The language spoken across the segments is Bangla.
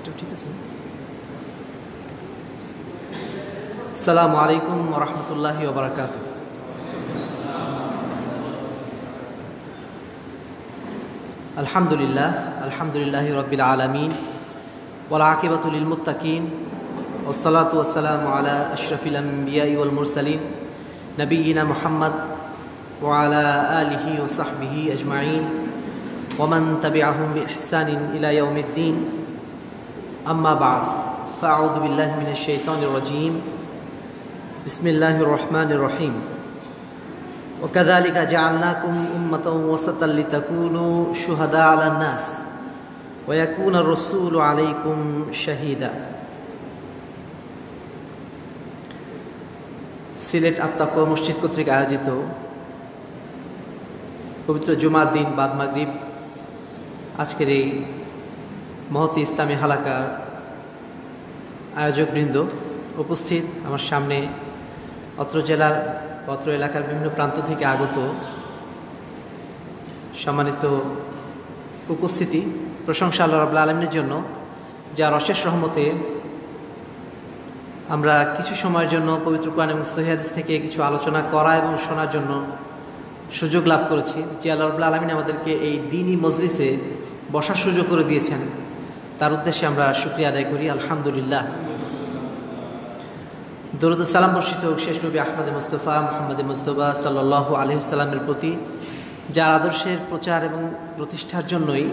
এটা ঠিক আছে। আসসালামু আলাইকুম ওয়া রাহমাতুল্লাহি ওয়া বারাকাতুহু। আলহামদুলিল্লাহি রাব্বিল আলামিন ওয়াল আকিবাতু লিল মুত্তাকিন ওয়াস সালাতু ওয়াস সালামু আলা আশরাফিল আমবিয়াই ওয়াল মুরসালিন নবিয়িনা মুহাম্মদ ওয়া আলা আলিহি ওয়া সাহবিহি আজমাইন ওয়া মান তাবিআহুম বিইহসানিন ইলা ইয়াউমিদ্দিন। আম্মা বা'দ, ফাআউযু বিল্লাহি মিনাশ শাইতানির রাজীম। বিসমিল্লাহির রহমানির রহিম। وكذلك جعلناكم أمة وسطا لتكونوا شهداء على الناس ويكون الرسول عليكم شهيدا। সিলেট আত্তাকুয়া মসজিদ কর্তৃক আয়োজিত পবিত্র জুমার দিন বাদ মাগরিব আজকের এই মহতি ইসলামী হালাকার আয়োজকবৃন্দ, উপস্থিত আমার সামনে অত্র জেলার অত্র এলাকার বিভিন্ন প্রান্ত থেকে আগত সম্মানিত উপস্থিতি, প্রশংসা আল্লাহ রাব্বুল আলামিনের জন্য, যার অশেষ রহমতে আমরা কিছু সময়ের জন্য পবিত্র কোরআন এবং সহিহ হাদিস থেকে কিছু আলোচনা করা এবং শোনার জন্য সুযোগ লাভ করেছি। যে আল্লাহ রাব্বুল আলামিন আমাদেরকে এই দ্বীনি মজলিসে বসার সুযোগ করে দিয়েছেন, তার উদ্দেশ্যে আমরা শুকরিয়া আদায় করি। আলহামদুলিল্লাহ। দরুদ ও সালাম বর্ষিত হোক শেষ নবী আহমদ মুস্তফা মুহাম্মদ মুজতবা সাল্লাল্লাহু আলাইহি ওয়াসাল্লামের প্রতি, যার আদর্শের প্রচার এবং প্রতিষ্ঠার জন্যই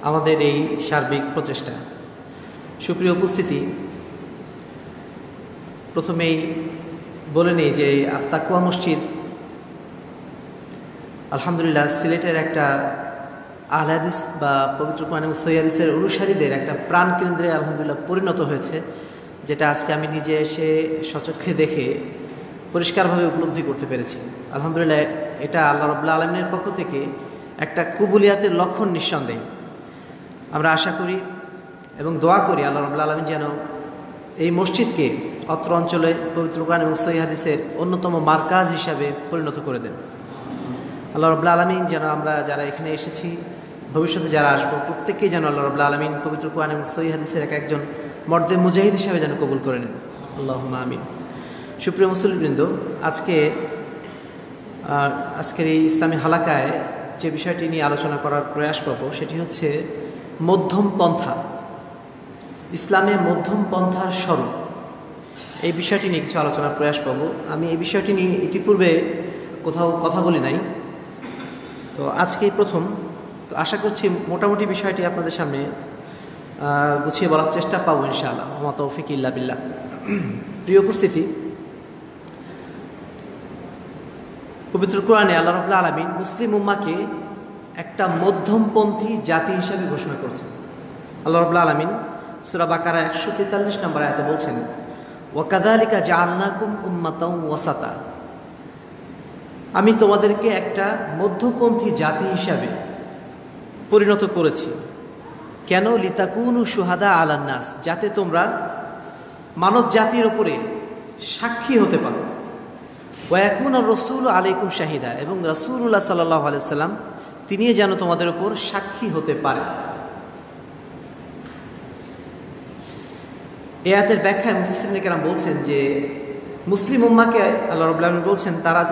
আমাদের এই সার্বিক প্রচেষ্টা। সুপ্রিয় উপস্থিতি, প্রথমেই বলে নিই যে আত্তাকুয়া মসজিদ আলহামদুলিল্লাহ সিলেটের একটা আহলে হাদিস বা পবিত্র কোরআন এবং সহিহ হাদিসের অনুসারীদের একটা প্রাণকেন্দ্রে আলহামদুলিল্লাহ পরিণত হয়েছে, যেটা আজকে আমি নিজে এসে স্বচক্ষে দেখে পরিষ্কারভাবে উপলব্ধি করতে পেরেছি। আলহামদুলিল্লাহ, এটা আল্লাহ রাব্বুল আলামিনের পক্ষ থেকে একটা কবুলিয়াতের লক্ষণ নিঃসন্দেহে। আমরা আশা করি এবং দোয়া করি আল্লাহ রাব্বুল আলামিন যেন এই মসজিদকে অত্র অঞ্চলে পবিত্র কোরআন এবং সহিহ হাদিসের অন্যতম মারকাজ হিসাবে পরিণত করে দেন। আল্লাহ রাব্বুল আলামিন যেন আমরা যারা এখানে এসেছি, ভবিষ্যতে যারা আসবো, প্রত্যেককেই যেন আল্লাহ রাব্বুল আলামিন পবিত্র কোরআন এবং সহিহ হাদিসের একজন মর্দে মুজাহিদ হিসাবে যেন কবুল করে নেন। আল্লাহুম্মা আমিন। সুপ্রিয় মুসলিমবৃন্দ, আজকের এই ইসলামী হালাকায় যে বিষয়টি নিয়ে আলোচনা করার প্রয়াস পাবো সেটি হচ্ছে মধ্যম পন্থা, ইসলামে মধ্যম পন্থার স্বরূপ। এই বিষয়টি নিয়ে কিছু আলোচনার প্রয়াস পাবো। আমি এই বিষয়টি নিয়ে ইতিপূর্বে কোথাও কথা বলি নাই, তো আজকেই প্রথম। তো আশা করছি মোটামুটি বিষয়টি আপনাদের সামনে গুছিয়ে বলার চেষ্টা পাবো ইনশাআল্লাহ। ওয়া তৌফিক ইল্লা বিল্লাহ। প্রিয় উপস্থিতি, পবিত্র কোরআনে আল্লাহ রাব্বুল আলামিন মুসলিম উম্মাহকে একটা মধ্যমপন্থী জাতি হিসাবে ঘোষণা করছেন। আল্লাহ রাব্বুল আলামিন সূরা বাকারা 143 নম্বর আয়াতে বলছেন, ওয়া কাযালিকা জাআলনাকুম উম্মাতাও ওয়াসাতা। আমি তোমাদেরকে একটা মধ্যপন্থী জাতি হিসাবে পরিণত করেছি। কেন? লিতাকুনু শুহাদা আলান নাস, যাতে তোমরা মানব জাতির ওপরে সাক্ষী হতে পারো। ওয়া ইয়াকুনা রাসূলু আলাইকুম শাহিদা, এবং রাসূলুল্লাহ সাল্লাল্লাহু আলাইহি সাল্লাম তিনি যেন তোমাদের উপর সাক্ষী হতে পারে। এই আয়াতের ব্যাখ্যায় মুফাসসিরিনে কেরাম বলছেন যে মুসলিম উম্মাহকে আল্লাহ রাব্বুল আলামিন বলছেন তারা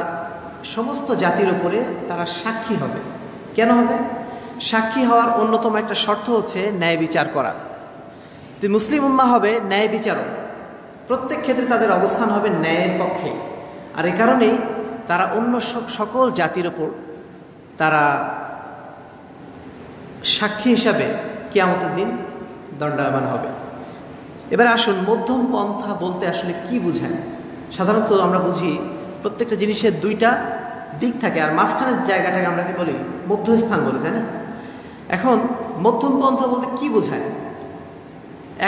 সমস্ত জাতির উপরে তারা সাক্ষী হবে। কেন হবে? সাক্ষী হওয়ার অন্যতম একটা শর্ত হচ্ছে ন্যায় বিচার করা। তো মুসলিম উম্মাহ হবে ন্যায় বিচারক, প্রত্যেক ক্ষেত্রে তাদের অবস্থান হবে ন্যায়ের পক্ষে। আর এই কারণেই তারা অন্য সকল জাতির ওপর তারা সাক্ষী হিসাবে কিয়ামতের দিন দণ্ডায়মান হবে। এবার আসুন, মধ্যম পন্থা বলতে আসলে কি বোঝায়? সাধারণত আমরা বুঝি প্রত্যেকটা জিনিসের দুইটা দিক থাকে, আর মাঝখানের জায়গাটাকে আমরা কি বলি? মধ্যস্থান বলি, তাই না? এখন মধ্যম পন্থা বলতে কি বোঝায়?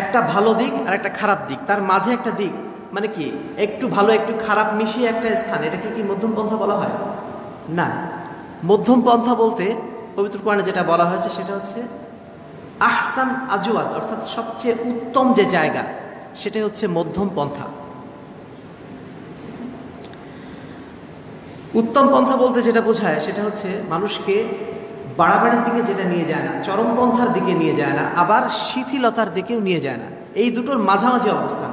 একটা ভালো দিক আর একটা খারাপ দিক, তার মাঝে একটা দিক, মানে কি একটু ভালো একটু খারাপ মিশিয়ে একটা স্থান, এটাকে কি মধ্যম পন্থা বলা হয়? না। মধ্যম পন্থা বলতে পবিত্র কোরআনে যেটা বলা হয়েছে সেটা হচ্ছে আহসান আজওয়াদ, অর্থাৎ সবচেয়ে উত্তম যে জায়গা, সেটা হচ্ছে মধ্যম পন্থা। উত্তম পন্থা বলতে যেটা বোঝায় সেটা হচ্ছে মানুষকে বাড়াবাড়ির দিকে যেটা নিয়ে যায় না, চরমপন্থার দিকে নিয়ে যায় না, আবার শিথিলতার দিকেও নিয়ে যায় না। এই দুটোর মাঝামাঝি অবস্থান,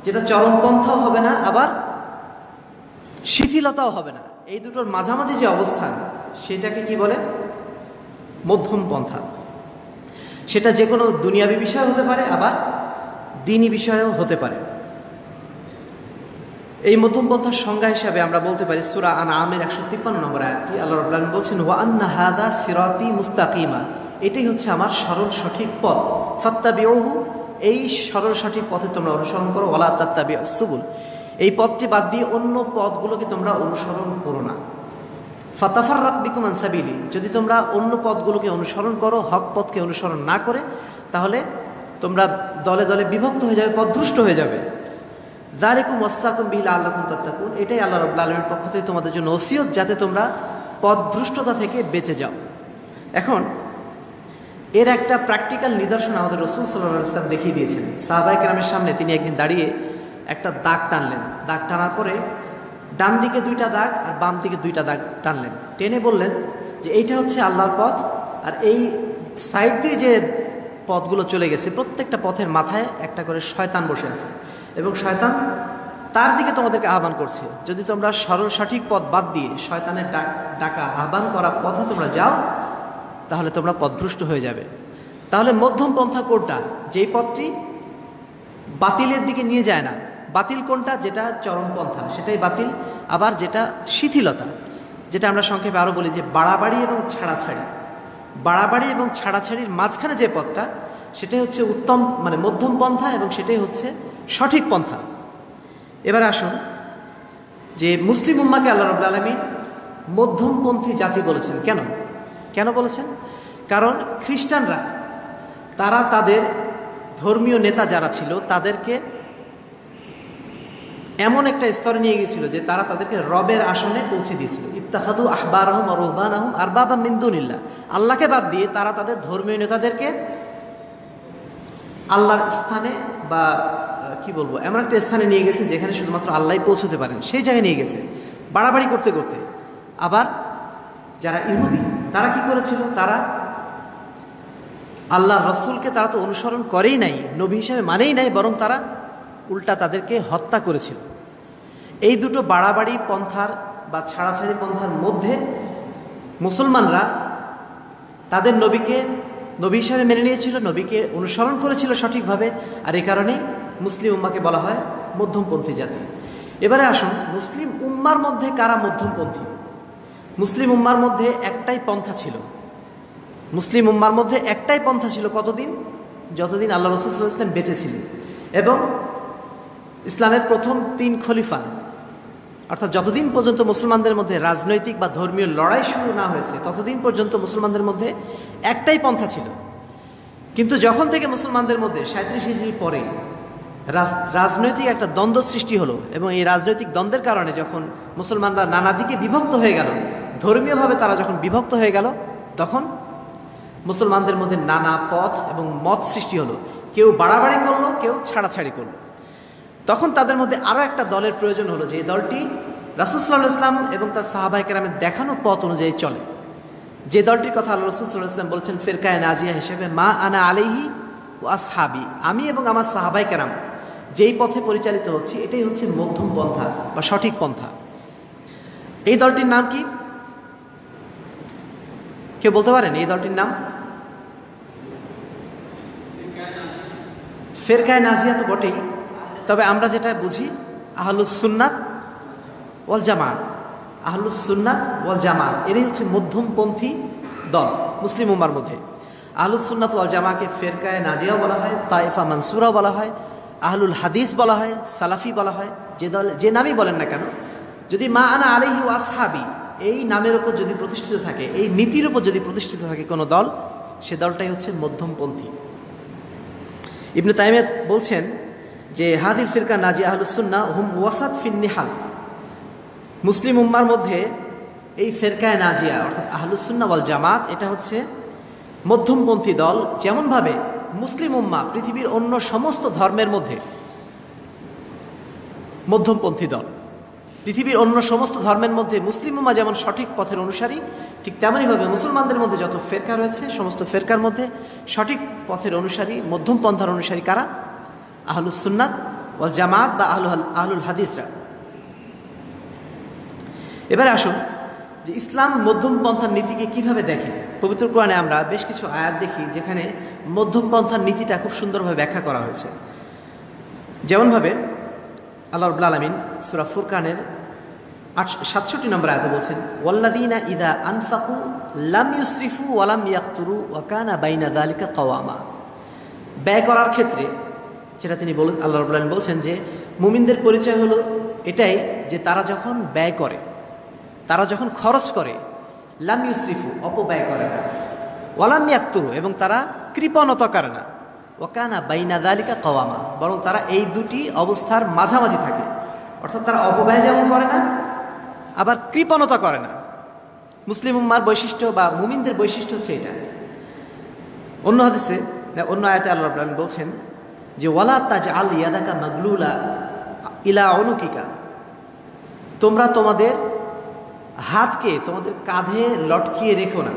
যেটা চরমপন্থাও হবে না আবার শিথিলতাও হবে না, এই দুটোর মাঝামাঝি যে অবস্থান সেটাকে কি বলে? মধ্যম পন্থা। সেটা যে কোনো দুনিয়াবী বিষয় হতে পারে, আবার দ্বীনি বিষয়ও হতে পারে। এই মধ্যম পন্থার সংজ্ঞা হিসাবে আমরা বলতে পারি সূরা আনআমের 153 নম্বর আয়াতটি আল্লাহ রাব্বুল আলামিন বলছেন, ওয়া আন্না হাযা সিরাতি মুস্তাকিমা, এটাই হচ্ছে আমার সরল সঠিক পথ, ফাত্তাবিউহু, এই সরল সঠিক পথে তোমরা অনুসরণ করো, ওয়ালা তাত্তাবিউস সুবুল, এই পথটি বাদ দিয়ে অন্য পথগুলোকে তোমরা অনুসরণ করো না। ফাতাফাররাক বিকুম আন সাবিলি, যদি তোমরা অন্য পথগুলোকে অনুসরণ করো, হক পথকে অনুসরণ না করে, তাহলে তোমরা দলে দলে বিভক্ত হয়ে যাবে, পথভ্রষ্ট হয়ে যাবে। যালিকুম ওয়াসসাকুম বিহি লাআল্লাকুম তাত্তাকুন, এটাই আল্লাহ রাব্বুল আলামিনের পক্ষ থেকে তোমাদের জন্য ওসিয়ত, যাতে তোমরা পথভ্রষ্টতা থেকে বেঁচে যাও। এখন এর একটা প্র্যাকটিক্যাল নিদর্শন আমাদের রাসূল সাল্লাল্লাহু আলাইহি ওয়াসাল্লাম দেখিয়ে দিয়েছেন। সাহাবায়ে কেরামের সামনে তিনি একদিন দাঁড়িয়ে একটা দাগ টানলেন। দাগ টানার পরে ডান দিকে 2টা দাগ আর বাম দিকে 2টা দাগ টানলেন। টেনে বললেন যে এইটা হচ্ছে আল্লাহর পথ, আর এই সাইড দিয়ে যে পথগুলো চলে গেছে প্রত্যেকটা পথের মাথায় একটা করে শয়তান বসে আছে, এবং শয়তান তার দিকে তোমাদেরকে আহ্বান করছে। যদি তোমরা সরল সঠিক পথ বাদ দিয়ে শয়তানের ডাকা আহ্বান করা পথে তোমরা যাও, তাহলে তোমরা পথভ্রষ্ট হয়ে যাবে। তাহলে মধ্যম পন্থা কোনটা? যেই পথটি বাতিলের দিকে নিয়ে যায় না। বাতিল কোনটা? যেটা চরমপন্থা, সেটাই বাতিল। আবার যেটা শিথিলতা, যেটা আমরা সংক্ষেপে আরও বলি যে বাড়াবাড়ি এবং ছাড়াছাড়ি, বাড়াবাড়ি এবং ছাড়াছাড়ির মাঝখানে যে পথটা, সেটাই হচ্ছে উত্তম, মানে মধ্যম পন্থা, এবং সেটাই হচ্ছে সঠিক পন্থা। এবারে আসুন যে মুসলিম উম্মাহকে আল্লাহ রাব্বুল আলামিন মধ্যমপন্থী জাতি বলেছেন। কেন কেন বলেছেন? কারণ খ্রিস্টানরা তারা তাদের ধর্মীয় নেতা যারা ছিল তাদেরকে এমন একটা স্তরে নিয়ে গিয়েছিল যে তারা তাদেরকে রবের আসনে পৌঁছে দিয়েছিল। ইত্তাখাযু আহবারহুম ওয়া রুহবানাহুম আরবাবাম মিন দুনিল্লাহ, আল্লাহকে বাদ দিয়ে তারা তাদের ধর্মীয় নেতাদেরকে আল্লাহর স্থানে, বা কি বলবো, এমন একটা স্থানে নিয়ে গেছে যেখানে শুধুমাত্র আল্লাহই পৌঁছতে পারেন, সেই জায়গায় নিয়ে গেছে বাড়াবাড়ি করতে করতে। আবার যারা ইহুদি তারা কি করেছিল? তারা আল্লাহর রাসূলকে তারা তো অনুসরণ করেই নাই, নবী হিসেবে মানেই নাই, বরং তারা উল্টা তাদেরকে হত্যা করেছিল। এই দুটো বাড়াবাড়ি পন্থার বা ছাড়াছাড়ি পন্থার মধ্যে মুসলমানরা তাদের নবীকে নবী হিসাবে মেনে নিয়েছিল, নবীকে অনুসরণ করেছিল সঠিকভাবে, আর এই কারণেই মুসলিম উম্মাহকে বলা হয় মধ্যমপন্থী জাতি। এবারে আসুন মুসলিম উম্মার মধ্যে কারা মধ্যমপন্থী? মুসলিম উম্মার মধ্যে একটাই পন্থা ছিল। মুসলিম উম্মার মধ্যে একটাই পন্থা ছিল কতদিন? যতদিন আল্লাহ রাসূল সাল্লাল্লাহু আলাইহি ওয়াসাল্লাম বেঁচে ছিলেন, এবং ইসলামের প্রথম 3 খলিফা, অর্থাৎ যতদিন পর্যন্ত মুসলমানদের মধ্যে রাজনৈতিক বা ধর্মীয় লড়াই শুরু না হয়েছে ততদিন পর্যন্ত মুসলমানদের মধ্যে একটাই পন্থা ছিল। কিন্তু যখন থেকে মুসলমানদের মধ্যে 37 হিজরির পরে রাজনৈতিক একটা দ্বন্দ্ব সৃষ্টি হলো, এবং এই রাজনৈতিক দ্বন্দ্বের কারণে যখন মুসলমানরা নানা দিকে বিভক্ত হয়ে গেল, ধর্মীয়ভাবে তারা যখন বিভক্ত হয়ে গেল, তখন মুসলমানদের মধ্যে নানা পথ এবং মত সৃষ্টি হলো। কেউ বাড়াবাড়ি করলো, কেউ ছাড়াছাড়ি করলো। তখন তাদের মধ্যে আরও একটা দলের প্রয়োজন হলো, যে এই দলটি রাসূল সাল্লাল্লাহু আলাইহি ওয়াসাল্লাম এবং তার সাহাবায়ে কেরামের দেখানো পথ অনুযায়ী চলে। যে দলটির কথা আল্লাহ রাসূল সাল্লাল্লাহু আলাইহি ওয়াসাল্লাম বলেছেন ফিরকায়ে নাজিয়া হিসেবে, মা আনা আলাইহি ওয়া আসহাবি, আমি এবং আমার সাহাবায়ে কেরাম যেই পথে পরিচালিত হচ্ছি এটাই হচ্ছে মধ্যম পন্থা বা সঠিক পন্থা। এই দলটির নাম কি? কেউ বলতে পারেন এই দলটির নাম? ফিরকায়ে নাজিয়া তো বটেই, তবে আমরা যেটা বুঝি আহলুস সুন্নাত ওয়াল জামাত। আহলুস সুন্নাত ওয়াল জামাত এরাই হচ্ছে মধ্যমপন্থী দল মুসলিম উম্মার মধ্যে। আহলুস সুন্নাত ওয়াল জামাকে ফিরকায়ে নাজিয়াও বলা হয়, তায়েফা মানসুরাও বলা হয়, আহলুল হাদিস বলা হয়, সালাফি বলা হয়। যে দল যে নামই বলেন না কেন, যদি মা আনা আলাইহি ওয়া আসহাবি এই নামের উপর যদি প্রতিষ্ঠিত থাকে, এই নীতির উপর যদি প্রতিষ্ঠিত থাকে কোনো দল, সে দলটাই হচ্ছে মধ্যমপন্থী। ইবনে তাইমিয়া বলছেন যে হাদিল ফিরকা নাজি আহলুস সুন্নাহ হুম ওয়াসাত ফিন নিহাল, মুসলিম উম্মার মধ্যে এই ফিরকায়ে নাজিয়া অর্থাৎ আহলুস সুন্নাহ ওয়াল জামাত এটা হচ্ছে মধ্যমপন্থী দল। যেমনভাবে মুসলিম উম্মাহ পৃথিবীর অন্য সমস্ত ধর্মের মধ্যে মধ্যমপন্থী দল। পৃথিবীর অন্য সমস্ত ধর্মের মধ্যে মুসলিম উম্মাহ যেমন সঠিক পথের অনুসারী, ঠিক তেমনইভাবে মুসলমানদের মধ্যে যত ফেরকা রয়েছে সমস্ত ফেরকার মধ্যে সঠিক পথের অনুসারী, মধ্যম পন্থার অনুসারী কারা? আহলুস সুন্নাত ওয়াল জামাত বা আহলুল হাদিসরা। এবারে আসুন যে ইসলাম মধ্যম পন্থার নীতিকে কিভাবে দেখে। পবিত্র কোরআনে আমরা বেশ কিছু আয়াত দেখি যেখানে মধ্যম পন্থার নীতিটা খুব সুন্দরভাবে ব্যাখ্যা করা হয়েছে। যেমনভাবে আল্লাহ রাব্বুল আলামিন সূরা ফুরকানের 67 নম্বর আয়াতে বলছেন, ওয়াল্লাযীনা ইযা আনফাকু লাম ইউসরিফু ওয়া লাম ইয়াকতুরু ওয়া কানা বাইনা যালিকা কাওয়ামা। ব্যয় করার ক্ষেত্রে যেটা তিনি আল্লাহ রাব্বুল আলামিন বলছেন যে মুমিনদের পরিচয় হলো এটাই যে তারা যখন ব্যয় করে, তারা যখন খরচ করে, লাম ইউসরিফু অপব্যয় করে না, ওয়া লাম ইয়াকতুরু এবং তারা কৃপণতা করে না, ওয়া কানা বাইনা যালিকা কাওয়ামা বরং তারা এই দুটি অবস্থার মাঝামাঝি থাকে। অর্থাৎ তারা অপব্যয় যেমন করে না আবার কৃপণতা করে না। মুসলিম উম্মার বৈশিষ্ট্য বা মুমিনদের বৈশিষ্ট্য হচ্ছে এটা। অন্য হাদিসে, অন্য আয়াতে আল্লাহ রাব্বুল আলামিন বলছেন যে ওয়ালা তাজআল ইয়াদাকা মাগলুলা ইলা উনুকিকা, তোমরা তোমাদের হাতকে তোমাদের কাঁধে লটকিয়ে রেখো না।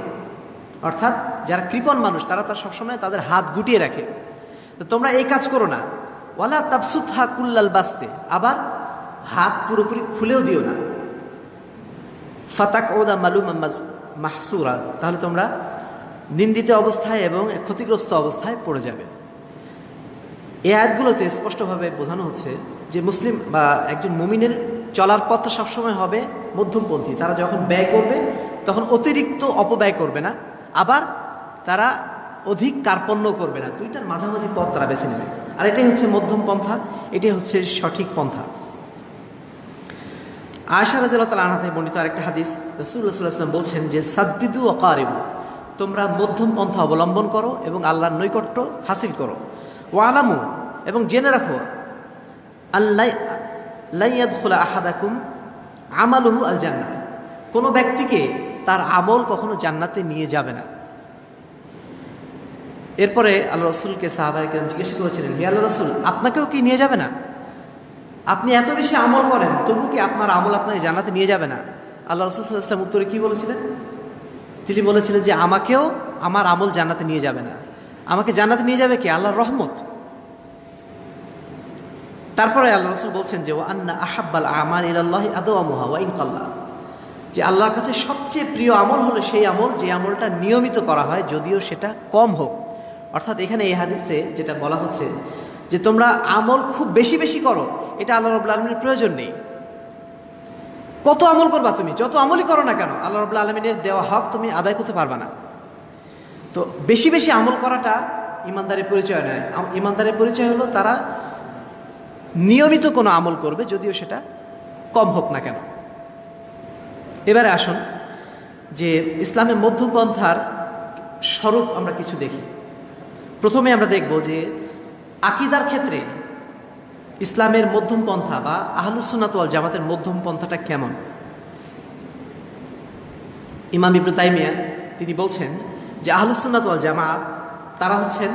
অর্থাৎ যারা কৃপণ মানুষ তারা সবসময় তাদের হাত গুটিয়ে রাখে, তো তোমরা এই কাজ করো না। ওয়ালা তাবসুতহা কুল্লাল বাসতে, আবার হাত পুরোপুরি খুলেও দিও না। ফাতাকউদা মালুমান মাহসুরা, তাহলে তোমরা নিন্দিত অবস্থায় এবং ক্ষতিগ্রস্ত অবস্থায় পড়ে যাবে। এই আয়াতগুলোতে স্পষ্টভাবে বোঝানো হচ্ছে যে মুসলিম বা একজন মুমিনের চলার পথটা সবসময় হবে মধ্যমপন্থী। তারা যখন ব্যয় করবে তখন অতিরিক্ত অপব্যয় করবে না, আবার তারা অধিক কার্পণ্য করবে না। দুইটার মাঝামাঝি পথ তারা বেছে নেবে, আর এটাই হচ্ছে মধ্যম পন্থা, এটাই হচ্ছে সঠিক পন্থা। আয়েশা রাদিয়াল্লাহু তাআলা আনহা থেকে বর্ণিত আরেকটা হাদিস, রাসূলুল্লাহ সাল্লাল্লাহু আলাইহি ওয়াসাল্লাম বলছেন যে সাদ্দিদু ওয়া কারিবু, তোমরা মধ্যম পন্থা অবলম্বন করো এবং আল্লাহর নৈকট্য হাসিল করো। ওয়ালামু, এবং জেনে রাখো, আল্লাহ লা ইয়াদখুলা আহাদাকুম আমালুহু আল জান্নাহ, কোনো ব্যক্তিকে তার আমল কখনো জান্নাতে নিয়ে যাবে না। এরপরে আল্লাহ রাসূলকে সাহাবায়ে কেরাম জিজ্ঞাসা করেছিলেন, হে আল্লাহ রাসূল, আপনাকেও কি নিয়ে যাবে না? আপনি এত বেশি আমল করেন, তবু কি আপনার আমল আপনাকে জান্নাতে নিয়ে যাবে না? আল্লাহ রাসূল সাল্লাল্লাহু আলাইহি ওয়াসাল্লাম উত্তরে কি বলেছিলেন? তিনি বলেছিলেন যে আমাকেও আমার আমল জান্নাতে নিয়ে যাবে না। আমাকে জান্নাতে নিয়ে যাবে কি? আল্লাহর রহমত। তারপরে আল্লাহ রাসূল বলছেন যে ওয়া আন্না আহাব্বাল আমাল ইলাল্লাহি আদওয়ামুহা ওয়া ইন কাল্লা, যে আল্লাহর কাছে সবচেয়ে প্রিয় আমল হলো সেই আমল যে আমলটা নিয়মিত করা হয়, যদিও সেটা কম হোক। অর্থাৎ এখানে এই হাদিসে যেটা বলা হচ্ছে যে তোমরা আমল খুব বেশি বেশি করো, এটা আল্লাহ রাব্বুল আলামিনের প্রয়োজন নেই। কত আমল করবা তুমি, যত আমলই করো না কেন, আল্লাহ রাব্বুল আলামিনের দেওয়া হক তুমি আদায় করতে পারবা না। তো বেশি বেশি আমল করাটা ইমানদারের পরিচয় নয়। ইমানদারের পরিচয় হলো তারা নিয়মিত কোনো আমল করবে, যদিও সেটা কম হোক না কেন। এবারে আসুন যে ইসলামের মধ্যপন্থার স্বরূপ আমরা কিছু দেখি। প্রথমে আমরা দেখব যে আকীদার ক্ষেত্রে ইসলামের মধ্যম পন্থা বা আহলুস সুন্নাত ওয়াল জামাতের মধ্যম পন্থাটা কেমন। ইমাম ইবনে তাইমিয়া তিনি বলছেন যে আহলুস সুন্নাত ওয়াল জামাত তারা হচ্ছেন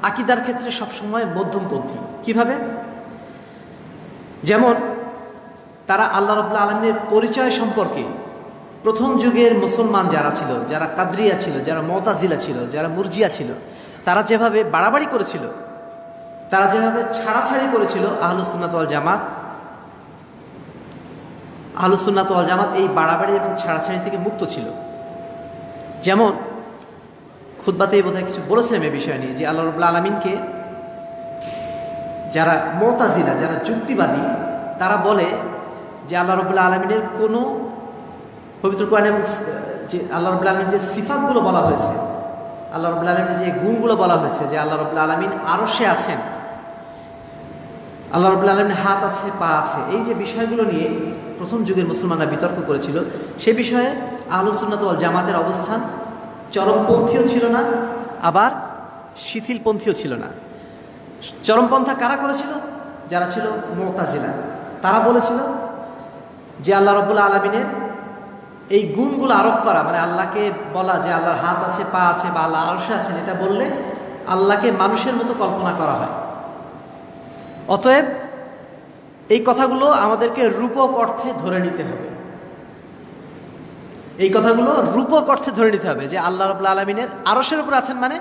আকীদার ক্ষেত্রে সবসময় মধ্যমপন্থী। কিভাবে? যেমন তারা আল্লাহ রাব্বুল আলামিনের পরিচয় সম্পর্কে প্রথম যুগের মুসলমান যারা ছিল, যারা কাদরিয়া ছিল, যারা মুতাজিলা ছিল, যারা মুরজিয়া ছিল, তারা যেভাবে বাড়াবাড়ি করেছিল, তারা যেভাবে ছাড়াছাড়ি করেছিল, আহলুস সুন্নাত ওয়াল জামাত এই বাড়াবাড়ি এবং ছাড়াছাড়ি থেকে মুক্ত ছিল। যেমন খুতবাতেই বোধহয় কিছু বলেছিলাম এই বিষয় নিয়ে যে আল্লাহ রাব্বুল আলামিনকে যারা মুতাজিলা, যারা যুক্তিবাদী, তারা বলে যে আল্লাহ রাব্বুল আলামিনের কোনো পবিত্র কোরআনে এবং যে আল্লাহ রাব্বুল আলামিনের যে সিফাতগুলো বলা হয়েছে, আল্লাহ রাব্বুল আলামিনের যে গুণগুলো বলা হয়েছে, যে আল্লাহ রাব্বুল আলামিন আরশে আছেন, আল্লাহ রাব্বুল আলামিনের হাত আছে, পা আছে, এই যে বিষয়গুলো নিয়ে প্রথম যুগের মুসলমানরা বিতর্ক করেছিল, সে বিষয়ে আহলুস সুন্নাত ওয়াল জামাতের অবস্থান চরমপন্থীও ছিল না, আবার শিথিলপন্থীও ছিল না। চরমপন্থা কারা করেছিল? যারা ছিল মুতাজিলা। তারা বলেছিল যে আল্লাহ রাব্বুল আলামিনের এই গুণগুলো আরোপ করা, মানে আল্লাহকে বলা যে আল্লাহর হাত আছে, পা আছে বা আল্লাহ আরশে আছেন, এটা বললে আল্লাহকে মানুষের মতো কল্পনা করা হয়। অতএব এই কথাগুলো আমাদেরকে রূপক অর্থে ধরে নিতে হবে। এই কথাগুলো রূপক অর্থে ধরে নিতে হবে যে আল্লাহ রাব্বুল আলামিনের আরশের উপর আছেন, মানে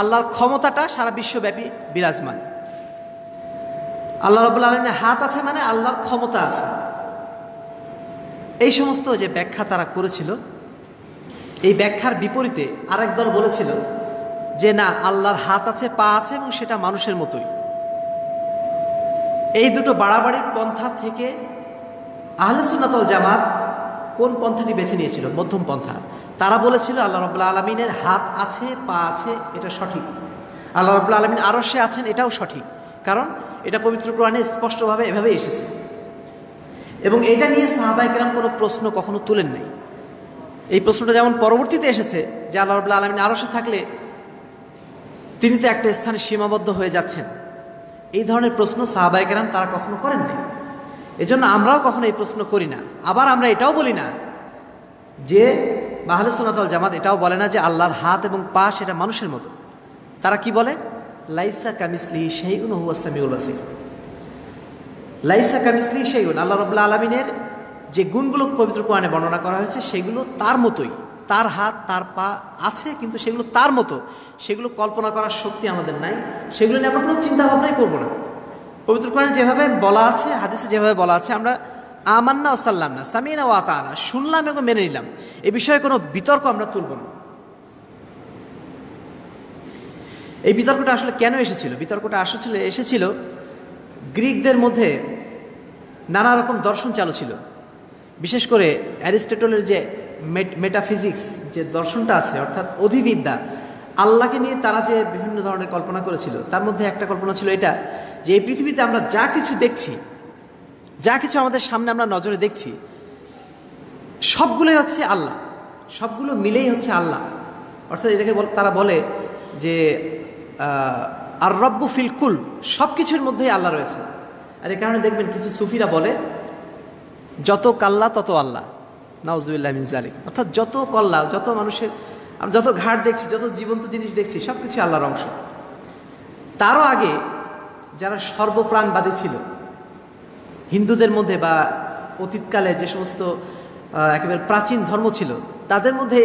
আল্লাহর ক্ষমতাটা সারা বিশ্বব্যাপী বিরাজমান। আল্লাহ রাব্বুল আলামিনের হাত আছে, মানে আল্লাহর ক্ষমতা আছে। এই সমস্ত যে ব্যাখ্যা তারা করেছিল, এই ব্যাখ্যার বিপরীতে আরেক দল বলেছিল যে না, আল্লাহর হাত আছে, পা আছে এবং সেটা মানুষের মতোই। এই দুটো বাড়াবাড়ির পন্থা থেকে আহলে সুন্নাত ওয়াল জামাত কোন পন্থাটি বেছে নিয়েছিল? মধ্যম পন্থা। তারা বলেছিল আল্লাহ রাব্বুল আলামিনের হাত আছে, পা আছে, এটা সঠিক। আল্লাহ রাব্বুল আলামিন আরশে আছেন, এটাও সঠিক, কারণ এটা পবিত্র কোরআনে স্পষ্টভাবে এভাবে এসেছে। এবং এটা নিয়ে সাহাবায়ে কেরাম কোনো প্রশ্ন কখনো তুলেন নাই। এই প্রশ্নটা যেমন পরবর্তীতে এসেছে যে আল্লাহ রাব্বুল আলামিন আরশে থাকলে তিনি তো একটা স্থানে সীমাবদ্ধ হয়ে যাচ্ছেন, এই ধরনের প্রশ্ন সাহাবায়ে কেরাম তারা কখনো করেন নাই। এজন্য আমরাও কখনো এই প্রশ্ন করি না। আবার আমরা এটাও বলি না যে আহলে সুন্নাত ওয়াল জামাত এটাও বলে না যে আল্লাহর হাত এবং পা সেটা মানুষের মতো। তারা কি বলে? লাইসা কামিসলিহি শাইউন ওয়া হুয়াস সামিউল বাসীর। লাইসা কামিসলিহি শাইউন, আল্লাহ রাব্বুল আলামিনের যে গুণগুলো পবিত্র কোরআনে বর্ণনা করা হয়েছে সেগুলো তার মতোই। তার হাত, তার পা আছে, কিন্তু সেগুলো তার মতো। সেগুলো কল্পনা করার শক্তি আমাদের নাই, সেগুলো নিয়ে আমরা কোনো চিন্তা ভাবনাই করবো না। পবিত্র কোরআনে যেভাবে বলা আছে, হাদিসে যেভাবে বলা আছে, আমরা আমান্না ওয়া সাল্লামনা, সামিনা ওয়া আতানা, শুনলাম এবং মেনে নিলাম। এ বিষয়ে কোনো বিতর্ক আমরা তুলব না। এই বিতর্কটা আসলে কেন এসেছিল? বিতর্কটা আসলে এসেছিল গ্রিকদের মধ্যে নানা রকম দর্শন চালু ছিল। বিশেষ করে অ্যারিস্টটলের যে মেটাফিজিক্স যে দর্শনটা আছে, অর্থাৎ অধিবিদ্যা, আল্লাহকে নিয়ে তারা যে বিভিন্ন ধরনের কল্পনা করেছিল, তার মধ্যে একটা কল্পনা ছিল এটা যে এই পৃথিবীতে আমরা যা কিছু দেখছি, যা কিছু আমাদের সামনে আমরা নজরে দেখছি, সবগুলোই হচ্ছে আল্লাহ, সবগুলো মিলেই হচ্ছে আল্লাহ। অর্থাৎ এটাকে তারা বলে যে আর রব্বু ফিল কুল, সব কিছুর মধ্যেই আল্লাহ রয়েছে। আর এই কারণে দেখবেন কিছু সুফিরা বলে যত কাল্লা তত আল্লাহ, নাউজুবিল্লাহ মিন যালিক। অর্থাৎ যত কল্লা, যত মানুষের আমরা যত ঘাট দেখছি, যত জীবন্ত জিনিস দেখছি, সব কিছু আল্লাহর অংশ। তারও আগে যারা সর্বপ্রাণবাদী ছিল হিন্দুদের মধ্যে, বা অতীতকালে যে সমস্ত একেবারে প্রাচীন ধর্ম ছিল, তাদের মধ্যে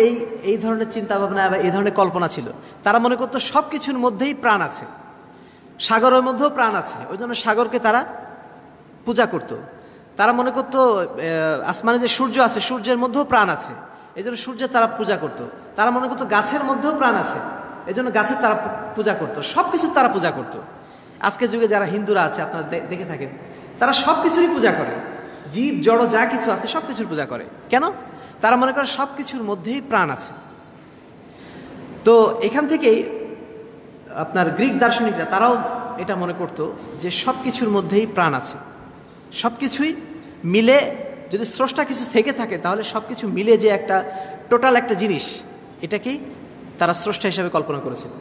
এই ধরনের চিন্তাভাবনা বা এই ধরনের কল্পনা ছিল। তারা মনে করতো সব কিছুর মধ্যেই প্রাণ আছে, সাগরের মধ্যেও প্রাণ আছে, ওই জন্য সাগরকে তারা পূজা করত। তারা মনে করতো আসমানে যে সূর্য আছে, সূর্যের মধ্যেও প্রাণ আছে, এই জন্য সূর্যের তারা পূজা করত। তারা মনে করতো গাছের মধ্যেও প্রাণ আছে, এই জন্য গাছের তারা পূজা করত। সব কিছুর তারা পূজা করত। আজকের যুগে যারা হিন্দুরা আছে, আপনারা দেখে থাকেন, তারা সব কিছুরই পূজা করে। জীব জড় যা কিছু আছে সব কিছুর পূজা করে। কেন? তারা মনে করে সব কিছুর মধ্যেই প্রাণ আছে। তো এখান থেকেই আপনার গ্রিক দার্শনিকরা তারাও এটা মনে করতো যে সব কিছুর মধ্যেই প্রাণ আছে, সব কিছুই মিলে যদি স্রষ্টা কিছু থেকে থাকে, তাহলে সব কিছু মিলে যে একটা টোটাল একটা জিনিস, এটাকেই তারা স্রষ্টা হিসাবে কল্পনা করেছিল।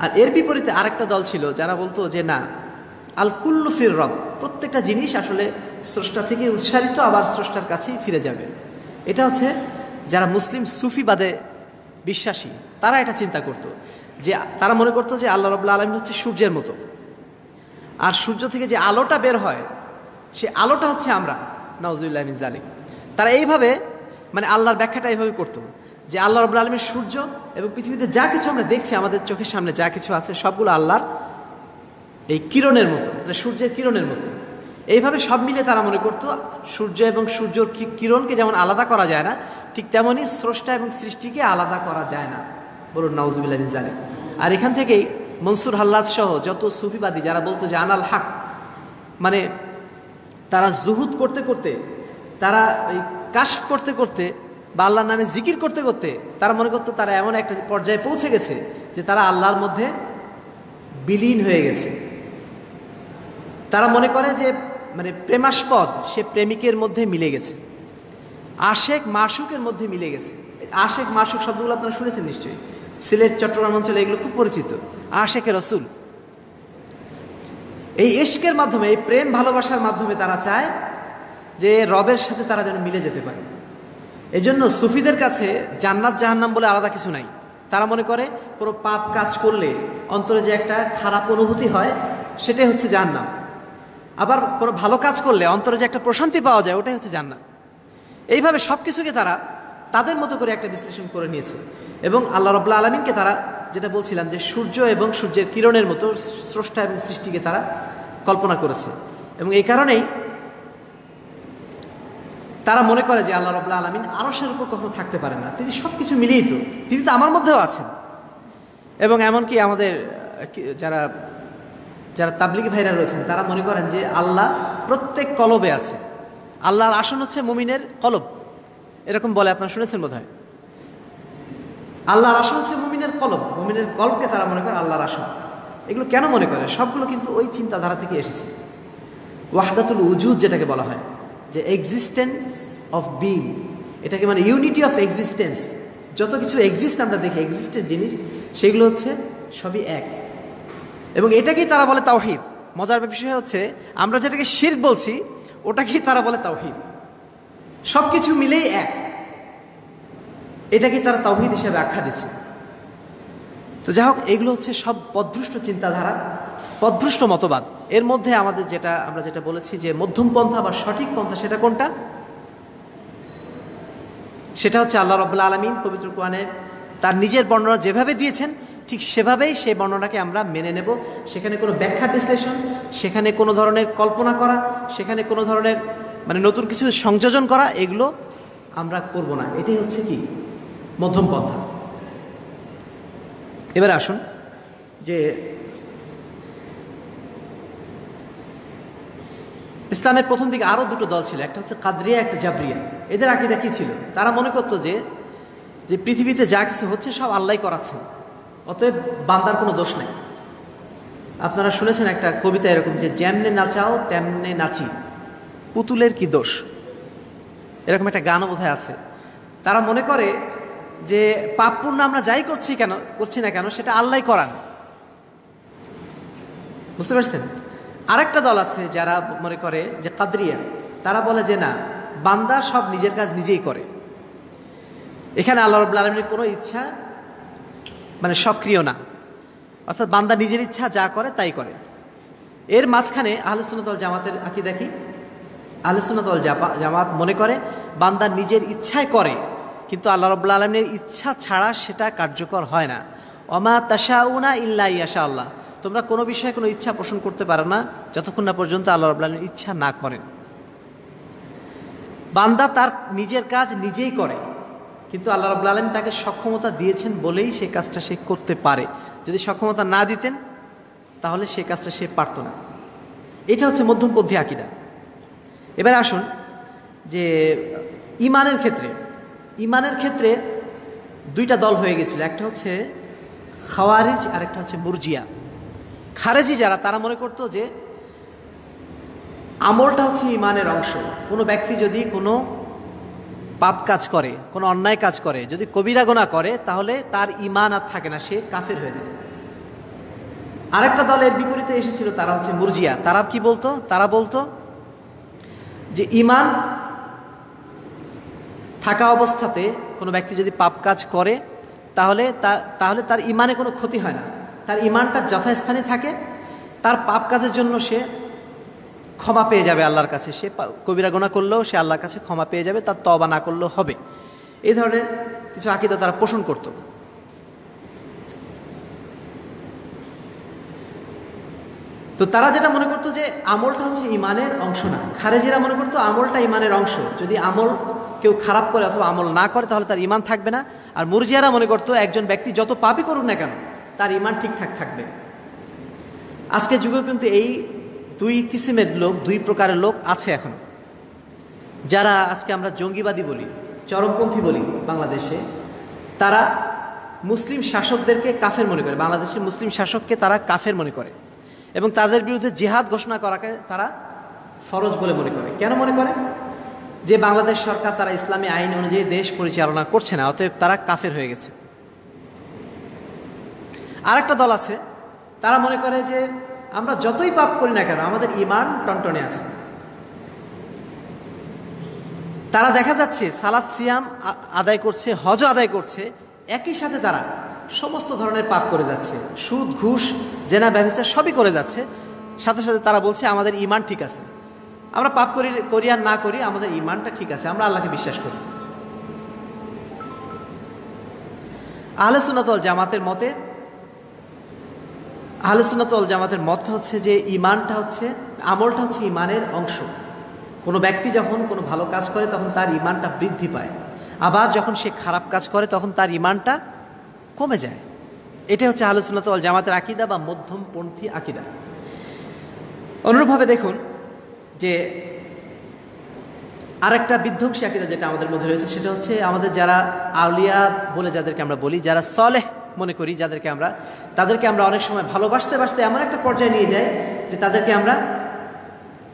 আর এর বিপরীতে আরেকটা দল ছিল যারা বলতো যে না, আল কুল্লু ফির রব, প্রত্যেকটা জিনিস আসলে স্রষ্টা থেকে উৎসারিত, আবার স্রষ্টার কাছেই ফিরে যাবে। এটা হচ্ছে যারা মুসলিম সুফিবাদে বিশ্বাসী, তারা এটা চিন্তা করত যে তারা মনে করতো যে আল্লাহ রাব্বুল আলামিন হচ্ছে সূর্যের মতো, আর সূর্য থেকে যে আলোটা বের হয় সে আলোটা হচ্ছে আমরা, নাউজুবিল্লাহ মিন যালিক। তারা এইভাবে মানে আল্লাহর ব্যাখ্যাটা এইভাবে করতো যে আল্লাহ রাব্বুল আলামিন সূর্য, এবং পৃথিবীতে যা কিছু আমরা দেখছি, আমাদের চোখের সামনে যা কিছু আছে, সবগুলো আল্লাহর এই কিরণের মতো, মানে সূর্যের কিরণের মতো। এইভাবে সব মিলে তারা মনে করতো সূর্য এবং সূর্যর কিরণকে যেমন আলাদা করা যায় না, ঠিক তেমনি স্রষ্টা এবং সৃষ্টিকে আলাদা করা যায় না। বলুন নাউজুবিল্লাহ মিন যালিক। আর এখান থেকেই মনসুর হাল্লাজ সহ যত সুফিবাদী যারা বলতো যে আনাল হক, মানে তারা জুহুদ করতে করতে, তারা ওই কাশফ করতে করতে বা আল্লাহর নামে জিকির করতে করতে তারা মনে করতো তারা এমন একটা পর্যায়ে পৌঁছে গেছে যে তারা আল্লাহর মধ্যে বিলীন হয়ে গেছে। তারা মনে করে যে মানে প্রেমাস্পদ সে প্রেমিকের মধ্যে মিলে গেছে, আশেক মাশুকের মধ্যে মিলে গেছে। আশেক মাশুক শব্দগুলো আপনারা শুনেছেন নিশ্চয়ই, সিলেট চট্টগ্রাম অঞ্চলে এগুলো খুব পরিচিত। আশেকে রসুল, এই ইশকের মাধ্যমে, এই প্রেম ভালোবাসার মাধ্যমে তারা চায় যে রবের সাথে তারা যেন মিলে যেতে পারে। এজন্য সুফিদের কাছে জান্নাত জাহান্নাম বলে আলাদা কিছু নাই। তারা মনে করে কোনো পাপ কাজ করলে অন্তরে যে একটা খারাপ অনুভূতি হয়, সেটাই হচ্ছে জাহান্নাম। আবার কোনো ভালো কাজ করলে অন্তরে যে একটা প্রশান্তি পাওয়া যায়, ওটাই হচ্ছে জান্নাত। এইভাবে সব কিছুকে তারা তাদের মতো করে একটা বিশ্লেষণ করে নিয়েছে। এবং আল্লাহ রাব্বুল আলামিনকে তারা, যেটা বলছিলাম যে সূর্য এবং সূর্যের কিরণের মতো স্রষ্টা এবং সৃষ্টিকে তারা কল্পনা করেছে। এবং এই কারণেই তারা মনে করে যে আল্লাহ রাব্বুল আলামিন আরশের উপর কখনো থাকতে পারে না, তিনি সব কিছু মিলিয়েই তো, তিনি তো আমার মধ্যেও আছেন। এবং এমনকি আমাদের যারা যারা তাবলিগী ভাইরা রয়েছেন, তারা মনে করেন যে আল্লাহ প্রত্যেক কলবে আছে। আল্লাহর আসন হচ্ছে মুমিনের কলব, এরকম বলে, আপনারা শুনেছেন বোধহয়। আল্লাহর আসন হচ্ছে মুমিনের কলব, মুমিনের কলবকে তারা মনে করে আল্লাহর আসন। এগুলো কেন মনে করে? সবগুলো কিন্তু ওই চিন্তাধারা থেকে এসেছে। ওয়াহদাতুল উজুদ যেটাকে বলা হয়, যে এক্সিস্টেন্স অফ বিং, এটাকে মানে ইউনিটি অফ এক্সিস্টেন্স। যত কিছু এক্সিস্ট আমরা দেখি, এক্সিস্টের জিনিস, সেগুলো হচ্ছে সবই এক। এবং এটাকেই তারা বলে তাওহীদ। মজার বিষয় হচ্ছে আমরা যেটাকে শিরক বলছি, ওটাকেই তারা বলে তাওহীদ। সব কিছু মিলেই এক, এটাকে তারা তাওহীদ হিসেবে আখ্যা দিচ্ছে। তো যাই হোক, এগুলো হচ্ছে সব পথভ্রষ্ট চিন্তাধারা, পথভ্রষ্ট মতবাদ। এর মধ্যে আমাদের আমরা যেটা বলেছি যে মধ্যম পন্থা বা সঠিক পন্থা, সেটা কোনটা? সেটা হচ্ছে আল্লাহ রাব্বুল আলামিন পবিত্র কোরআনে তার নিজের বর্ণনা যেভাবে দিয়েছেন, ঠিক সেভাবেই সেই বর্ণনাকে আমরা মেনে নেব। সেখানে কোনো ব্যাখ্যা বিশ্লেষণ, সেখানে কোনো ধরনের কল্পনা করা, সেখানে কোনো ধরনের মানে নতুন কিছু সংযোজন করা, এগুলো আমরা করব না। এটাই হচ্ছে কি মধ্যম পন্থা। এবারে আসুন যে ইসলামের প্রথম দিকে আরও দুটো দল ছিল, একটা হচ্ছে কাদরিয়া, একটা জাবরিয়া। এদের আকীদা কি ছিল? তারা মনে করতো যে পৃথিবীতে যা কিছু হচ্ছে সব আল্লাহই করাচ্ছেন, অতএব বান্দার কোনো দোষ নেই। আপনারা শুনেছেন একটা কবিতা এরকম, যে যেমনে নাচাও তেমনে নাচি, পুতুলের কি দোষ, এরকম একটা গানও বোধহয় আছে। তারা মনে করে যে পাপ পুণ্য আমরা যাই করছি না কেন সেটা আল্লাহই করান। বুঝতে পারছেন? আরেকটা দল আছে যারা মনে করে যে কাদরিয়া, তারা বলে যে না, বান্দা সব নিজের কাজ নিজেই করে, এখানে আল্লাহ রাব্বুল আলামিনের কোনো ইচ্ছা মানে সক্রিয় না, অর্থাৎ বান্দা নিজের ইচ্ছা যা করে তাই করে। এর মাঝখানে আহলে সুন্নাত ওয়াল জামাতের আকীদা কি? আহলে সুন্নাত ওয়াল জামাত মনে করে বান্দা নিজের ইচ্ছায় করে, কিন্তু আল্লাহ রাব্বুল আলামিনের ইচ্ছা ছাড়া সেটা কার্যকর হয় না। ওমা তাশাউনা ইল্লা ইয়াশা আল্লাহ, তোমরা কোনো বিষয়ে কোনো ইচ্ছা পোষণ করতে পারো না যতক্ষণ না পর্যন্ত আল্লাহ রাব্বুল আলামিন ইচ্ছা না করেন। বান্দা তার নিজের কাজ নিজেই করে, কিন্তু আল্লাহ রাব্বুল আলামিন তাকে সক্ষমতা দিয়েছেন বলেই সে কাজটা সে করতে পারে। যদি সক্ষমতা না দিতেন তাহলে সে কাজটা সে পারত না। এটা হচ্ছে মধ্যমপন্থী আকীদা। এবার আসুন যে ইমানের ক্ষেত্রে দুইটা দল হয়ে গেছিল, একটা হচ্ছে খাওয়ারিজ আর একটা হচ্ছে মুরজিয়া। খারেজি যারা, তারা মনে করতো যে আমলটা হচ্ছে ইমানের অংশ। কোনো ব্যক্তি যদি কোনো পাপ কাজ করে, কোনো অন্যায় কাজ করে, যদি কবিরা গুনাহ করে, তাহলে তার ইমান আর থাকে না, সে কাফের হয়ে যায়। আরেকটা দলের বিপরীতে এসেছিল, তারা হচ্ছে মুরজিয়া। তারা কি বলতো? তারা বলতো যে ইমান থাকা অবস্থাতে কোনো ব্যক্তি যদি পাপ কাজ করে তাহলে তার ইমানে কোনো ক্ষতি হয় না, তার ইমানটা যথাস্থানে থাকে, তার পাপ কাজের জন্য সে ক্ষমা পেয়ে যাবে আল্লাহর কাছে। সে কবিরা গুনাহ করলেও সে আল্লাহর কাছে ক্ষমা পেয়ে যাবে, তার তওবা না করলেও হবে। এই ধরনের কিছু আকীদা তারা পোষণ করত। তো তারা যেটা মনে করতো যে আমলটা হচ্ছে ইমানের অংশ না। খারেজিরা মনে করতো আমলটা ইমানের অংশ, যদি আমল কেউ খারাপ করে অথবা আমল না করে তাহলে তার ইমান থাকবে না। আর মুরজিয়ারা মনে করতো একজন ব্যক্তি যত পাপই করুক না কেন তার ইমান ঠিকঠাক থাকবে। আজকে যুগে কিন্তু এই দুই কিসিমের লোক, দুই প্রকারের লোক আছে এখনো, যারা আজকে আমরা জঙ্গিবাদী বলি, চরমপন্থী বলি বাংলাদেশে। তারা মুসলিম শাসকদেরকে কাফের মনে করে, বাংলাদেশের মুসলিম শাসককে তারা কাফের মনে করে, এবং তাদের বিরুদ্ধে জিহাদ ঘোষণা করাকে তারা ফরজ বলে মনে করে। কেন মনে করে? যে বাংলাদেশ সরকার তারা ইসলামী আইন অনুযায়ী দেশ পরিচালনা করছে না, অতএব তারা কাফের হয়ে গেছে। আরেকটা দল আছে, তারা মনে করে যে আমরা যতই পাপ করি না কেন আমাদের ইমান টনটনে আছে। তারা দেখা যাচ্ছে সালাত সিয়াম আদায় করছে, হজ আদায় করছে, একই সাথে তারা সমস্ত ধরনের পাপ করে যাচ্ছে, সুদ ঘুষ জেনা ব্যভিচার সবই করে যাচ্ছে, সাথে সাথে তারা বলছে আমাদের ঈমান ঠিক আছে, আমরা পাপ করি আর না করি, আমাদের ঈমানটা ঠিক আছে, আমরা আল্লাহকে বিশ্বাস করি। আহলে সুন্নাত ওয়াল জামাতের মতে, আহলে সুন্নাত ওয়াল জামাতের মত হচ্ছে যে ঈমানটা হচ্ছে, আমলটা হচ্ছে ঈমানের অংশ। কোনো ব্যক্তি যখন কোনো ভালো কাজ করে তখন তার ঈমানটা বৃদ্ধি পায়, আবার যখন সে খারাপ কাজ করে তখন তার ঈমানটা কমে যায়। এটা হচ্ছে আহলে সুন্নাত ওয়াল জামাতের আকীদা বা মধ্যমপন্থী আকীদা। অনুরূপভাবে দেখুন যে আরেকটা বিধ্বংসী আকীদা যেটা আমাদের মধ্যে রয়েছে, সেটা হচ্ছে আমাদের যারা আউলিয়া বলে যাদেরকে আমরা বলি, যারা সলেহ মনে করি, তাদেরকে আমরা অনেক সময় ভালোবাসতে বাসতে এমন একটা পর্যায়ে নিয়ে যাই যে তাদেরকে আমরা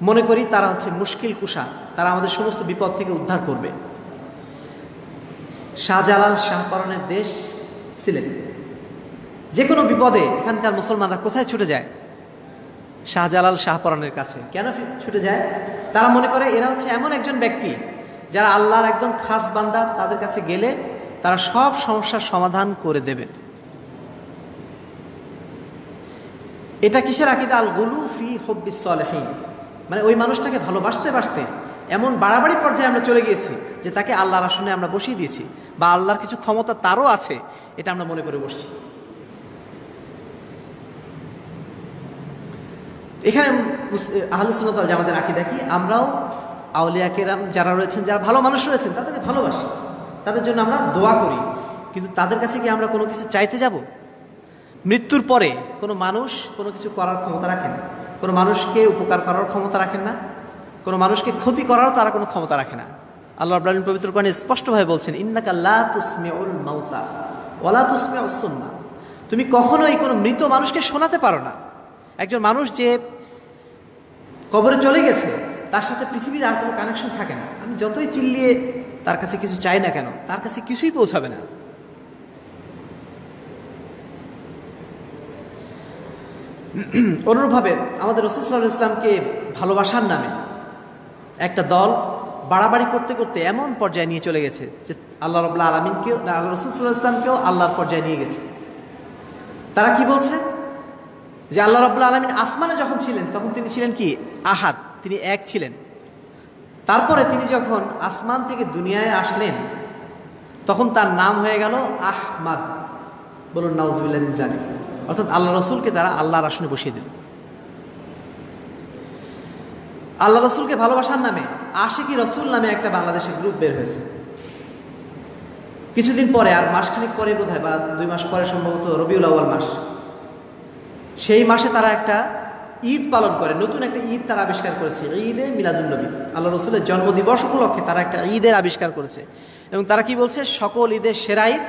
মনে করি তারা হচ্ছে মুশকিল কুশা, তারা আমাদের সমস্ত বিপদ থেকে উদ্ধার করবে। শাহজালাল শাহপরানের দেশ সিলেট, যে কোনো বিপদে এখানকার মুসলমানরা কোথায় ছুটে যায়? শাহজালাল শাহপরানের কাছে। কেন ছুটে যায়? তারা মনে করে এরা হচ্ছে এমন একজন ব্যক্তি যারা আল্লাহর একদম খাস বান্দা, তাদের কাছে গেলে তারা সব সমস্যার সমাধান করে দেবেন। এটা কিসের আকীদা? আল গুলু ফি হুব্বিস সালিহিন, মানে ওই মানুষটাকে ভালোবাসতে বাসতে এমন বাড়াবাড়ি পর্যায়ে আমরা চলে গিয়েছি যে তাকে আল্লাহর আসনে আমরা বসিয়ে দিয়েছি, বা আল্লাহর কিছু ক্ষমতা তারও আছে, এটা আমরা মনে করে বসছি। এখানে আহলে সুন্নাত ওয়াল জামাতের আকীদা কি? আমরাও আউলিয়া কেরাম যারা রয়েছেন, যারা ভালো মানুষ রয়েছেন, তাদেরকে ভালোবাসি, তাদের জন্য আমরা দোয়া করি, কিন্তু তাদের কাছে কি আমরা কোনো কিছু চাইতে যাব? মৃত্যুর পরে কোনো মানুষ কোনো কিছু করার ক্ষমতা রাখেন, কোনো মানুষকে উপকার করার ক্ষমতা রাখেন না, কোনো মানুষকে ক্ষতি করারও তারা কোনো ক্ষমতা রাখে না। আল্লাহ রাব্বুল আলামিন পবিত্র কোরআনে স্পষ্টভাবে বলছেন, ইন্নাকা লা তুসমিউল মাউতা ওয়ালা তুসমিউস সুম্মা, তুমি কখনোই কোনো মৃত মানুষকে শোনাতে পারো না। একজন মানুষ যে কবরে চলে গেছে, তার সাথে পৃথিবীর আর কোনো কানেকশন থাকে না। আমি যতই চিল্লিয়ে তার কাছে কিছু চাই না কেন, তার কাছে কিছুই পৌঁছাবে না। অনুরূপভাবে আমাদের রাসূল সাল্লাল্লাহু আলাইহি ওয়াসাল্লামকে ভালোবাসার নামে একটা দল বাড়াবাড়ি করতে করতে এমন পর্যায়ে নিয়ে চলে গেছে যে আল্লাহ রাব্বুল আলামিনকেও, আল্লাহ রাসূল সাল্লাল্লাহু আলাইহি ওয়াসাল্লামকেও আল্লাহর পর্যায়ে নিয়ে গেছে। তারা কি বলছে? যে আল্লাহ রাব্বুল আলামিন আসমানে যখন ছিলেন তখন তিনি ছিলেন কি? আহাদ, তিনি এক ছিলেন। তারপরে তিনি যখন আসমান থেকে দুনিয়ায় আসলেন তখন তার নাম হয়ে গেল আহমাদ। বলুন নাউজুবিল্লাহ মিন যালিক। অর্থাৎ আল্লাহ রসুলকে তারা আল্লাহর আসনে বসিয়ে দিল। আল্লাহ রসুলকে ভালোবাসার নামে আশিকি রসুল নামে একটা বাংলাদেশে গ্রুপ বের হয়েছে। কিছুদিন পরে, আর মাসখানিক পরে বোধহয়, বা 2 মাস পরে সম্ভবত, রবিউল আউয়াল মাস, সেই মাসে তারা একটা ঈদ পালন করে, নতুন একটা ঈদ তারা আবিষ্কার করেছে, ঈদে মিলাদুন্নবী। আল্লাহ রসুলের জন্মদিবস উপলক্ষে তারা একটা ঈদের আবিষ্কার করেছে, এবং তারা কি বলছে? সকল ঈদের সেরা ঈদ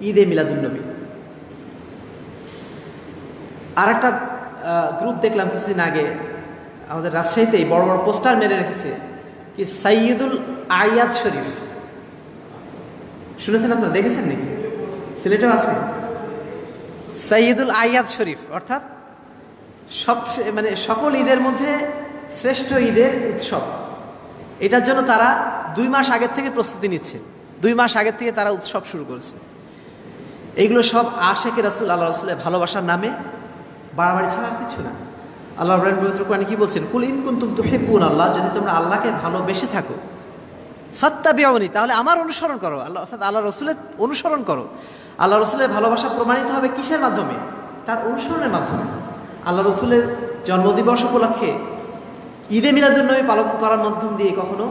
ঈদে মিলাদুন্নবী। আর একটা গ্রুপ দেখলাম কিছুদিন আগে আমাদের রাজশাহীতেই বড় বড় পোস্টার মেরে রেখেছে কি সাইয়্যিদুল আয়াদ শরীফ। শুনেছেন আপনারা? দেখেছেন নাকি? সিলেটেও আছে সাইয়্যিদুল আয়াদ শরীফ, অর্থাৎ সবচেয়ে, মানে সকল ঈদের মধ্যে শ্রেষ্ঠ ঈদের উৎসব। এটার জন্য তারা 2 মাস আগের থেকে প্রস্তুতি নিচ্ছে, 2 মাস আগের থেকে তারা উৎসব শুরু করেছে। এইগুলো সব আশিকে রাসূল, আল্লাহ রাসূলের ভালোবাসার নামে বাড়াবাড়ি ছাড়া আর কিছু না। আল্লাহ রাব্বুল আলামিন পবিত্র কোরআনে কি বলছেন? কুল ইন কুনতুম তুহিব্বুনাল্লাহ, যদি তোমরা আল্লাহকে ভালোবেসে থাকো, ফাত্তাবিউনি, তাহলে আমার অনুসরণ করো, অর্থাৎ আল্লাহ রাসূলের অনুসরণ করো। আল্লাহ রাসূলের ভালোবাসা প্রমাণিত হবে কিসের মাধ্যমে? তার অনুসরণের মাধ্যমে। আল্লাহ রাসূলের জন্মদিবস উপলক্ষে ঈদে মিলাদুন্নবী পালন করার মাধ্যম দিয়ে কখনো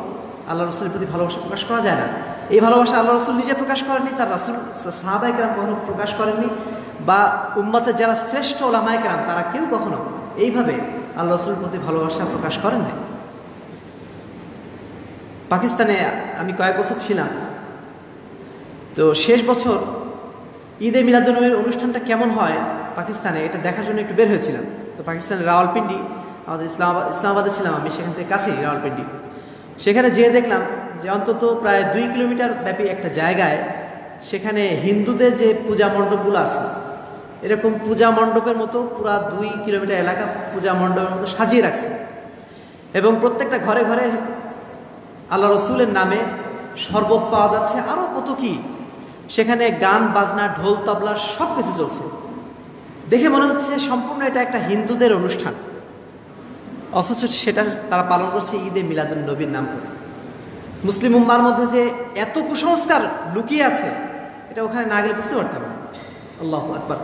আল্লাহ রাসূলের প্রতি ভালোবাসা প্রকাশ করা যায় না। এই ভালোবাসা আল্লাহ রাসূল নিজে প্রকাশ করেননি, তার রাসূল সাহাবায়ে কেরাম কখনো প্রকাশ করেননি, বা উম্মতের যারা শ্রেষ্ঠ ওলামায়ে কেরাম তারা কেউ কখনো এইভাবে আল্লাহ রাসূলের প্রতি ভালোবাসা প্রকাশ করেন নাই। পাকিস্তানে আমি কয়েক বছর ছিলাম, তো শেষ বছর ঈদে মিলাদুন্নবীর অনুষ্ঠানটা কেমন হয় পাকিস্তানে, এটা দেখার জন্য একটু বের হয়েছিলাম। তো পাকিস্তানের রাওয়ালপিন্ডি, আমাদের ইসলামাবাদে ছিলাম আমি, সেখান থেকে কাছেই রাওয়ালপিন্ডি। সেখানে যেয়ে দেখলাম যে অন্তত প্রায় 2 কিলোমিটার ব্যাপী একটা জায়গায় সেখানে হিন্দুদের যে পূজা মণ্ডপগুলো আছে, এরকম পূজা মণ্ডপের মতো পুরা 2 কিলোমিটার এলাকা পূজা মণ্ডপের মতো সাজিয়ে রাখছে, এবং প্রত্যেকটা ঘরে ঘরে আল্লাহ রসুলের নামে শরবত পাওয়া যাচ্ছে, আরও কত কি। সেখানে গান বাজনা ঢোল তবলা সব কিছু চলছে। দেখে মনে হচ্ছে সম্পূর্ণ এটা একটা হিন্দুদের অনুষ্ঠান, অথচ সেটা তারা পালন করছে ঈদে মিলাদুন নবীর নাম করে। মুসলিম উম্মার মধ্যে যে এত কুসংস্কার লুকিয়ে আছে, এটা ওখানে না গেলে বুঝতে পারতাম না। আল্লাহু আকবার।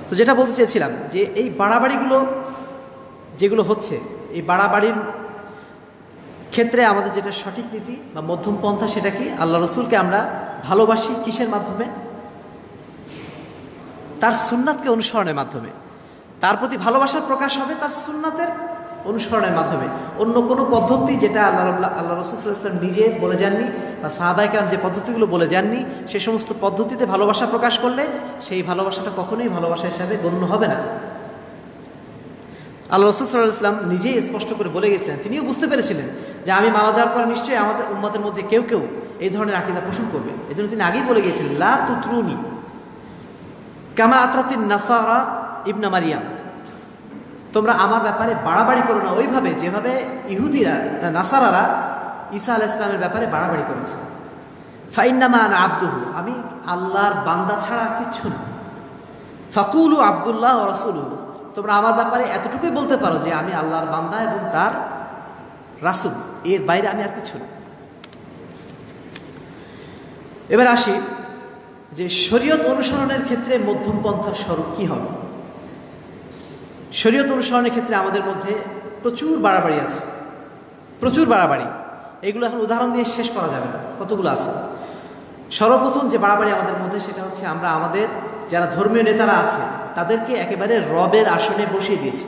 তো যেটা বলতে চেয়েছিলাম যে এই বাড়াবাড়িগুলো যেগুলো হচ্ছে, এই বাড়াবাড়ির ক্ষেত্রে আমাদের যেটা সঠিক নীতি বা মধ্যম পন্থা, সেটা কি? আল্লাহ রসুলকে আমরা ভালোবাসি কিসের মাধ্যমে? তার সুন্নাতকে অনুসরণের মাধ্যমে। তার প্রতি ভালোবাসার প্রকাশ হবে তার সুন্নাতের অনুসরণের মাধ্যমে। অন্য কোনো পদ্ধতি যেটা আল্লাহ রসুল সাল্লাল্লাহু আলাইহি ওয়াসাল্লাম নিজে বলে যাননি বা সাহাবায়ে কেরাম যে পদ্ধতিগুলো বলে যাননি, সে সমস্ত পদ্ধতিতে ভালোবাসা প্রকাশ করলে সেই ভালোবাসাটা কখনোই ভালোবাসা হিসাবে গণ্য হবে না। আল্লাহ রসুল সাল্লাল্লাহু আলাইহি ওয়াসাল্লাম নিজেই স্পষ্ট করে বলে গেছিলেন, তিনিও বুঝতে পেরেছিলেন যে আমি মারা যাওয়ার পর নিশ্চয়ই আমাদের উম্মতের মধ্যে কেউ কেউ এই ধরনের আকীদা পোষণ করবে। এজন্য তিনি আগেই বলে গিয়েছিলেন, লা তুতরুনি কামা আতরাতিন নাসারা ইবনা মারিয়াম, তোমরা আমার ব্যাপারে বাড়াবাড়ি করো না ওইভাবে যেভাবে ইহুদিরা নাসারারা ঈসা আলাইহিস সালামের ব্যাপারে বাড়াবাড়ি করেছে। ফাইন্নামা আনা আবদুহু, আমি আল্লাহর বান্দা ছাড়া কিচ্ছু না। ফাকুলু আব্দুল্লাহ ওয়া রাসূলুহু, তোমরা আমার ব্যাপারে এতটুকুই বলতে পারো যে আমি আল্লাহর বান্দা এবং তার রাসূল, এর বাইরে আমি আর কিছু না। এবার আসি যে শরীয়ত অনুসরণের ক্ষেত্রে মধ্যম পন্থার স্বরূপ কি হবে। শরীয়ত অনুসরণের ক্ষেত্রে আমাদের মধ্যে প্রচুর বাড়াবাড়ি আছে, প্রচুর বাড়াবাড়ি। এগুলো এখন উদাহরণ দিয়ে শেষ করা যাবে না, কতগুলো আছে। সর্বপ্রথম যে বাড়াবাড়ি আমাদের মধ্যে, সেটা হচ্ছে আমরা আমাদের যারা ধর্মীয় নেতারা আছে তাদেরকে একেবারে রবের আসনে বসিয়ে দিয়েছি।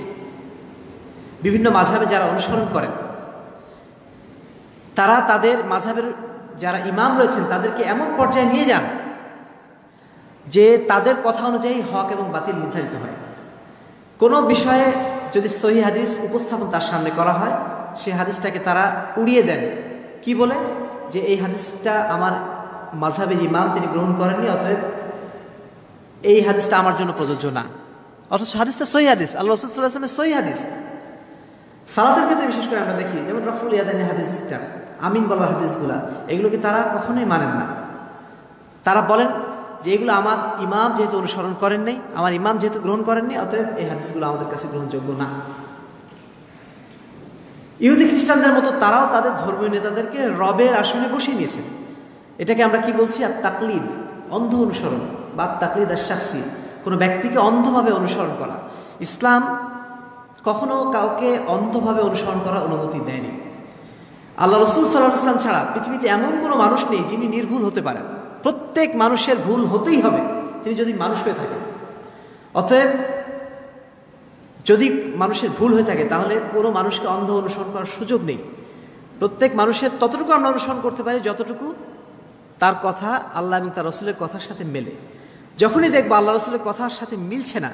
বিভিন্ন মাযহাবে যারা অনুসরণ করেন, তারা তাদের মাযহাবের যারা ইমাম রয়েছেন তাদেরকে এমন পর্যায়ে নিয়ে যান যে তাদের কথা অনুযায়ী হক এবং বাতিল নির্ধারিত হয়। কোনো বিষয়ে যদি সহিহ হাদিস উপস্থাপন তার সামনে করা হয়, সেই হাদিসটাকে তারা উড়িয়ে দেন। কি বলে? যে এই হাদিসটা আমার মাযহাবের ইমাম তিনি গ্রহণ করেননি, অতএব এই হাদিসটা আমার জন্য প্রযোজ্য না। অথচ হাদিসটা সহিহ হাদিস, আল্লাহ রাসূল সাল্লাল্লাহু আলাইহি ওয়াসাল্লামের সহিহ হাদিস। সালাতের ক্ষেত্রে বিশেষ করে আমরা দেখি, যেমন রাফুল ইয়াদাইনি হাদিসটা, আমিন বলার হাদিসগুলা, এগুলোকে তারা কখনোই মানেন না। তারা বলেন যে এগুলো আমার ইমাম যেহেতু অনুসরণ করেন নাই, আমার ইমাম যেহেতু গ্রহণ করেননি, অতএব এই হাদিসগুলো আমাদের কাছে গ্রহণযোগ্য না। ইহুদি খ্রিস্টানদের মতো তারাও তাদের ধর্মীয় নেতাদেরকে রবের আসনে বসিয়ে নিয়েছেন। এটাকে আমরা কি বলছি? আর তাকলিদ, অন্ধ অনুসরণ বা তাকলিদ আর শাখসি, কোনো ব্যক্তিকে অন্ধভাবে অনুসরণ করা। ইসলাম কখনো কাউকে অন্ধভাবে অনুসরণ করার অনুমতি দেয়নি। আল্লাহ রসুল সাল্লাল্লাহু আলাইহি ওয়াসাল্লাম ছাড়া পৃথিবীতে এমন কোনো মানুষ নেই যিনি নির্ভুল হতে পারেন। প্রত্যেক মানুষের ভুল হতেই হবে, তিনি যদি মানুষ হয়ে থাকেন। অতএব যদি মানুষের ভুল হয়ে থাকে তাহলে কোনো মানুষকে অন্ধ অনুসরণ করার সুযোগ নেই। প্রত্যেক মানুষের ততটুকু আমরা অনুসরণ করতে পারি যতটুকু তার কথা আল্লাহ এবং তার রসুলের কথার সাথে মেলে। যখনই দেখবো আল্লাহ রসুলের কথার সাথে মিলছে না,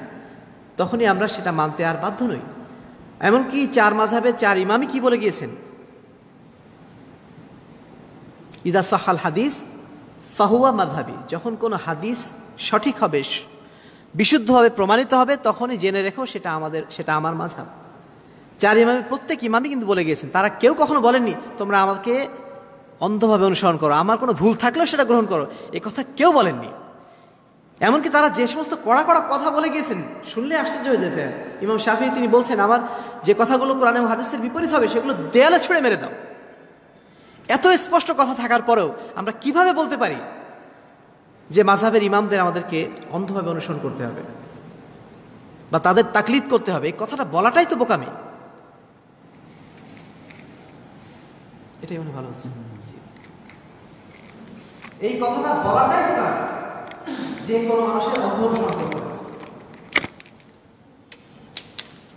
তখনই আমরা সেটা মানতে আর বাধ্য নই। এমনকি চার মাযহাবে চার ইমামই কি বলে গিয়েছেন? ইদা সাহাল হাদিস ফাহুয়া মাযহাবি, যখন কোনো হাদিস সঠিক হবে, বিশুদ্ধভাবে প্রমাণিত হবে, তখনই জেনে রেখো সেটা আমার মাযহাব। চার ইমামের প্রত্যেক ইমামই কিন্তু বলে গিয়েছেন, তারা কেউ কখনো বলেননি তোমরা আমাকে অন্ধভাবে অনুসরণ করো, আমার কোনো ভুল থাকলেও সেটা গ্রহণ করো, এই কথা কেউ বলেননি। এমনকি তারা যে সমস্ত কড়া কড়া কথা বলে গিয়েছেন, শুনলে আশ্চর্য হয়ে যেতে। ইমাম শাফিঈ তিনি বলছেন, আমার যে কথাগুলো কোরআন এবং হাদিসের বিপরীত হবে সেগুলো দেয়ালে ছুঁড়ে মেরে দাও। এত স্পষ্ট কথা থাকার পরেও আমরা কিভাবে বলতে পারি যে মাযহাবের ইমামদের আমাদেরকে অন্ধভাবে অনুসরণ করতে হবে বা তাদের তাকলিদ করতে হবে? এই কথাটা বলাটাই তো বোকামি। এটাই মনে ভালো হচ্ছে, এই কথাটা বলাটাই বোকামি যে কোনো মানুষের অন্ধ অনুসরণ করতে হবে।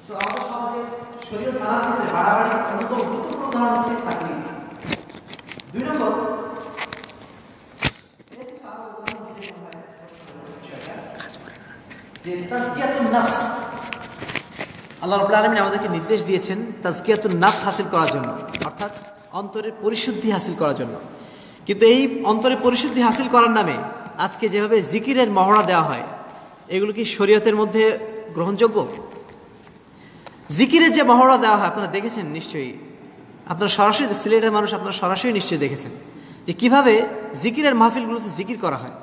তো আমাদের সমাজে শরীয়ত মানার ক্ষেত্রে বাড়াবাড়ি অন্যতম গুরুত্বপূর্ণ উদাহরণ হচ্ছে তাকলিদ। দুই নম্বর, আল্লাহ রাব্বুল আলামিন আমাদেরকে নির্দেশ দিয়েছেন তাজকিয়াতুন নাফস হাসিল করার জন্য, অর্থাৎ অন্তরের পরিশুদ্ধি হাসিল করার জন্য। কিন্তু এই অন্তরের পরিশুদ্ধি হাসিল করার নামে আজকে যেভাবে জিকিরের মহড়া দেওয়া হয়, এগুলো কি শরীয়তের মধ্যে গ্রহণযোগ্য? জিকিরের যে মহড়া দেওয়া হয় আপনারা দেখেছেন নিশ্চয়ই, আপনারা সরাসরি, সিলেটের মানুষ আপনারা সরাসরি নিশ্চয়ই দেখেছেন যে কিভাবে জিকিরের মাহফিলগুলোতে জিকির করা হয়।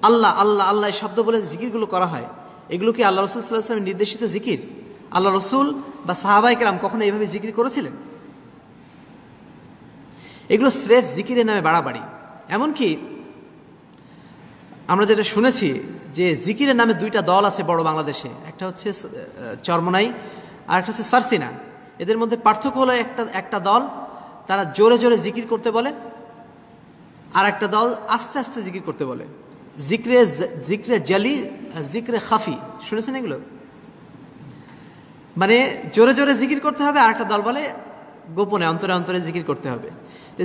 আল্লাহ আল্লাহ আল্লাহ শব্দ বলে জিকিরগুলো করা হয়। এগুলো কি আল্লাহ রসুল সাল্লাল্লাহু আলাইহি ওয়াসাল্লামের নির্দেশিত জিকির? আল্লাহ রসুল বা সাহাবায়ে কেরাম কখনো এইভাবে জিকির করেছিলেন? এগুলো স্রেফ জিকিরের নামে বাড়াবাড়ি। এমনকি আমরা যেটা শুনেছি যে জিকিরের নামে দুইটা দল আছে বড় বাংলাদেশে, একটা হচ্ছে চরমনাই আর একটা হচ্ছে সারসিনা। এদের মধ্যে পার্থক্য হলো একটা দল তারা জোরে জোরে জিকির করতে বলে, আর একটা দল আস্তে আস্তে জিকির করতে বলে। জিক্রে জালি, জিক্রে খাফি, শুনেছেন এগুলো? মানে জোরে জোরে জিকির করতে হবে, আর একটা দল বলে গোপনে অন্তরে অন্তরে জিকির করতে হবে।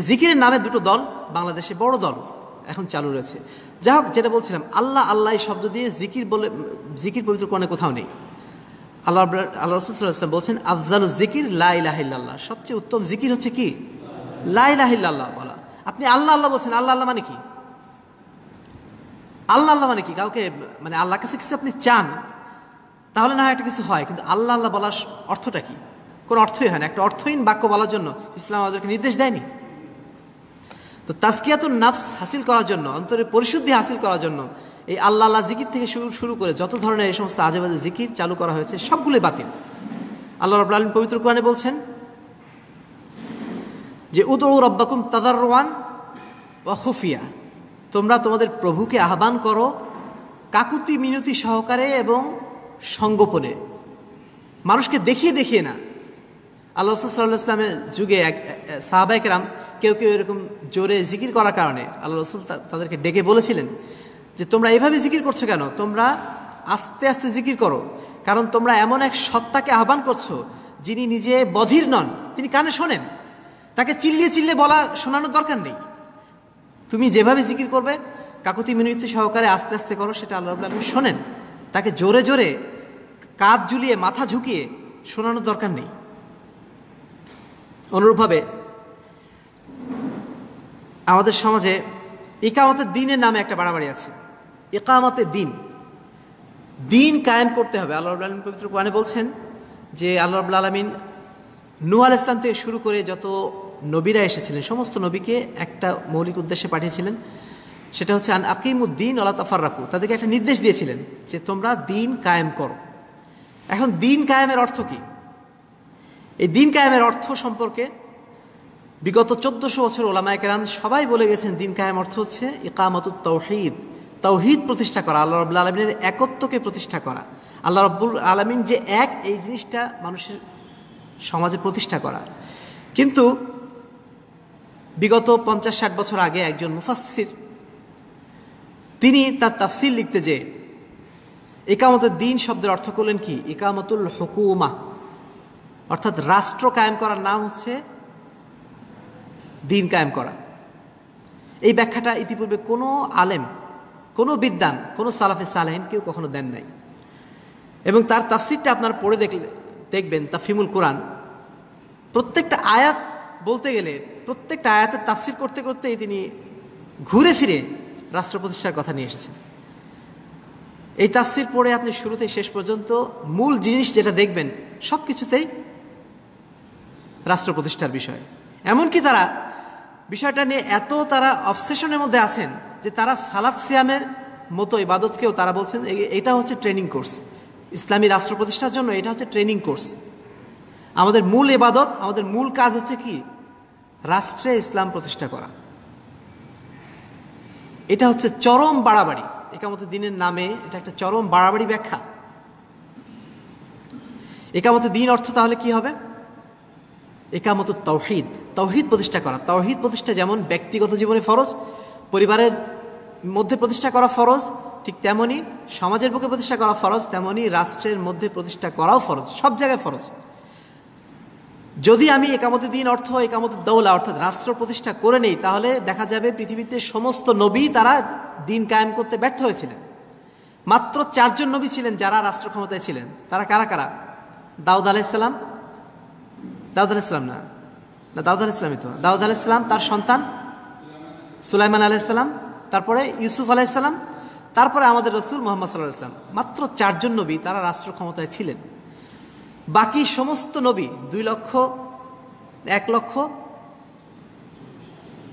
জিকিরের নামে দুটো দল বাংলাদেশে বড় দল এখন চালু রয়েছে। যাই হোক, যেটা বলছিলাম, আল্লাহ আল্লাহ শব্দ দিয়ে জিকির বলে জিকির পবিত্র কোরআনে কোথাও নেই। আল্লাহ রাসূল সাল্লাল্লাহু আলাইহি ওয়াসাল্লাম বলছেন আফজালুজ জিকির লা ইলাহা ইল্লাল্লাহ, সবচেয়ে উত্তম জিকির হচ্ছে কি? লা ইলাহা ইল্লাল্লাহ বলা। আপনি আল্লাহ আল্লাহ বলছেন, আল্লাহ আল্লাহ মানে কি? আল্লাহ আল্লাহ মানে কি? কাউকে মানে আল্লাহর কাছে কিছু আপনি চান, তাহলে না হয় একটা কিছু হয়, কিন্তু আল্লাহ আল্লাহ বলার অর্থটা কি? কোনো অর্থই হয় না। একটা অর্থহীন বাক্য বলার জন্য ইসলাম আমাদেরকে নির্দেশ দেয়নি। তো তাজকিয়াতুন নাফস হাসিল করার জন্য, অন্তরের পরিশুদ্ধি হাসিল করার জন্য এই আল্লাহ আল্লাহ জিকির থেকে শুরু করে যত ধরনের এই সমস্ত আজেবাজে জিকির চালু করা হয়েছে সবগুলোই বাতিল। আল্লাহ রাব্বুল আলামিন পবিত্র কোরআনে বলছেন যে উদউ রাব্বাকুম তাদাররুআন ওয়া খুফিয়া, তোমরা তোমাদের প্রভুকে আহ্বান করো কাকুতি মিনতি সহকারে এবং সঙ্গোপনে, মানুষকে দেখিয়ে দেখিয়ে না। আল্লাহ রাসূল সাল্লাল্লাহু আলাইহি ওয়াসাল্লামের যুগে সাহাবায়ে কেরাম কেউ এরকম জোরে জিকির করার কারণে আল্লাহ রাসূল তাদেরকে ডেকে বলেছিলেন যে তোমরা এভাবে জিকির করছো কেন? তোমরা আস্তে আস্তে জিকির করো, কারণ তোমরা এমন এক সত্তাকে আহ্বান করছো যিনি নিজে বধির নন, তিনি কানে শোনেন। তাকে চিল্লিয়ে চিল্লিয়ে বলা শোনানোর দরকার নেই। তুমি যেভাবে জিকির করবে কাকুতি মিনতি সহকারে আস্তে আস্তে করো, সেটা আল্লাহ রাব্বুল আলামিন শোনেন। তাকে জোরে জোরে কাঁধ ঝুলিয়ে মাথা ঝুঁকিয়ে শোনানোর দরকার নেই। অনুরূপভাবে আমাদের সমাজে ইকামতের দিনের নামে একটা বাড়াবাড়ি আছে। ইকামতের দিন কায়েম করতে হবে। আল্লাহ রাব্বুল আলামিন পবিত্র কোরআনে বলছেন যে আল্লাহ রাব্বুল আলামিন নূহ আলাইহিস সালাম থেকে শুরু করে যত নবীরা এসেছিলেন সমস্ত নবীকে একটা মৌলিক উদ্দেশ্যে পাঠিয়েছিলেন, সেটা হচ্ছে আন আকিমুদ্দিন ওয়ালা তাফাররাকু। তাদেরকে একটা নির্দেশ দিয়েছিলেন যে তোমরা দিন কায়েম করো। এখন দিন কায়েমের অর্থ কি? এই দিন কায়েমের অর্থ সম্পর্কে বিগত 1400 বছর ওলামায়ে কেরাম সবাই বলে গেছেন দিন কায়েম অর্থ হচ্ছে ইকামাতুত তাওহীদ, তাওহীদ প্রতিষ্ঠা করা, আল্লাহ রাব্বুল আলামিনের একত্বকে প্রতিষ্ঠা করা। আল্লাহ রাব্বুল আলামিন যে এক, এই জিনিসটা মানুষের সমাজে প্রতিষ্ঠা করা। কিন্তু বিগত 50-60 বছর আগে একজন মুফাসসির তিনি তার তাফসীর লিখতে যে ইকামতুদ দ্বীন শব্দের অর্থ করলেন কি? ইকামতুল হুকুমা, অর্থাৎ রাষ্ট্র কায়েম করার নাম হচ্ছে দিন কায়েম করা। এই ব্যাখ্যাটা ইতিপূর্বে কোনো আলেম, কোনো বিদ্বান, কোনো সালাফে সালেহিন কেউ কখনো দেন নাই। এবং তার তাফসীরটা আপনারা পড়ে দেখবেন তাফহিমুল কোরআন। প্রত্যেকটা আয়াত বলতে গেলে প্রত্যেকটা আয়াতের তাফসীর করতে করতেই তিনি ঘুরে ফিরে রাষ্ট্র প্রতিষ্ঠার কথা নিয়ে এসেছেন। এই তাফসীর পড়ে আপনি শুরু থেকে শেষ পর্যন্ত মূল জিনিস যেটা দেখবেন সব কিছুতেই রাষ্ট্র প্রতিষ্ঠার বিষয়। এমনকি তারা বিষয়টা নিয়ে এত তারা অবসেশনের মধ্যে আছেন যে তারা সালাত সিয়ামের মতো ইবাদতকেও তারা বলছেন এটা হচ্ছে ট্রেনিং কোর্স, ইসলামী রাষ্ট্র প্রতিষ্ঠার জন্য এটা হচ্ছে ট্রেনিং কোর্স। আমাদের মূল ইবাদত, আমাদের মূল কাজ হচ্ছে কি? রাষ্ট্রে ইসলাম প্রতিষ্ঠা করা। এটা হচ্ছে চরম বাড়াবাড়ি। ইকামতের দিনের নামে এটা একটা চরম বাড়াবাড়ি ব্যাখ্যা। ইকামতের দিন অর্থ তাহলে কি হবে? ইকামতুত তাওহীদ, তাওহীদ প্রতিষ্ঠা করা। তাওহীদ প্রতিষ্ঠা যেমন ব্যক্তিগত জীবনে ফরজ, পরিবারের মধ্যে প্রতিষ্ঠা করা ফরজ, ঠিক তেমনি সমাজের বুকে প্রতিষ্ঠা করা ফরজ, তেমনি রাষ্ট্রের মধ্যে প্রতিষ্ঠা করাও ফরজ, সব জায়গায় ফরজ। যদি আমি ইকামতের দিন অর্থ ইকামতুদ দৌলা অর্থাৎ রাষ্ট্র প্রতিষ্ঠা করে নেই, তাহলে দেখা যাবে পৃথিবীতে সমস্ত নবী তারা দিন কায়েম করতে ব্যর্থ হয়েছিলেন। মাত্র 4 জন নবী ছিলেন যারা রাষ্ট্র ক্ষমতায় ছিলেন। তারা কারা কারা? দাউদ আলাইহিস সালাম, দাউদ আলাইহিস সালাম না, দাউদ আলাইহিস সালামই তো, দাউদ আলাইহিস সালাম, তার সন্তান সুলাইমান আলাইহিস সালাম, তারপরে ইউসুফ আলাইহিস সালাম, তারপরে আমাদের রাসূল মুহাম্মদ সাল্লাল্লাহু আলাইহি ওয়াসাল্লাম। মাত্র 4 জন নবী তারা রাষ্ট্র ক্ষমতায় ছিলেন। বাকি সমস্ত নবী 2 লক্ষ, 1 লক্ষ,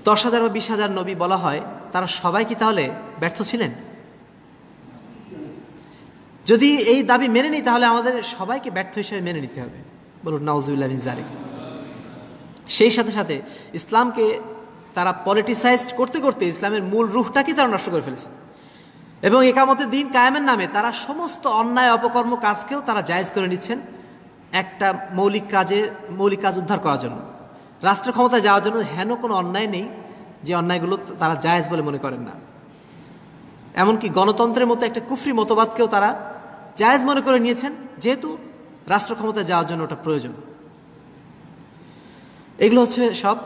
10,000 বা 20,000 নবী বলা হয়, তারা সবাই কি তাহলে ব্যর্থ ছিলেন? যদি এই দাবি মেনে নিই তাহলে আমাদের সবাইকে ব্যর্থ হিসেবে মেনে নিতে হবে, বলুন নাউজুবিল্লাহ মিন যালিক। সেই সাথে সাথে ইসলামকে তারা পলিটিসাইজ করতে করতে ইসলামের মূল রূহটাকে তারা নষ্ট করে ফেলেছে, এবং একামতের দিন কায়েমের নামে তারা সমস্ত অন্যায় অপকর্ম কাজকেও তারা জায়েজ করে নিচ্ছেন একটা মৌলিক কাজ উদ্ধার করার জন্য, রাষ্ট্র ক্ষমতায় যাওয়ার জন্য। হেন কোনো অন্যায় নেই যে অন্যায়গুলো তারা জায়েজ বলে মনে করেন না। এমনকি গণতন্ত্রের মতো একটা কুফরি মতবাদকেও তারা জায়েজ মনে করে নিয়েছেন, যেহেতু রাষ্ট্র ক্ষমতায় যাওয়ার জন্য ওটা প্রয়োজন। এগুলো হচ্ছে সব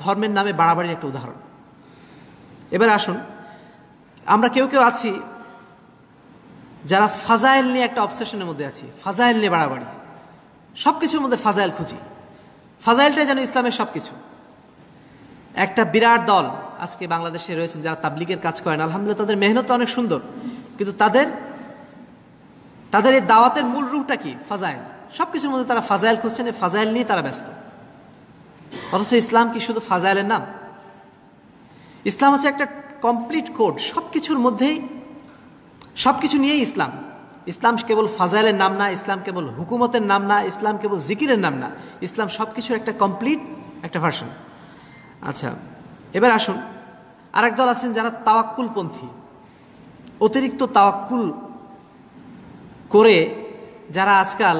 ধর্মের নামে বাড়াবাড়ির একটা উদাহরণ। এবার আসুন, আমরা কেউ কেউ আছি যারা ফাজাইল নিয়ে একটা অবসেশনের মধ্যে আছি, ফাজাইল নিয়ে বাড়াবাড়ি, সব কিছুর মধ্যে ফাজাইল খুঁজি। ফাজাইলটাই যেন ইসলামের সব কিছু। একটা বিরাট দল আজকে বাংলাদেশে রয়েছেন যারা তাবলিগের কাজ করেন, আলহামদুলিল্লাহ তাদের মেহনত অনেক সুন্দর, কিন্তু তাদের এই দাওয়াতের মূল রূপটা কি? ফাজাইল। সব কিছুর মধ্যে তারা ফাজাইল খুঁজছেন, এই ফাজাইল নিয়ে তারা ব্যস্ত। অথচ ইসলাম কি শুধু ফাজাইলের নাম? ইসলাম হচ্ছে একটা কমপ্লিট কোড, সব কিছুর মধ্যেই সব কিছু নিয়েই ইসলাম। ইসলাম কেবল ফাজাইলের নাম না, ইসলাম কেবল হুকুমতের নাম না, ইসলাম কেবল জিকিরের নাম না, ইসলাম সব কিছুর একটা কমপ্লিট একটা ভার্সন। আচ্ছা, এবার আসুন, আরেক দল আছেন যারা তাওয়াক্কুলপন্থী, অতিরিক্ত তাওয়াক্কুল করে যারা আজকাল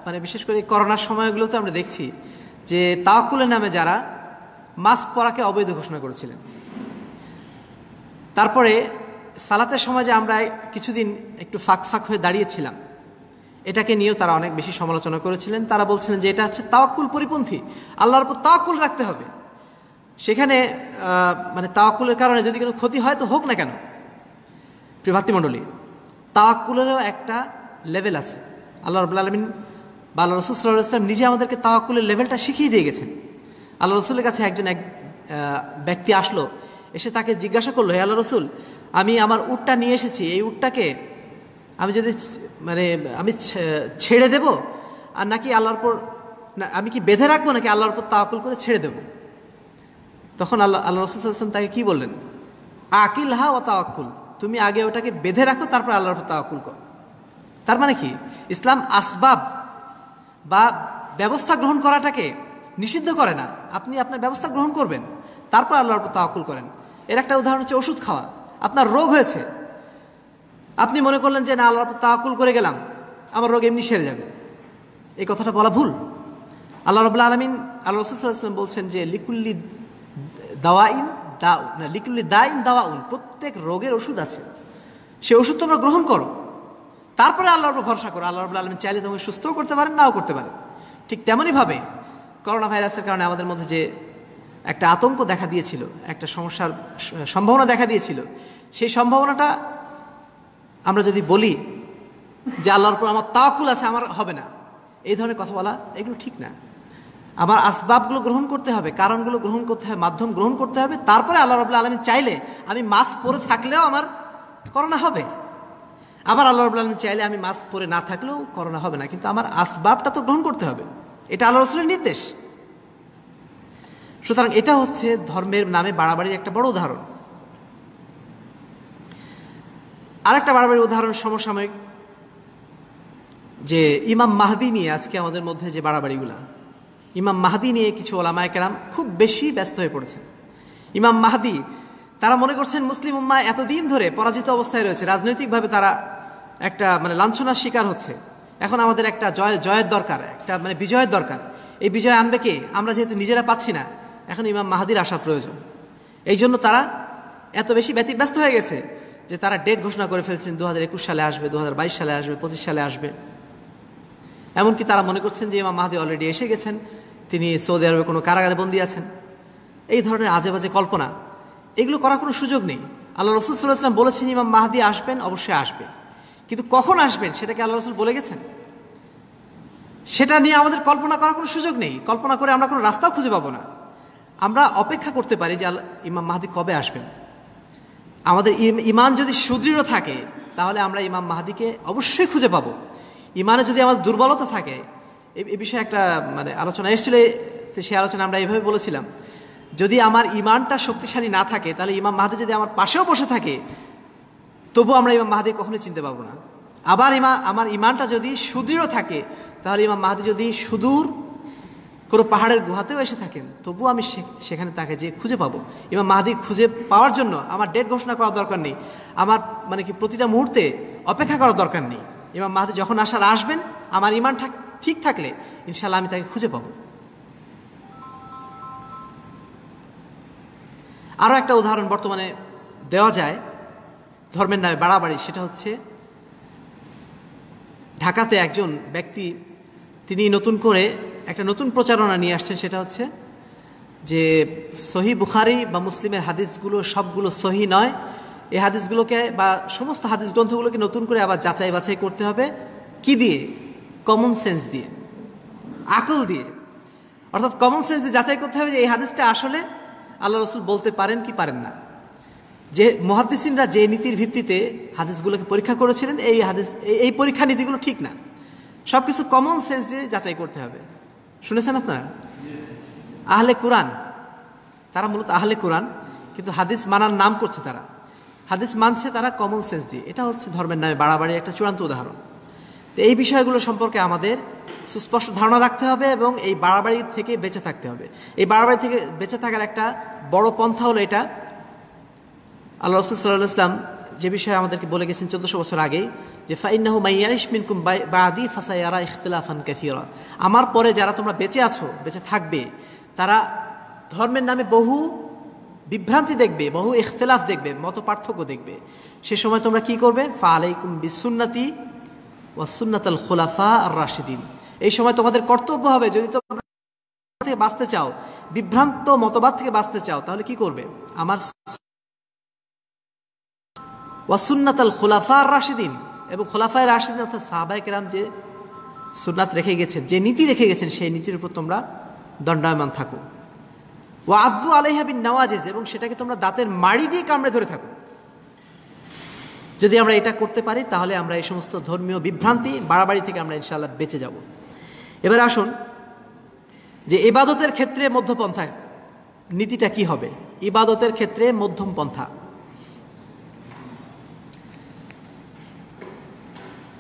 মানে বিশেষ করে করোনার সময়গুলোতে আমরা দেখছি যে তাওয়াক্কুলের নামে যারা মাস্ক পরাকে অবৈধ ঘোষণা করেছিলেন। তারপরে সালাতের সময় যে আমরা কিছুদিন একটু ফাঁক হয়ে দাঁড়িয়েছিলাম, এটাকে নিয়েও তারা অনেক বেশি সমালোচনা করেছিলেন। তারা বলছিলেন যে এটা হচ্ছে তাওয়াক্কুল পরিপন্থী, আল্লাহর উপর তাওয়াক্কুল রাখতে হবে। সেখানে মানে তাওয়াক্কুলের কারণে যদি কোনো ক্ষতি হয় তো হোক না কেন। প্রিয় ভাতৃমণ্ডলী, তাওয়াক্কুলেরও একটা লেভেল আছে। আল্লাহ রাব্বুল আলামিন বা আল্লাহ রাসূল সাল্লাল্লাহু আলাইহি ওয়াসাল্লাম নিজে আমাদেরকে তাওয়াক্কুলের লেভেলটা শিখিয়ে দিয়ে গেছেন। আল্লাহ রাসূলের কাছে এক ব্যক্তি আসলো, এসে তাকে জিজ্ঞাসা করলো, হে আল্লাহ রাসূল, আমি আমার উটটা নিয়ে এসেছি, এই উটটাকে আমি যদি আমি ছেড়ে দেব আর নাকি আল্লাহর উপর আমি কি বেঁধে রাখবো নাকি আল্লাহর উপর তাওয়াক্কুল করে ছেড়ে দেব? তখন আল্লাহ রাসূল সাল্লাল্লাহু আলাইহি ওয়াসাল্লাম তাকে কি বললেন? আকিলহা ওয়া তাওয়াক্কুল, তুমি আগে ওটাকে বেঁধে রাখো, তারপর আল্লাহর উপর তাওয়াক্কুল করো। তার মানে কি? ইসলাম আসবাব বা ব্যবস্থা গ্রহণ করাটাকে নিষিদ্ধ করে না। আপনি আপনার ব্যবস্থা গ্রহণ করবেন, তারপর আল্লাহর উপর তাওয়াক্কুল করেন। এর একটা উদাহরণ হচ্ছে ওষুধ খাওয়া। আপনার রোগ হয়েছে, আপনি মনে করলেন যে না, আল্লাহর উপর তাওয়াক্কুল করে গেলাম, আমার রোগ এমনি সেরে যাবে। এই কথাটা বলা ভুল। আল্লাহ রাব্বুল আলামিন, আল্লাহ রাসূল সাল্লাল্লাহু আলাইহি ওয়াসাল্লাম বলছেন যে লিকুল্লি দাইন দাওয়াউন, প্রত্যেক রোগের ওষুধ আছে, সে ওষুধ তোমরা গ্রহণ করো, তারপরে আল্লাহর উপর ভরসা করো। আল্লাহ রাব্বুল আলামিন চাইলে তোমাকে সুস্থও করতে পারেন, নাও করতে পারেন। ঠিক তেমনইভাবে করোনা ভাইরাসের কারণে আমাদের মধ্যে যে একটা আতঙ্ক দেখা দিয়েছিল, একটা সমস্যার সম্ভাবনা দেখা দিয়েছিল, সেই সম্ভাবনাটা আমরা যদি বলি যে আল্লাহর উপর আমার তাওয়াক্কুল আছে, আমার হবে না, এই ধরনের কথা বলা এগুলো ঠিক না। আমার আসবাবগুলো গ্রহণ করতে হবে, কারণগুলো গ্রহণ করতে হবে, মাধ্যম গ্রহণ করতে হবে, তারপরে আল্লাহ রাব্বুল আলামিন চাইলে আমি মাস্ক পরে থাকলেও আমার করোনা হবে। আবার আল্লাহ রাব্বুল আলামিন চাইলে আমি মাস্ক পরে না থাকলেও করোনা হবে না, কিন্তু আমার আসবাবটা তো গ্রহণ করতে হবে। এটা আল্লাহ রাসূলের নির্দেশ। সুতরাং এটা হচ্ছে ধর্মের নামে বাড়াবাড়ির একটা বড় উদাহরণ। আরেকটা বাড়াবাড়ির উদাহরণ সমসাময়িক, যে ইমাম মাহদি নিয়ে আজকে আমাদের মধ্যে যে বাড়াবাড়িগুলা, ইমাম মাহদি নিয়ে কিছু ওলামায়ে কেরাম খুব বেশি ব্যস্ত হয়ে পড়েছেন। ইমাম মাহদি, তারা মনে করছেন মুসলিম উম্মাহ এতদিন ধরে পরাজিত অবস্থায় রয়েছে, রাজনৈতিকভাবে তারা একটা লাঞ্ছনার শিকার হচ্ছে। এখন আমাদের একটা জয়ের দরকার, একটা বিজয়ের দরকার। এই বিজয় আনবে কে? আমরা যেহেতু নিজেরা পাচ্ছি না, এখন ইমাম মাহদির আসার প্রয়োজন। এই জন্য তারা এত বেশি ব্যস্ত হয়ে গেছে যে তারা ডেট ঘোষণা করে ফেলছেন 2021 সালে আসবে, 2022 সালে আসবে, 25 সালে আসবে। এমনকি তারা মনে করছেন যে ইমাম মাহদি অলরেডি এসে গেছেন, তিনি সৌদি আরবে কোনো কারাগারে বন্দী আছেন। এই ধরনের আজে বাজে কল্পনা, এগুলো করার কোনো সুযোগ নেই। আল্লাহ রাসূল সাল্লাল্লাহু আলাইহি ওয়াসাল্লাম বলেছেন ইমাম মাহদি আসবেন, অবশ্যই আসবে, কিন্তু কখন আসবেন সেটাকে আল্লাহ রাসূল বলে গেছেন? সেটা নিয়ে আমাদের কল্পনা করার কোনো সুযোগ নেই। কল্পনা করে আমরা কোনো রাস্তাও খুঁজে পাবো না। আমরা অপেক্ষা করতে পারি যে ইমাম মাহদি কবে আসবেন। আমাদের ইমান যদি সুদৃঢ় থাকে তাহলে আমরা ইমাম মাহদিকে অবশ্যই খুঁজে পাবো। ইমানে যদি আমাদের দুর্বলতা থাকে, এই বিষয়ে একটা আলোচনা এসেছিল, সেই আলোচনা আমরা এইভাবে বলেছিলাম, যদি আমার ইমানটা শক্তিশালী না থাকে তাহলে ইমাম মাহদি যদি আমার পাশেও বসে থাকে তবু আমরা ইমাম মাহদি কখনোই চিনতে পারবো না। আবার আমার ইমানটা যদি সুদৃঢ় থাকে, তাহলে ইমাম মাহদী যদি সুদূর কোনো পাহাড়ের গুহাতেও এসে থাকেন, তবুও আমি সেখানে তাকে যে খুঁজে পাবো। ইমাম মাহদী খুঁজে পাওয়ার জন্য আমার ডেট ঘোষণা করার দরকার নেই, আমার মানে কি প্রতিটা মুহূর্তে অপেক্ষা করার দরকার নেই। ইমাম মাহদী যখন আসবেন, আমার ইমান ঠিক থাকলে ইনশাল্লাহ আমি তাকে খুঁজে পাবো। আরও একটা উদাহরণ বর্তমানে দেওয়া যায় ধর্মের নামে বাড়াবাড়ি, সেটা হচ্ছে ঢাকাতে একজন ব্যক্তি তিনি নতুন করে একটা নতুন প্রচারণা নিয়ে আসছেন। সেটা হচ্ছে যে সহি বুখারী বা মুসলিমের হাদিসগুলো সবগুলো সহি নয়, এই হাদিসগুলোকে বা সমস্ত হাদিস গ্রন্থগুলোকে নতুন করে আবার যাচাই বাছাই করতে হবে। কি দিয়ে? কমন সেন্স দিয়ে, আকল দিয়ে। অর্থাৎ কমন সেন্স দিয়ে যাচাই করতে হবে যে এই হাদিসটা আসলে আল্লাহ রসুল বলতে পারেন কি পারেন না। যে মুহাদ্দিসিনরা যে নীতির ভিত্তিতে হাদিসগুলোকে পরীক্ষা করেছিলেন, এই পরীক্ষা নীতিগুলো ঠিক না। সব কিছু কমন সেন্স দিয়ে যাচাই করতে হবে। শুনেছেন আপনারা? আহলে কোরআন, তারা মূলত আহলে কোরআন, কিন্তু হাদিস মানার নাম করছে তারা, হাদিস মানছে তারা কমন সেন্স দিয়ে। এটা হচ্ছে ধর্মের নামে বাড়াবাড়ি একটা চূড়ান্ত উদাহরণ। তো এই বিষয়গুলো সম্পর্কে আমাদের সুস্পষ্ট ধারণা রাখতে হবে এবং এই বাড়াবাড়ি থেকে বেঁচে থাকতে হবে। এই বাড়াবাড়ি থেকে বেঁচে থাকার একটা বড় পন্থা হলো এটা, আল্লাহ রাসূল সাল্লাল্লাহু আলাইহি ওয়াসাল্লাম যে বিষয়ে আমাদেরকে বলে গেছেন 1400 বছর আগেই, যে ফাইন্নাহু মাইয়াইশ মিনকুম বাদি ফাসায়ারা ইখতিলাফান কাসীরা, আমার পরে যারা তোমরা বেঁচে আছো, বেঁচে থাকবে, তারা ধর্মের নামে বহু বিভ্রান্তি দেখবে, বহু ইখতিলাফ দেখবে, মত পার্থক্য দেখবে। সে সময় তোমরা কি করবে? ফাআলাইকুম বিসুন্নতি ওয়া সুন্নাতাল খুলাফা আর রাশিদিন, এই সময় তোমাদের কর্তব্য হবে, যদি তোমরা থেকে বাঁচতে চাও, বিভ্রান্ত মতবাদ থেকে বাঁচতে চাও, তাহলে কি করবে? আমার ওয়া সুন্নাতাল খুলাফা আর রাশিদিন, এবং খোলাফায়ে রাশিদিন অর্থাৎ সাহাবায়ে কেরাম যে সুন্নাত রেখে গেছেন, যে নীতি রেখে গেছেন, সেই নীতির উপর তোমরা দণ্ডায়মান থাকো। ওয়া আযু আলাইহা বিন নওয়াজিজ, এবং সেটাকে তোমরা দাঁতের মাড়ি দিয়ে কামড়ে ধরে থাকো। যদি আমরা এটা করতে পারি, তাহলে আমরা এই সমস্ত ধর্মীয় বিভ্রান্তি বাড়াবাড়ি থেকে আমরা ইনশাআল্লাহ বেঁচে যাব। এবার আসুন যে ইবাদতের ক্ষেত্রে মধ্যপন্থা নীতিটা কি হবে। ইবাদতের ক্ষেত্রে মধ্যম পন্থা।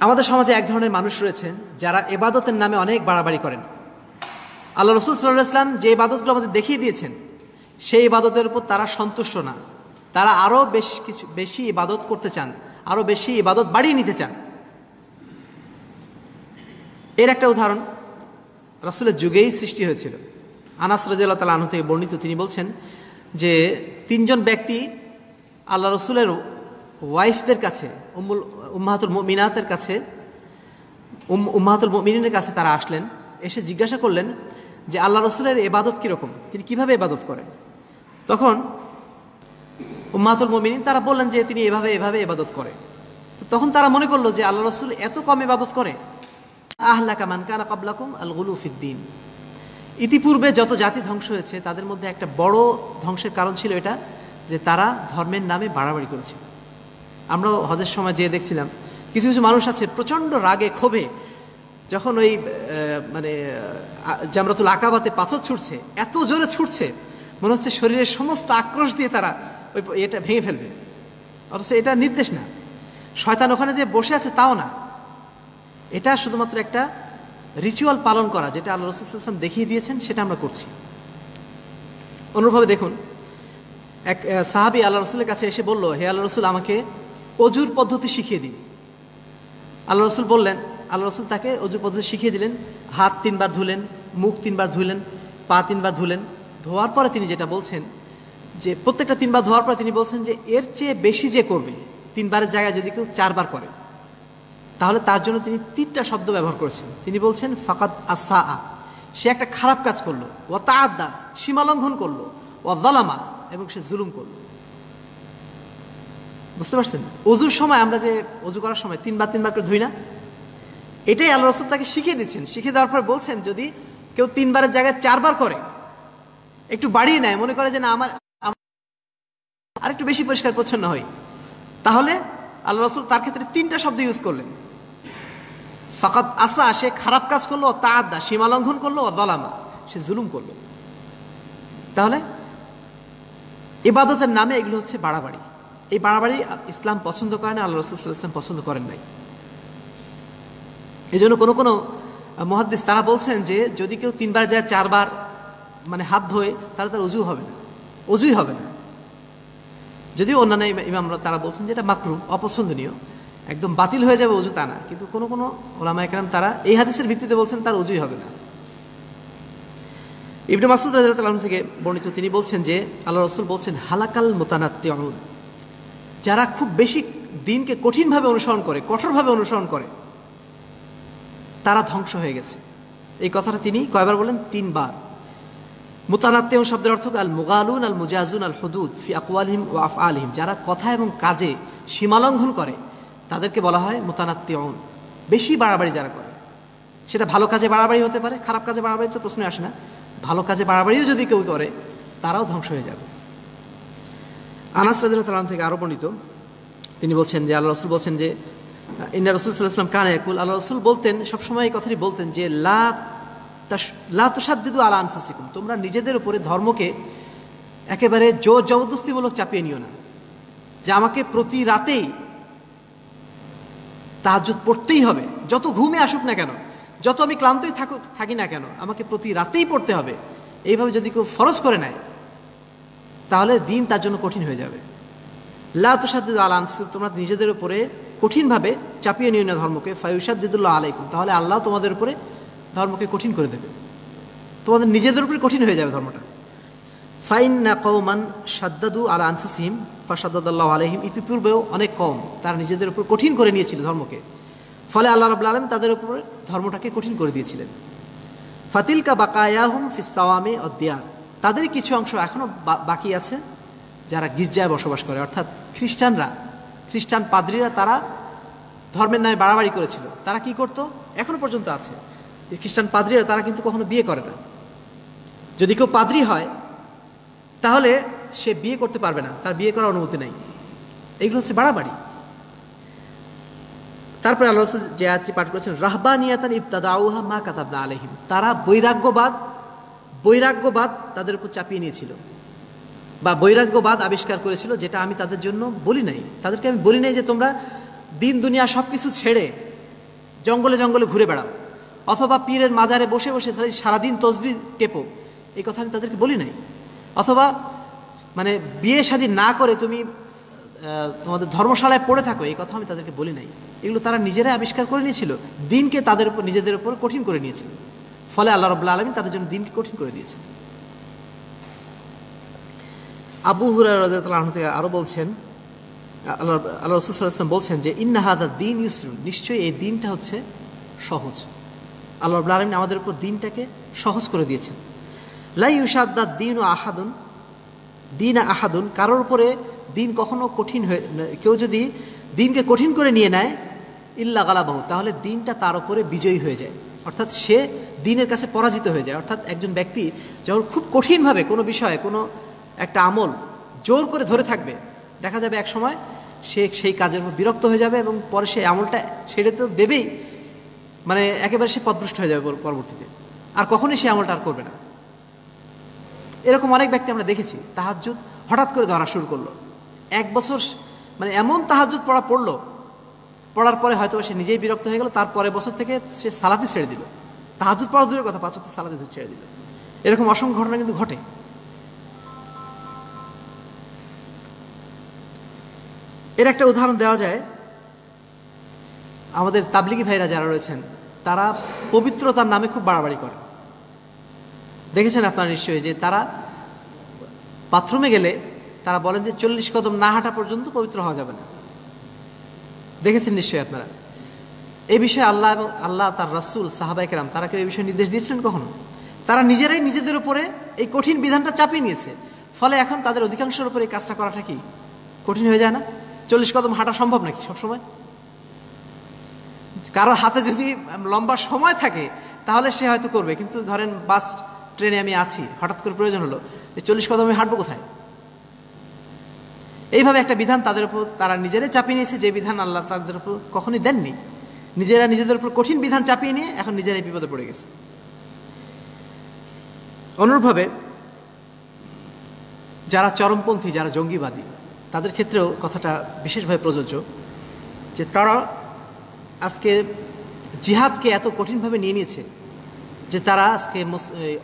আমাদের সমাজে এক ধরনের মানুষ রয়েছেন যারা ইবাদতের নামে অনেক বাড়াবাড়ি করেন। আল্লাহ রাসূল সাল্লাল্লাহু আলাইহি ওয়াসাল্লাম যে ইবাদতগুলো আমাদের দেখিয়ে দিয়েছেন, সেই ইবাদতের উপর তারা সন্তুষ্ট না, তারা আরও বেশি ইবাদত করতে চান, আরও বেশি ইবাদত বাড়িয়ে নিতে চান। এর একটা উদাহরণ রাসূলের যুগেই সৃষ্টি হয়েছিল। আনাস রাদিয়াল্লাহু তাআলা আনহু থেকে বর্ণিত, তিনি বলছেন যে 3 জন ব্যক্তি আল্লাহ রাসূলের ওয়াইফদের কাছে, উম্মাহাতুল মুমিনাতের কাছে, উম্মাহাতুল মুমিনিনের কাছে তারা আসলেন, এসে জিজ্ঞাসা করলেন যে আল্লাহ রাসূলের ইবাদত কীরকম, তিনি কিভাবে ইবাদত করেন। তখন উম্মাহাতুল মুমিনিন তারা বললেন যে তিনি এভাবে ইবাদত করে। তো তখন তারা মনে করলো যে আল্লাহ রাসূল এত কম ইবাদত করে, আহলাকা মান কানা ক্বাবলাকুম আল গুলু ফিদ্দিন, ইতিপূর্বে যত জাতি ধ্বংস হয়েছে তাদের মধ্যে একটা বড় ধ্বংসের কারণ ছিল এটা, যে তারা ধর্মের নামে বাড়াবাড়ি করেছে। আমরা হজের সময় যেয়ে দেখছিলাম কিছু কিছু মানুষ আছে প্রচণ্ড রাগে ক্ষোভে, যখন ওই মানে জামরাতুল আকাবাতে পাথর ছুটছে, এত জোরে ছুটছে মনে হচ্ছে শরীরের সমস্ত আক্রোশ দিয়ে তারা ওই এটা ভেঙে ফেলবে। অথচ এটা নির্দেশ না, শয়তান ওখানে যে বসে আছে তাও না, এটা শুধুমাত্র একটা রিচুয়াল পালন করা, যেটা আল্লাহ রাসূল সাল্লাল্লাহু আলাইহি ওয়াসাল্লাম দেখিয়ে দিয়েছেন, সেটা আমরা করছি। অনুরূপভাবে দেখুন, এক সাহাবী আল্লাহ রাসূলের কাছে এসে বলল, হে আল্লাহ রাসূল, আমাকে অজুর পদ্ধতি শিখিয়ে দিন। আল্লাহ রাসূল বললেন, আল্লাহ রাসূল তাকে অজুর পদ্ধতি শিখিয়ে দিলেন। হাত 3 বার ধুলেন, মুখ 3 বার ধুলেন, পা 3 বার ধুলেন। ধোয়ার পরে তিনি যেটা বলছেন যে প্রত্যেকটা 3 বার ধোয়ার পরে তিনি বলছেন যে এর চেয়ে বেশি যে করবে, 3 বারের জায়গায় যদি কেউ 4 বার করে, তাহলে তার জন্য তিনি 3টা শব্দ ব্যবহার করেছেন। তিনি বলছেন ফাকাদ আসা, সে একটা খারাপ কাজ করলো, ওয়া তাআদ্দা, সীমালঙ্ঘন করলো, ওয়া যালামা, এবং সে জুলুম করলো। বুঝতে পারছেন? অজুর সময় আমরা যে অজু করার সময় 3 বার করে ধুই না, এটাই আল্লাহ রাসূল তাকে শিখিয়ে দিচ্ছেন। শিখিয়ে দেওয়ার পর বলছেন যদি কেউ 3 বারের জায়গায় 4 বার করে, একটু বাড়িয়ে নেয়, মনে করে যে না আমার আর একটু বেশি পরিষ্কার পরিচ্ছন্ন হই, তাহলে আল্লাহ রাসূল তার ক্ষেত্রে 3টা শব্দ ইউজ করলেন। ফাকাদ আসা, সে খারাপ কাজ করলো, তাআদ্দা, সীমালঙ্ঘন করলো, যালামা, সে জুলুম করলো। তাহলে ইবাদতের নামে এগুলো হচ্ছে বাড়াবাড়ি। এই বাড়াবাড়ি ইসলাম পছন্দ করে না, আল্লাহ রাসূল সাল্লাল্লাহু আলাইহি ওয়াসাল্লাম পছন্দ করেন নাই। এই জন্য কোনো কোনো মুহাদ্দিস তারা বলছেন যে যদি কেউ 3 বার যায় 4 বার মানে হাত ধোয় তাহলে তার অজুই হবে না। যদিও অন্যান্য ইমামরা তারা বলছেন যে এটা মাকরুহ, অপছন্দনীয়, একদম বাতিল হয়ে যাবে অজু তা না, কিন্তু কোনো কোনো উলামায়ে কেরাম তারা এই হাদিসের ভিত্তিতে বলছেন তার অজুই হবে না। ইবনে মাসউদ রাদিয়াল্লাহু আনহু থেকে বর্ণিত, তিনি বলছেন যে আল্লাহ রাসূল বলছেন হালাকাল মুতানাত্তিউন, যারা খুব বেশি দিনকে কঠিনভাবে অনুসরণ করে, কঠোরভাবে অনুসরণ করে, তারা ধ্বংস হয়ে গেছে। এই কথাটা তিনি কয়বার বলেন? 3 বার। মুতানাত্তিউন শব্দের অর্থ আল মুগালুন আল মুজাজুন আল হুদুদ ফি আকওয়ালিহিম ওয়া আফআলিহিম, যারা কথা এবং কাজে সীমালঙ্ঘন করে তাদেরকে বলা হয় মুতানাত্তিউন, বেশি বাড়াবাড়ি যারা করে। সেটা ভালো কাজে বাড়াবাড়ি হতে পারে, খারাপ কাজে বাড়াবাড়ি তো প্রশ্নই আসে না। ভালো কাজে বাড়াবাড়িও যদি কেউ করে তারাও ধ্বংস হয়ে যাবে। আনাস রাদিয়াল্লাহু তাআলা থেকে আরো বর্ণিত, তিনি বলছেন যে আল্লাহ রাসূল বলছেন যে ইন্না রাসূল সাল্লাল্লাহু আলাইহি ওয়াসাল্লাম কানা ইয়াকুল, আল্লাহ রাসূল বলতেন, সবসময় এই কথাটি বলতেন যে লা তুশাদ্দিদু আলা আনফুসিকুম, তোমরা নিজেদের উপরে ধর্মকে একেবারে জোর জবরদস্তিমূলক চাপিয়ে নিও না, যে আমাকে প্রতি রাতেই তাহাজ্জুদ পড়তেই হবে, যত ঘুমে আসুক না কেন, যত আমি ক্লান্তই থাকি না কেন, আমাকে প্রতি রাতেই পড়তে হবে। এইভাবে যদি কেউ ফরজ করে নেয় তাহলে দিন তার জন্য কঠিন হয়ে যাবে। লা তুশাদ্দিদু আলা আনফুসিকুম, তোমরা নিজেদের উপরে কঠিনভাবে চাপিয়ে নিও না ধর্মকে, ফায়ুশাদ্দিদুল্লাহু আলাইকুম, তাহলে আল্লাহ তোমাদের উপরে ধর্মকে কঠিন করে দেবে, তোমাদের নিজেদের উপরে কঠিন হয়ে যাবে ধর্মটা। ফাইন্না কওমান শাদ্দাদু আলা আনফুসিহিম ফাশাদ্দাদাল্লাহু আলাইহিম, ইতিপূর্বেও অনেক কওম তারা নিজেদের উপর কঠিন করে নিয়েছিল ধর্মকে, ফলে আল্লাহ রাব্বুল আলামিন তাদের উপরে ধর্মটাকে কঠিন করে দিয়েছিলেন। ফাতিলকা বাকায়াহুম ফিস সাওয়ামি ওয়াদ দিয়ার, তাদের কিছু অংশ এখনো বাকি আছে যারা গির্জায় বসবাস করে, অর্থাৎ খ্রিস্টান পাদ্রীরা, তারা ধর্মের নামে বাড়াবাড়ি করেছিল। তারা কি করত, এখনো পর্যন্ত আছে খ্রিস্টান পাদ্রীরা, তারা কিন্তু কখনো বিয়ে করে না। যদি কেউ পাদ্রী হয় তাহলে সে বিয়ে করতে পারবে না, তার বিয়ে করার অনুমতি নেই। এইগুলো হচ্ছে বাড়াবাড়ি। তারপরে আল্লাহ রাসূল যে আয়াতটি পাঠ করেছেন, রাহবানিয়াতান ইবতাদাউহা মা কাতাবনা আলাইহিম, তারা বৈরাগ্যবাদ তাদের উপর চাপিয়ে নিয়েছিল, বা বৈরাগ্যবাদ আবিষ্কার করেছিল, যেটা আমি তাদের জন্য বলি নাই। তাদেরকে আমি বলি নাই যে তোমরা দিন দুনিয়া সব কিছু ছেড়ে জঙ্গলে জঙ্গলে ঘুরে বেড়াও, অথবা পীরের মাজারে বসে বসে সারাদিন তসবিহ টেপো, এই কথা আমি তাদেরকে বলি নাই। অথবা মানে বিয়ে শাদী না করে তুমি তোমাদের ধর্মশালায় পড়ে থাকো, এই কথা আমি তাদেরকে বলি নাই। এগুলো তারা নিজেরাই আবিষ্কার করে নিয়েছিল, দিনকে তাদের উপর, নিজেদের উপর কঠিন করে নিয়েছিল, ফলে আল্লাহ রাব্বুল আলামিন তাদের জন্য দিনকে কঠিন করে দিয়েছেন। আবু হুরায়রা রাদিয়াল্লাহু আনহু থেকে আরো বলছেন, আল্লাহ রাসূল সাল্লাল্লাহু আলাইহি ওয়াসাল্লাম বলছেন যে ইন্না হাযা দীন ইউসরুন, নিশ্চয়ই এই দিনটা হচ্ছে সহজ। আল্লাহ রাব্বুল আলামিন আমাদের উপর দিনটাকে সহজ করে দিয়েছেন। লা ইউশাদ্দাদ দীনু আহাদুন, কারোর উপরে দিন কখনো কঠিন হয়ে, কেউ যদি দিনকে কঠিন করে নিয়ে নেয়, ইল্লা গালাবাহু, তাহলে দিনটা তার উপরে বিজয়ী হয়ে যায়, অর্থাৎ সে দিনের কাছে পরাজিত হয়ে যায়। অর্থাৎ একজন ব্যক্তি যখন খুব কঠিনভাবে কোনো বিষয়ে, কোনো একটা আমল জোর করে ধরে থাকবে, দেখা যাবে এক সময় সে সেই কাজের উপর বিরক্ত হয়ে যাবে এবং পরে সেই আমলটা ছেড়ে তো দেবেই, মানে একেবারে সে পথভ্রষ্ট হয়ে যাবে পরবর্তীতে, আর কখনোই সে আমলটা আর করবে না। এরকম অনেক ব্যক্তি আমরা দেখেছি, তাহাজ্জুদ হঠাৎ করে ধরা শুরু করলো, 1 বছর মানে এমন তাহাজ্জুদ পড়ার পরে হয়তো সে নিজেই বিরক্ত হয়ে গেল, তারপরে বছর থেকে সে সালাতই ছেড়ে দিল, তাহাজ্জুদ পড়া দূরের কথা, 5 ওয়াক্ত সালাতই ছেড়ে দিল। এরকম অসংখ্য ঘটনা কিন্তু ঘটে। এর একটা উদাহরণ দেওয়া যায়, আমাদের তাবলিগি ভাইরা যারা রয়েছেন তারা পবিত্রতার নামে খুব বাড়াবাড়ি করে। দেখেছেন আপনারা নিশ্চয়ই যে তারা বাথরুমে গেলে তারা বলেন যে 40 কদম না হাঁটা পর্যন্ত পবিত্র হওয়া যাবে না। দেখেছেন নিশ্চয়ই আপনারা। এই বিষয়ে আল্লাহ তার রাসূল, সাহাবায়ে কেরাম, তারা কেউ এই বিষয়ে নির্দেশ দিয়েছিলেন কখনো? তারা নিজেরাই নিজেদের উপরে এই কঠিন বিধানটা চাপিয়ে নিয়েছে, ফলে এখন তাদের অধিকাংশের উপরে এই কাজটা করাটা কি কঠিন হয়ে যায় না? 40 কদম হাঁটা সম্ভব নাকি সবসময়? কারো হাতে যদি লম্বা সময় থাকে তাহলে সে হয়তো করবে, কিন্তু ধরেন বাস ট্রেনে আমি আছি, হঠাৎ করে প্রয়োজন হলো, এই 40 কদম আমি হাঁটবো কোথায়? এইভাবে একটা বিধান তাদের উপর তারা নিজেরাই চাপিয়ে নিয়েছে, যে বিধান আল্লাহ তাদের উপর কখনই দেননি। নিজেরা নিজেদের উপর কঠিন বিধান চাপিয়ে নিয়ে এখন নিজেরাই বিপদে পড়ে গেছে। অনুরূপভাবে যারা চরমপন্থী, যারা জঙ্গিবাদী, তাদের ক্ষেত্রেও কথাটা বিশেষভাবে প্রযোজ্য, যে তারা আজকে জিহাদকে এত কঠিনভাবে নিয়ে নিয়েছে যে তারা আজকে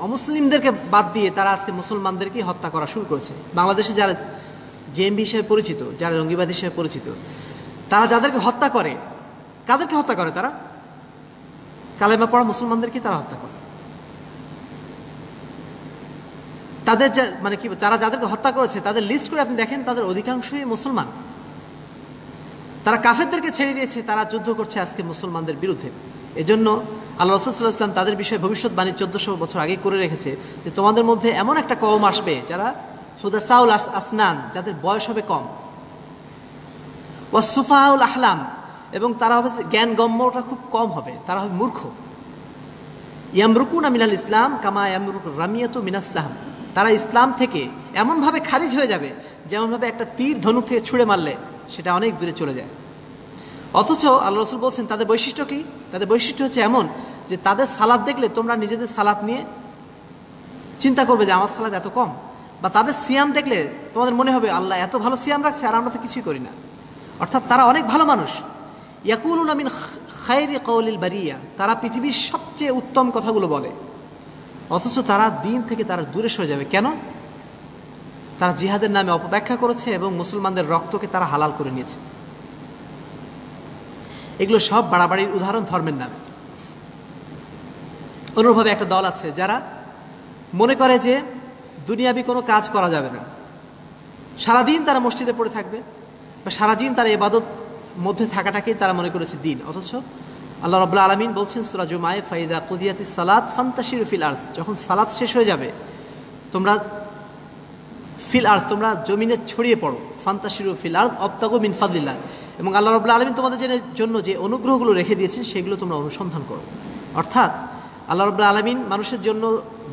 অমুসলিমদেরকে বাদ দিয়ে তারা আজকে মুসলমানদেরকে হত্যা করা শুরু করেছে। বাংলাদেশে যারা জেএমবি হিসেবে পরিচিত, যারা জঙ্গিবাদ হিসেবে পরিচিত, তারা যাদেরকে হত্যা করে, কাদেরকে হত্যা করে? তারা কালেমা পড়া মুসলমানদেরকে তারা হত্যা করে। তাদের মানে কি, তারা যাদেরকে হত্যা করেছে তাদের লিস্ট করে আপনি দেখেন, তাদের অধিকাংশই মুসলমান। তারা কাফেরদেরকে ছেড়ে দিয়েছে, তারা যুদ্ধ করছে আজকে মুসলমানদের বিরুদ্ধে। এজন্য আল্লাহ রাসূল সাল্লাল্লাহু আলাইহি ওয়াসাল্লাম তাদের বিষয়ে ভবিষ্যৎবাণী 1400 বছর আগে করে রেখেছে যে তোমাদের মধ্যে এমন একটা কওম আসবে যারা হুদাসাউল আসনান, যাদের বয়স হবে কম, ওয়া সুফাহাউল আহলাম, এবং তারা হবে জ্ঞানগম্যটা খুব কম হবে, তারা হবে মূর্খ। ইয়ামরুকুনা মিনাল ইসলাম কামা ইয়ামরুকু রামিয়াতু মিনাস সাহম, তারা ইসলাম থেকে এমনভাবে খারিজ হয়ে যাবে যেমনভাবে একটা তীর ধনুক থেকে ছুঁড়ে মারলে সেটা অনেক দূরে চলে যায়। অথচ আল্লাহ রাসূল বলছেন তাদের বৈশিষ্ট্য কি? তাদের বৈশিষ্ট্য হচ্ছে এমন যে তাদের সালাত দেখলে তোমরা নিজেদের সালাত নিয়ে চিন্তা করবে যে আমার সালাত এত কম, বা তাদের সিয়াম দেখলে তোমাদের মনে হবে আল্লাহ এত ভালো সিয়াম রাখছে আর আমরা তো কিছুই করি না। অর্থাৎ তারা অনেক ভালো মানুষ। ইয়াকুলুনা মিন খায়রি কওলিল বারিয়া, তারা পৃথিবীর সবচেয়ে উত্তম কথাগুলো বলে, অথচ তারা দিন থেকে তারা দূরে সরে যাবে। কেন? তারা জিহাদের নামে অপব্যাখ্যা করেছে এবং মুসলমানদের রক্তকে তারা হালাল করে নিয়েছে। এগুলো সব বাড়াবাড়ির উদাহরণ ধর্মের নামে। অনুরূপভাবে একটা দল আছে যারা মনে করে যে দুনিয়াবি কোনো কাজ করা যাবে না, সারাদিন তারা মসজিদে পড়ে থাকবে, বা সারাদিন তারা ইবাদত মধ্যে থাকাটাকেই তারা মনে করেছে দিন। অথচ আল্লাহ রাব্বুল আলামিন বলছেন সূরা জুমায়ে, ফাইদা কুদিয়াতিস সালাত ফান্তাশিরু ফিল আরজ, যখন সালাত শেষ হয়ে যাবে তোমরা ফিল আরজ, তোমরা জমিনে ছড়িয়ে পড়ো, ফান্তাশিরু ফিল আরজ ওয়াবতাগু মিন ফাদলিল্লাহ, এবং আল্লাহ রাব্বুল আলামিন তোমাদের জন্য যে অনুগ্রহগুলো রেখে দিয়েছেন সেগুলো তোমরা অনুসন্ধান করো। অর্থাৎ আল্লাহ রাব্বুল আলামিন মানুষের জন্য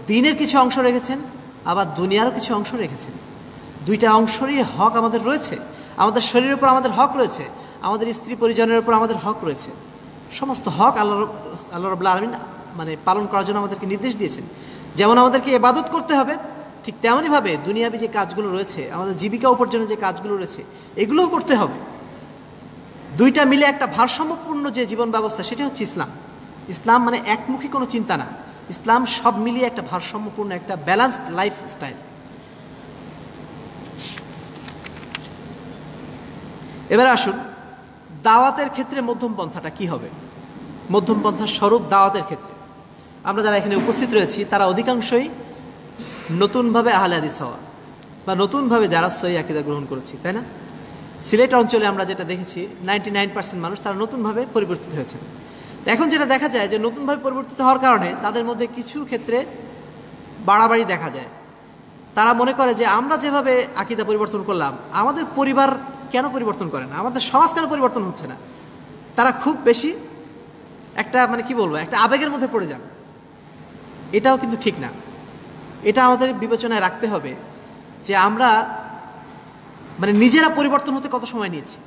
দ্বীনের কিছু অংশ রেখেছেন, আবার দুনিয়ারও কিছু অংশ রেখেছেন। দুইটা অংশেরই হক আমাদের রয়েছে। আমাদের শরীরের উপর আমাদের হক রয়েছে, আমাদের স্ত্রী পরিজনের উপর আমাদের হক রয়েছে। সমস্ত হক আল্লাহ রাব্বুল আলামিন মানে পালন করার জন্য আমাদেরকে নির্দেশ দিয়েছেন। যেমন আমাদেরকে ইবাদত করতে হবে, ঠিক তেমনইভাবে দুনিয়াবি যে কাজগুলো রয়েছে, আমাদের জীবিকা উপার্জনের যে কাজগুলো রয়েছে, এগুলোও করতে হবে। দুইটা মিলে একটা ভারসাম্যপূর্ণ যে জীবন ব্যবস্থা, সেটা হচ্ছে ইসলাম। ইসলাম মানে একমুখী কোনো চিন্তা না, ইসলাম সব মিলিয়ে একটা ভারসাম্যপূর্ণ একটা ব্যালেন্সড লাইফ স্টাইল। এবার আসুন দাওয়াতের ক্ষেত্রে মধ্যম পন্থাটা কি হবে। মধ্যম পন্থার স্বরূপ দাওয়াতের ক্ষেত্রে আমরা যারা এখানে উপস্থিত রয়েছি তারা অধিকাংশই নতুনভাবে আহলে হাদিস হওয়া বা নতুনভাবে যারা সহিহ আকীদা গ্রহণ করেছি, তাই না? সিলেট অঞ্চলে আমরা যেটা দেখেছি 99% মানুষ তারা নতুনভাবে পরিবর্তিত হয়েছেন। এখন যেটা দেখা যায় যে নতুনভাবে পরিবর্তিত হওয়ার কারণে তাদের মধ্যে কিছু ক্ষেত্রে বাড়াবাড়ি দেখা যায়। তারা মনে করে যে আমরা যেভাবে আকীদা পরিবর্তন করলাম, আমাদের পরিবার কেন পরিবর্তন করে না, আমাদের সমাজ কেন পরিবর্তন হচ্ছে না। তারা খুব বেশি একটা মানে কি বলবো, একটা আবেগের মধ্যে পড়ে যান। এটাও কিন্তু ঠিক না। এটা আমাদের বিবেচনায় রাখতে হবে যে আমরা মানে নিজেরা পরিবর্তন হতে কত সময় নিয়েছি।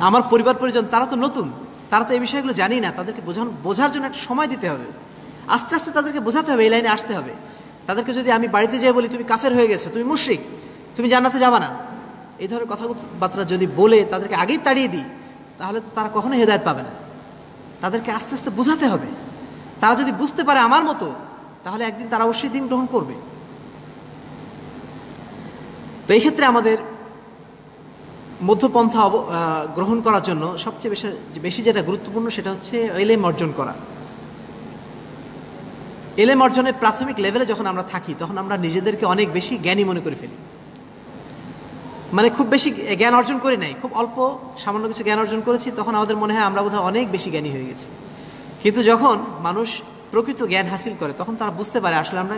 আমার পরিবার পরিজন তারা তো নতুন, তারা তো এই বিষয়গুলো জানি না। তাদেরকে বোঝার জন্য একটা সময় দিতে হবে, আস্তে আস্তে তাদেরকে বোঝাতে হবে, এই লাইনে আসতে হবে। তাদেরকে যদি আমি বাড়িতে যেয়ে বলি তুমি কাফের হয়ে গেছো, তুমি মুশরিক, তুমি জান্নাতে যাবা না, এই ধরনের কথাবার্তা যদি বলে তাদেরকে আগেই তাড়িয়ে দিই, তাহলে তো তারা কখনোই হেদায়েত পাবে না। তাদেরকে আস্তে আস্তে বোঝাতে হবে। তারা যদি বুঝতে পারে আমার মতো, তাহলে একদিন তারা অবশ্যই দিন গ্রহণ করবে। তো এই ক্ষেত্রে আমাদের মধ্যপন্থা গ্রহণ করার জন্য সবচেয়ে বেশি যেটা গুরুত্বপূর্ণ সেটা হচ্ছে ইলম অর্জন করা। ইলম অর্জনের প্রাথমিক লেভেলে যখন আমরা থাকি তখন আমরা নিজেদেরকে অনেক বেশি জ্ঞানী মনে করে ফেলি। মানে খুব বেশি জ্ঞান অর্জন করি নাই, খুব অল্প সামান্য কিছু জ্ঞান অর্জন করেছি, তখন আমাদের মনে হয় আমরা বোধহয় অনেক বেশি জ্ঞানী হয়ে গেছি। কিন্তু যখন মানুষ প্রকৃত জ্ঞান হাসিল করে তখন তারা বুঝতে পারে আসলে আমরা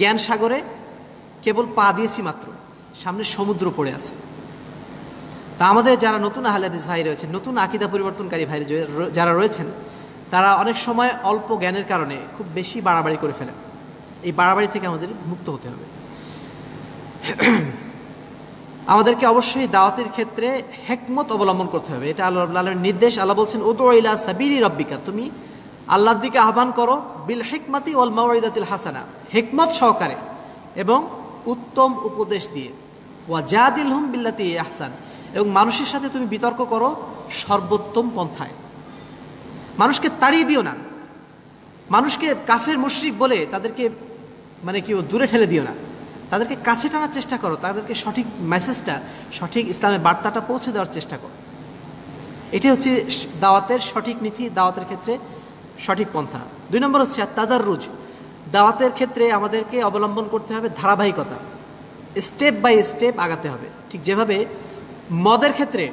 জ্ঞান সাগরে কেবল পা দিয়েছি মাত্র, সামনে সমুদ্র পড়ে আছে। তা আমাদের যারা নতুন আহলে হাদিস ভাই রয়েছেন, নতুন আকীদা পরিবর্তনকারী ভাই যারা রয়েছেন, তারা অনেক সময় অল্প জ্ঞানের কারণে খুব বেশি বাড়াবাড়ি করে ফেলেন। এই বাড়াবাড়ি থেকে আমাদের মুক্ত হতে হবে। আমাদেরকে অবশ্যই দাওয়াতের ক্ষেত্রে হিকমত অবলম্বন করতে হবে। এটা আল্লাহর নির্দেশ। আল্লাহ বলছেন উদউ ইলা সাবিলি রাব্বিকা, তুমি আল্লাহর দিকে আহ্বান করো বিল হিকমাতি ওয়াল মাউইদাতিল হাসানা, হিকমত সহকারে এবং উত্তম উপদেশ দিয়ে। ওয়া জাদিলহুম বিল্লাতি আহসান, এবং মানুষের সাথে তুমি বিতর্ক করো সর্বোত্তম পন্থায়। মানুষকে তাড়িয়ে দিও না, মানুষকে কাফের মুশরিক বলে তাদেরকে মানে কি দূরে ঠেলে দিও না, তাদেরকে কাছে টানার চেষ্টা করো, তাদেরকে সঠিক মেসেজটা, সঠিক ইসলামের বার্তাটা পৌঁছে দেওয়ার চেষ্টা করো। এটি হচ্ছে দাওয়াতের সঠিক নীতি, দাওয়াতের ক্ষেত্রে সঠিক পন্থা। 2 নম্বর হচ্ছে তাদাররুজ। দাওয়াতের ক্ষেত্রে আমাদেরকে অবলম্বন করতে হবে ধারাবাহিকতা, স্টেপ বাই স্টেপ আগাতে হবে। ঠিক যেভাবে মদের ক্ষেত্রে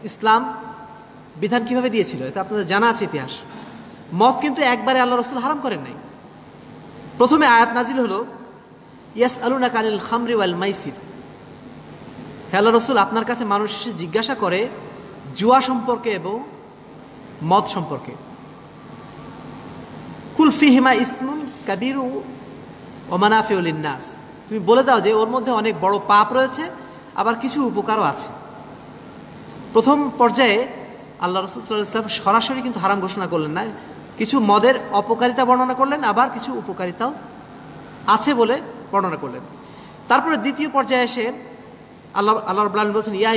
ইসলাম বিধান কিভাবে দিয়েছিল এটা আপনাদের জানা আছে ইতিহাস। মদ কিন্তু একবারে আল্লাহ রসুল হারাম করেন নাই। প্রথমে আয়াত নাজিল হলো ইয়াসআলুনাকা আনিল খামরি ওয়াল মাইসির, হে আল্লাহ রসুল আপনার কাছে মানুষ এসে জিজ্ঞাসা করে জুয়া সম্পর্কে এবং মদ সম্পর্কে। কুল ফিহিমা ইসমুন কাবীরু ওয়া মানাফিউ লিন্নাস, তুমি বলে দাও যে ওর মধ্যে অনেক বড় পাপ রয়েছে, আবার কিছু উপকারও আছে। প্রথম পর্যায়ে আল্লাহ রাসূল সাল্লাল্লাহু আলাইহি ওয়াসাল্লাম সরাসরি কিন্তু হারাম ঘোষণা করলেন না, কিছু মদের অপকারিতা বর্ণনা করলেন, আবার কিছু উপকারিতাও আছে বলে বর্ণনা করলেন। তারপরে দ্বিতীয় পর্যায়ে এসে আল্লাহ রাব্বুল আলামিন বলছেন ইয়া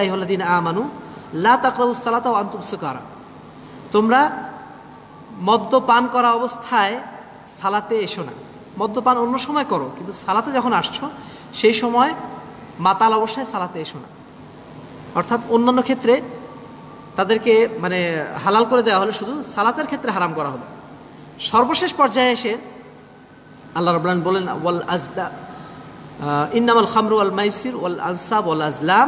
আইয়ুহাল্লাযীনা আমানু লা তাকরাবুস সালাতা ওয়া আনতুম সুকারা, তোমরা মদ্যপান করা অবস্থায় সালাতে এসো না। মদ্যপান অন্য সময় করো, কিন্তু সালাতে যখন আসছো সেই সময় মাতাল অবস্থায় সালাতে এসো না। অর্থাৎ অন্যান্য ক্ষেত্রে তাদেরকে মানে হালাল করে দেওয়া হলো, শুধু সালাতের ক্ষেত্রে হারাম করা হলো। সর্বশেষ পর্যায়ে এসে আল্লাহ রাব্বুল আলামিন বলেন ওয়াল আজলা ইন্নামাল খামরু ওয়াল মাইসির ওয়াল আনসাব ওয়াল আজলাম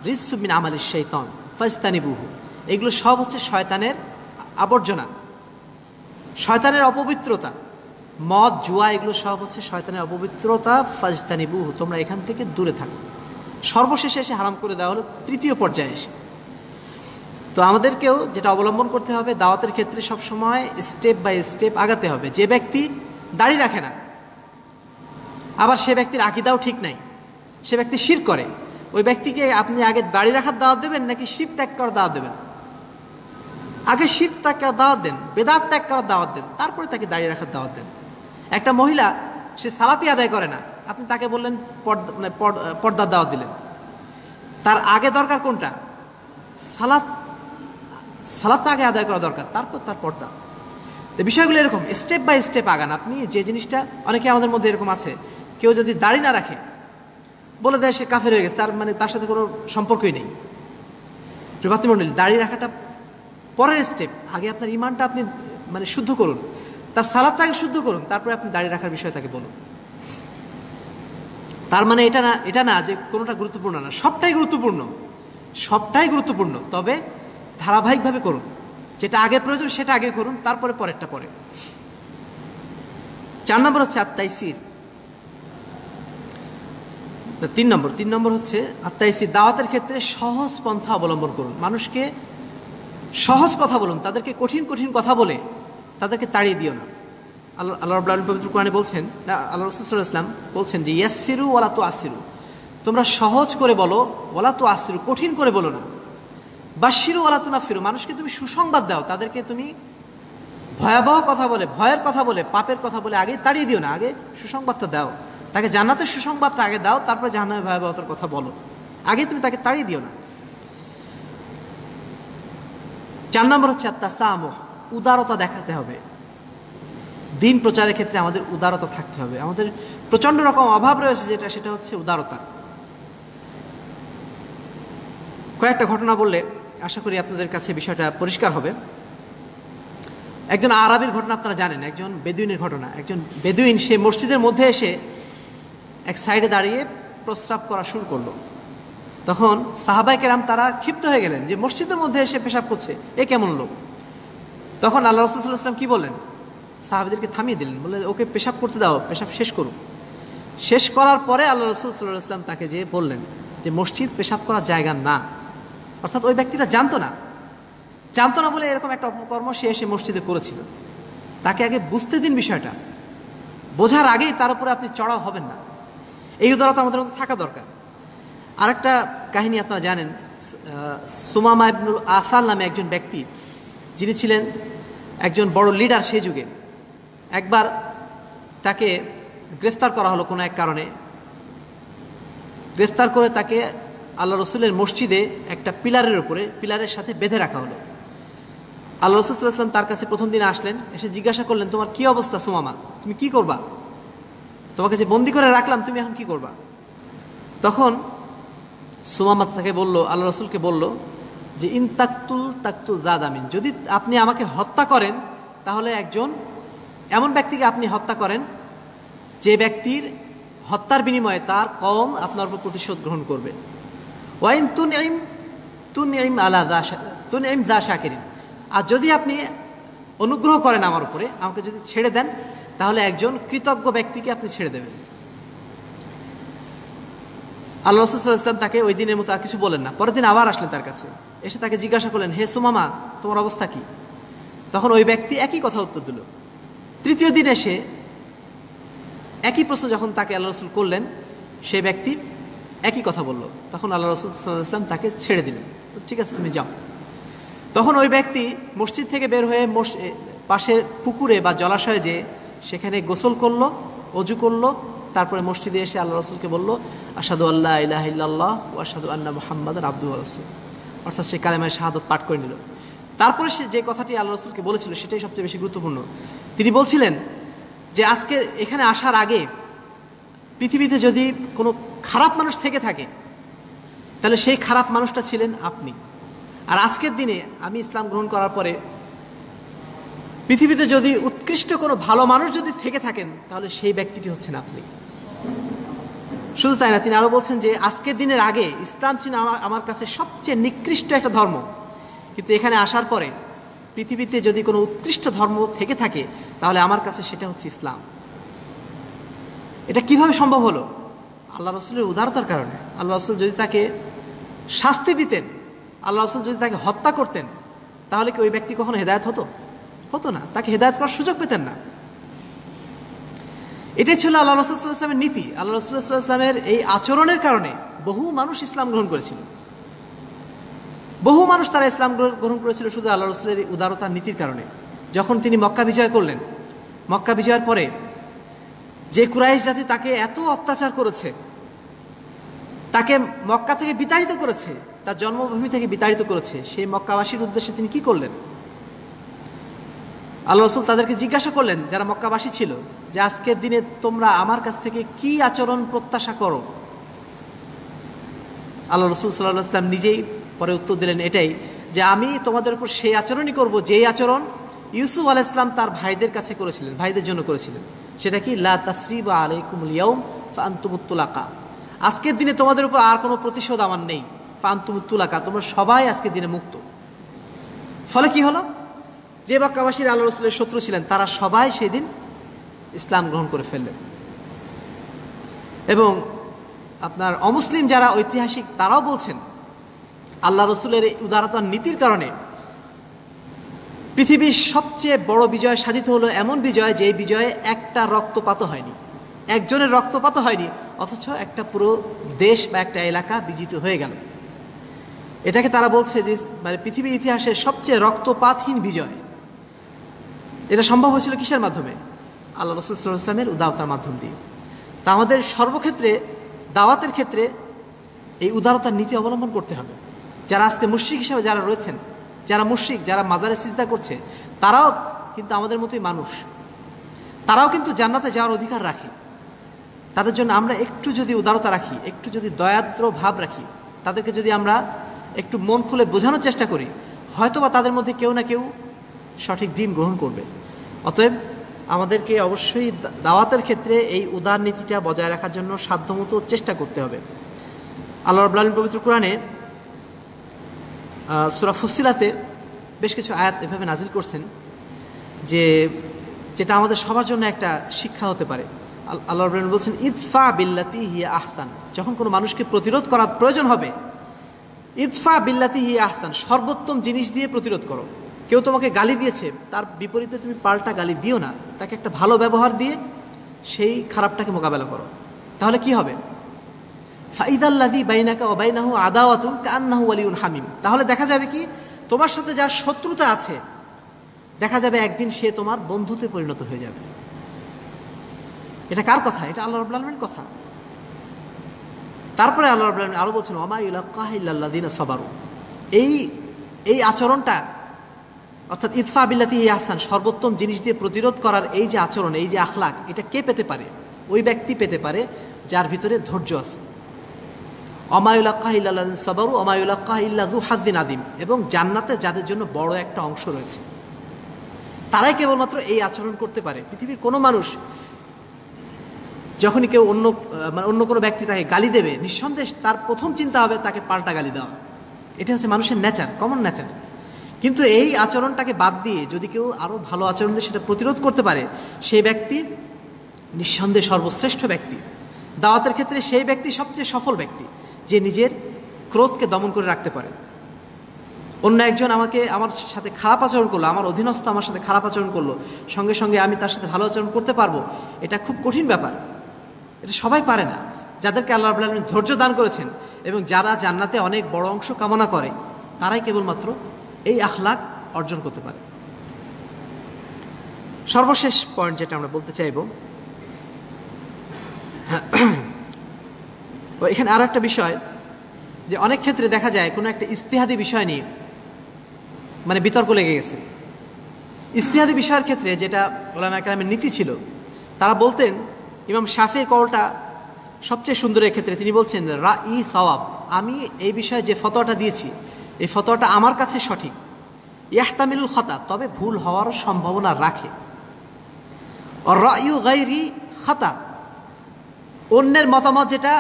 রিজসুম মিন আমালিশ শাইতান ফাজতানিবুহু, এগুলো সব হচ্ছে শয়তানের আবর্জনা, শয়তানের অপবিত্রতা। মদ জুয়া এগুলো সব হচ্ছে শয়তানের অপবিত্রতা, ফাজতানিবুহু, তোমরা এখান থেকে দূরে থাকো। সর্বশেষে এসে হারাম করে দেওয়া হলো তৃতীয় পর্যায়ে এসে। তো আমাদেরকেও যেটা অবলম্বন করতে হবে দাওয়াতের ক্ষেত্রে সবসময় স্টেপ বাই স্টেপ আগাতে হবে। যে ব্যক্তি দাড়ি রাখে না, আবার সে ব্যক্তির আকীদাও ঠিক নাই, সে ব্যক্তি শিরক করে, ওই ব্যক্তিকে আপনি আগে দাড়ি রাখার দাওয়াত দেবেন নাকি শিরক ত্যাগ করার দাওয়াত দেবেন? আগে শিরক ত্যাগ করার দাওয়াত দেন, বেদাত ত্যাগ করার দাওয়াত দেন, তারপরে তাকে দাড়ি রাখার দাওয়াত দেন। একটা মহিলা সে সালাতই আদায় করে না, আপনি তাকে বললেন পর্দার দাওয়াত দিলেন। তার আগে দরকার কোনটা? সালাত আগে আদায় করা দরকার, তারপর তার পর্দা। তো বিষয়গুলো এরকম স্টেপ বাই স্টেপ আগান আপনি। যে জিনিসটা অনেকে আমাদের মধ্যে এরকম আছে, কেউ যদি দাড়ি না রাখে বলে দেয় সে কাফের হয়ে গেছে, তার মানে তার সাথে কোনো সম্পর্কই নেই। ভাতৃমণ্ডলী, দাড়ি রাখাটা পরের স্টেপ, আগে আপনার ইমানটা আপনি মানে শুদ্ধ করুন, তার সালাতটাকে শুদ্ধ করুন, তারপরে আপনি দাড়ি রাখার বিষয়ে তাকে বলুন। তার মানে এটা না যে কোনোটা গুরুত্বপূর্ণ না, সবটাই গুরুত্বপূর্ণ, সবটাই গুরুত্বপূর্ণ, তবে ধারাবাহিকভাবে করুন। যেটা আগে প্রয়োজন সেটা আগে করুন, তারপরে পরেরটা পরে। 4 নম্বর হচ্ছে আত-তাইসির। 3 নম্বর হচ্ছে আত-তাইসির। দাওয়াতের ক্ষেত্রে সহজ পন্থা অবলম্বন করুন, মানুষকে সহজ কথা বলুন, তাদেরকে কঠিন কঠিন কথা বলে তাদেরকে তাড়িয়ে দিও না। আল্লাহ রাব্বুল আলামিন পবিত্র কোরআনে বলছেন, না আল্লাহ রাসূল সাল্লাল্লাহু আলাইহি ওয়াসাল্লাম বলছেন যে ইয়াসসিরু ওয়ালা তুআসসিরু, তোমরা সহজ করে বলো, ওয়ালা তুআসসিরু, কঠিন করে বলো না। বাশশিরু ওয়ালা তুনাফিরু, মানুষকে তুমি সুসংবাদ দাও, তাদেরকে তুমি ভয়াবহ কথা বলে, ভয়ের কথা বলে, পাপের কথা বলে আগে তাড়িয়ে দিও না, আগে সুসংবাদটা দাও, তাকে জান্নাতের সুসংবাদটা আগে দাও, তারপরে জাহান্নামের ভয়াবহতার কথা বলো, আগে তুমি তাকে তাড়িয়ে দিও না। 4 নম্বর হচ্ছে আত-তাসামুহ, উদারতা দেখাতে হবে। দিন প্রচারের ক্ষেত্রে আমাদের উদারতা থাকতে হবে। আমাদের প্রচণ্ড রকম অভাব রয়েছে, সেটা হচ্ছে উদারতা। কয়েকটা ঘটনা বললে আশা করি আপনাদের কাছে বিষয়টা পরিষ্কার হবে। একজন আরবের ঘটনা আপনারা জানেন, একজন বেদুইনের ঘটনা। একজন বেদুইন সে মসজিদের মধ্যে এসে এক সাইডে দাঁড়িয়ে প্রস্রাব করা শুরু করলো। তখন সাহাবায়ে কেরাম তারা ক্ষিপ্ত হয়ে গেলেন যে মসজিদের মধ্যে এসে পেশাব করছে, এ কেমন লোক? তখন আল্লাহ রাসূল সাল্লাল্লাহু আলাইহি ওয়াসাল্লাম কি বললেন? সাহাবীদেরকে থামিয়ে দিলেন, বললেন ওকে পেশাব করতে দাও, পেশাব শেষ করুন। শেষ করার পরে আল্লাহ রাসূল সাল্লাল্লাহু আলাইহি ওয়াসাল্লাম তাকে যেয়ে বললেন যে মসজিদ পেশাব করার জায়গা না। অর্থাৎ ওই ব্যক্তিটা জানতো না বলে এরকম একটা অপকর্ম সে এসে মসজিদে করেছিল। তাকে আগে বুঝতে দিন বিষয়টা, বোঝার আগেই তার উপরে আপনি চড়াও হবেন না। এই উদারতা আমাদের মধ্যে থাকা দরকার। আরেকটা কাহিনী আপনারা জানেন, সুমামা ইবনুল আসাল নামে একজন ব্যক্তি, যিনি ছিলেন একজন বড় লিডার সেই যুগে। একবার তাকে গ্রেফতার করা হলো কোনো এক কারণে। গ্রেফতার করে তাকে আল্লাহ রসুলের মসজিদে একটা পিলারের উপরে, পিলারের সাথে বেঁধে রাখা হলো। আল্লাহ রাসূল সাল্লাল্লাহু আলাইহি ওয়াসাল্লাম তার কাছে প্রথম দিন আসলেন, এসে জিজ্ঞাসা করলেন, তোমার কি অবস্থা সুমামা, তুমি কি করবা? তোমাকে যে বন্দি করে রাখলাম, তুমি এখন কি করবা? তখন সুমামা তাকে বলল, আল্লাহ রাসূলকে বলল যে ইন তাকতুল জাদামিন, যদি আপনি আমাকে হত্যা করেন তাহলে একজন এমন ব্যক্তিকে আপনি হত্যা করেন যে ব্যক্তির হত্যার বিনিময়ে তার কওম আপনার উপর প্রতিশোধ গ্রহণ করবে। ওয়াইন তুনইম যা শাকিরিন, আর যদি আপনি অনুগ্রহ করেন আমার উপরে, আমাকে যদি ছেড়ে দেন, তাহলে একজন কৃতজ্ঞ ব্যক্তিকে আপনি ছেড়ে দেবেন। আল্লাহ রাসূল সাল্লাল্লাহু আলাইহি ওয়াসাল্লাম তাকে ওই দিনের মতো আর কিছু বলেন না। পরের দিন আবার আসলেন তার কাছে, এসে তাকে জিজ্ঞাসা করলেন, হে সুমামা, তোমার অবস্থা কি? তখন ওই ব্যক্তি একই কথা উত্তর দিল। তৃতীয় দিন এসে একই প্রশ্ন যখন তাকে আল্লাহ রাসূল করলেন, সেই ব্যক্তি একই কথা বলল। তখন আল্লাহ রাসূল সাল্লাল্লাহু আলাইহি ওয়াসাল্লাম তাকে ছেড়ে দিলেন, ঠিক আছে তুমি যাও। তখন ওই ব্যক্তি মসজিদ থেকে বের হয়ে পাশের পুকুরে বা জলাশয়ে যে সেখানে গোসল করলো, অজু করলো, তারপরে মসজিদে এসে আল্লাহ রাসূলকে বলল, আশহাদু আল্লা ইলাহা ইল্লাল্লাহ ওয়া আশহাদু আন্না মুহাম্মাদান আবদুহু ওয়া রাসূলুহু, অর্থাৎ সে কালেমায়ে শাহাদাত পাঠ করে নিল। তারপরে সে যে কথাটি আল্লাহ রাসূলকে বলেছিল সেটাই সবচেয়ে বেশি গুরুত্বপূর্ণ। তিনি বলছিলেন যে আজকে এখানে আসার আগে পৃথিবীতে যদি কোনো খারাপ মানুষ থেকে থাকে, তাহলে সেই খারাপ মানুষটা ছিলেন আপনি। আর আজকের দিনে আমি ইসলাম গ্রহণ করার পরে পৃথিবীতে যদি উৎকৃষ্ট কোনো ভালো মানুষ যদি থেকে থাকেন, তাহলে সেই ব্যক্তিটি হচ্ছেন আপনি। শুধু তাই না, তিনি আরও বলছেন যে আজকের দিনের আগে ইসলাম ছিল আমার কাছে সবচেয়ে নিকৃষ্ট একটা ধর্ম, কিন্তু এখানে আসার পরে পৃথিবীতে যদি কোনো উৎকৃষ্ট ধর্ম থেকে থাকে, তাহলে আমার কাছে সেটা হচ্ছে ইসলাম। এটা কিভাবে সম্ভব হলো? আল্লাহ রাসূলের উদারতার কারণে। আল্লাহ রাসূল যদি তাকে শাস্তি দিতেন, আল্লাহ রাসূল যদি তাকে হত্যা করতেন, তাহলে কি ওই ব্যক্তি কখনো হেদায়েত হতো না, তাকে হেদায়েত করার সুযোগ পেতেন না। এটাই ছিল আল্লাহ রাসূল সাল্লাল্লাহু আলাইহি ওয়াসাল্লামের নীতি। আল্লাহ রাসূল সাল্লাল্লাহু আলাইহি ওয়াসাল্লামের এই আচরণের কারণে বহু মানুষ ইসলাম গ্রহণ করেছিল। বহু মানুষ তারা ইসলাম গ্রহণ করেছিল শুধু আল্লাহ রাসূলের এই উদারতার নীতির কারণে। যখন তিনি মক্কা বিজয় করলেন, মক্কা বিজয়ের পরে যে কুরাইশ জাতি তাকে এত অত্যাচার করেছে, তাকে মক্কা থেকে বিতাড়িত করেছে, তার জন্মভূমি থেকে বিতাড়িত করেছে, সেই মক্কাবাসীর উদ্দেশ্যে তিনি কি করলেন? আল্লাহ রাসূল তাদেরকে জিজ্ঞাসা করলেন, যারা মক্কাবাসী ছিল, যে আজকের দিনে তোমরা আমার কাছ থেকে কি আচরণ প্রত্যাশা করো? আল্লাহ রাসূল সাল্লাল্লাহু আলাইহি ওয়াসাল্লাম নিজেই পরে উত্তর দিলেন এটাই, যে আমি তোমাদের উপর সেই আচরণই করব যেই আচরণ ইউসুফ আলাইহিস সালাম তার ভাইদের কাছে করেছিলেন, ভাইদের জন্য করেছিলেন। সেটা কি? লা তাসরিবা আলাইকুমুল ইয়াউম ফাআনতুমুত তুলাকা, আজকের দিনে তোমাদের উপর আর কোনো প্রতিশোধ আমার নেই। ফাআনতুমুত তুলাকা, তোমরা সবাই আজকের দিনে মুক্ত। ফলে কি হলো? যে মক্কাবাসীর আল্লাহ রাসূলের শত্রু ছিলেন, তারা সবাই সেই দিন ইসলাম গ্রহণ করে ফেললেন। এবং আপনার অমুসলিম যারা ঐতিহাসিক, তারাও বলছেন আল্লাহ রাসূলের এই উদারতার নীতির কারণে পৃথিবীর সবচেয়ে বড় বিজয় সাধিত হলো, এমন বিজয় যে বিজয়ে একটা রক্তপাত হয়নি, একজনের রক্তপাত হয়নি, অথচ একটা পুরো দেশ বা একটা এলাকা বিজিত হয়ে গেল। এটাকে তারা বলছে যে মানে পৃথিবীর ইতিহাসের সবচেয়ে রক্তপাতহীন বিজয়। এটা সম্ভব হয়েছিল কিসের মাধ্যমে? আল্লাহ রাসূল সাল্লাল্লাহু আলাইহি ওয়াসাল্লামের উদারতার মাধ্যম দিয়ে। তা আমাদের সর্বক্ষেত্রে, দাওয়াতের ক্ষেত্রে এই উদারতার নীতি অবলম্বন করতে হবে। যারা আজকে মুশরিক হিসেবে যারা রয়েছেন, যারা মুশরিক, যারা মাজারে সিজদা করছে, তারাও কিন্তু আমাদের মতোই মানুষ, তারাও কিন্তু জান্নাতে যাওয়ার অধিকার রাখে। তাদের জন্য আমরা একটু যদি উদারতা রাখি, একটু যদি দয়াদ্র ভাব রাখি, তাদেরকে যদি আমরা একটু মন খুলে বোঝানোর চেষ্টা করি, হয়তোবা তাদের মধ্যে কেউ না কেউ সঠিক দ্বীন গ্রহণ করবে। অতএব আমাদেরকে অবশ্যই দাওয়াতের ক্ষেত্রে এই উদার নীতিটা বজায় রাখার জন্য সাধ্যমতো চেষ্টা করতে হবে। আল্লাহ রাব্বুল আলামিন পবিত্র কোরআনে সূরা ফুসসিলাতে বেশ কিছু আয়াত এভাবে নাজিল করছেন যেটা আমাদের সবার জন্য একটা শিক্ষা হতে পারে। আল্লাহ রাব্বুল আলামিন বলছেন, ইদফা বিল্লাতি হিয়া আহসান, যখন কোনো মানুষকে প্রতিরোধ করার প্রয়োজন হবে, ইদফা বিল্লাতি হিয়া আহসান, সর্বোত্তম জিনিস দিয়ে প্রতিরোধ করো। কেউ তোমাকে গালি দিয়েছে, তার বিপরীতে তুমি পাল্টা গালি দিও না, তাকে একটা ভালো ব্যবহার দিয়ে সেই খারাপটাকে মোকাবেলা করো। তাহলে কি হবে? ফাইদাল্লাযী বাইনাকা ওয়া বাইনাহু আদাওয়াতুন কাআন্নাহু ওয়ালিয়ুন হামিম, তাহলে দেখা যাবে কি, তোমার সাথে যার শত্রুতা আছে, দেখা যাবে একদিন সে তোমার বন্ধুতে পরিণত হয়ে যাবে। এটা কার কথা? এটা আল্লাহ রাব্বুল আলামিনের কথা। তারপরে আল্লাহ রাব্বুল আলামিন আরো বলছেন, ওয়া মা ইউলাক্কাহা ইল্লাল্লাযীনা সাবারু, এই আচরণটা অর্থাৎ ইদফা বিল্লাতি হি আহসান, সর্বোত্তম জিনিস দিয়ে প্রতিরোধ করার এই যে আচরণ, এই যে আখলাক, এটা কে পেতে পারে? ওই ব্যক্তি পেতে পারে যার ভিতরে ধৈর্য আছে। অমায়ুলাক্কাহ ইল্লাল্লাযিনা সাবারু অমায়ুলাক্কাহ ইল্লা যু হাযযিন আযীম, এবং জান্নাতে যাদের জন্য বড় একটা অংশ রয়েছে তারাই কেবলমাত্র এই আচরণ করতে পারে। পৃথিবীর কোনো মানুষ যখনই কেউ অন্য কোনো ব্যক্তি তাকে গালি দেবে, নিঃসন্দেহে তার প্রথম চিন্তা হবে তাকে পাল্টা গালি দেওয়া। এটা হচ্ছে মানুষের নেচার, কমন নেচার। কিন্তু এই আচরণটাকে বাদ দিয়ে যদি কেউ আরও ভালো আচরণ দিয়ে সেটা প্রতিরোধ করতে পারে, সেই ব্যক্তি নিঃসন্দেহে সর্বশ্রেষ্ঠ ব্যক্তি। দাওয়াতের ক্ষেত্রে সেই ব্যক্তি সবচেয়ে সফল ব্যক্তি, যে নিজের ক্রোধকে দমন করে রাখতে পারে। অন্য একজন আমার সাথে খারাপ আচরণ করলো, আমার অধীনস্থ আমার সাথে খারাপ আচরণ করলো, সঙ্গে সঙ্গে আমি তার সাথে ভালো আচরণ করতে পারবো, এটা খুব কঠিন ব্যাপার। এটা সবাই পারে না। যাদেরকে আল্লাহ রাব্বুল আলামিন ধৈর্য দান করেছেন এবং যারা জান্নাতে অনেক বড় অংশ কামনা করে, তারাই কেবলমাত্র এই আখলাক অর্জন করতে পারে। সর্বশেষ পয়েন্ট যেটা আমরা বলতে চাইব, এখানে আরো একটা বিষয়, যে অনেক ক্ষেত্রে দেখা যায় কোনো একটা ইজতিহাদি বিষয় নিয়ে বিতর্ক লেগে গেছে। ইজতিহাদি বিষয়ের ক্ষেত্রে যেটা উলামায়ে কেরামের নীতি ছিল, তারা বলতেন, ইমাম শাফিঈর কওলটা সবচেয়ে সুন্দর এর ক্ষেত্রে। তিনি বলছেন রাই সাওয়াব, আমি এই বিষয়ে যে ফতোয়াটা দিয়েছি এই ফতোয়াটা আমার কাছে সঠিক, ইয়াহতামিলুল খাতা, তবে ভুল হওয়ার সম্ভাবনা রাখে। আর রায়ু গায়রি খাতা, অন্যের মতামত যেটা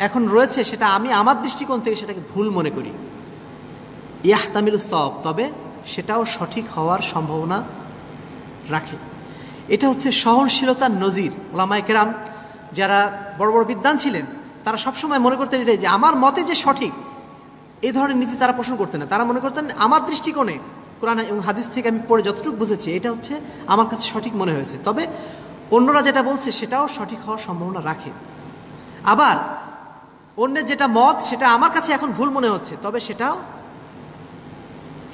এখন রয়েছে সেটা আমি আমার দৃষ্টিকোণ থেকে সেটাকে ভুল মনে করি। ইয়াহতামিলুস সাওয়াব, তবে সেটাও সঠিক হওয়ার সম্ভাবনা রাখে। এটা হচ্ছে সহনশীলতার নজির। উলামায়ে কেরাম যারা বড় বড় বিদ্বান ছিলেন, তারা সবসময় মনে করতেন এটাই, যে আমার মতে যে সঠিক, এই ধরনের নীতি তারা পোষণ করতেন না। তারা মনে করতেন আমার দৃষ্টিকোণে, কোরআন এবং হাদিস থেকে আমি পড়ে যতটুকু বুঝেছি, এটা হচ্ছে আমার কাছে সঠিক মনে হয়েছে, তবে অন্যরা যেটা বলছে সেটাও সঠিক হওয়ার সম্ভাবনা রাখে। আবার অন্যের যেটা মত সেটা আমার কাছে এখন ভুল মনে হচ্ছে, তবে সেটাও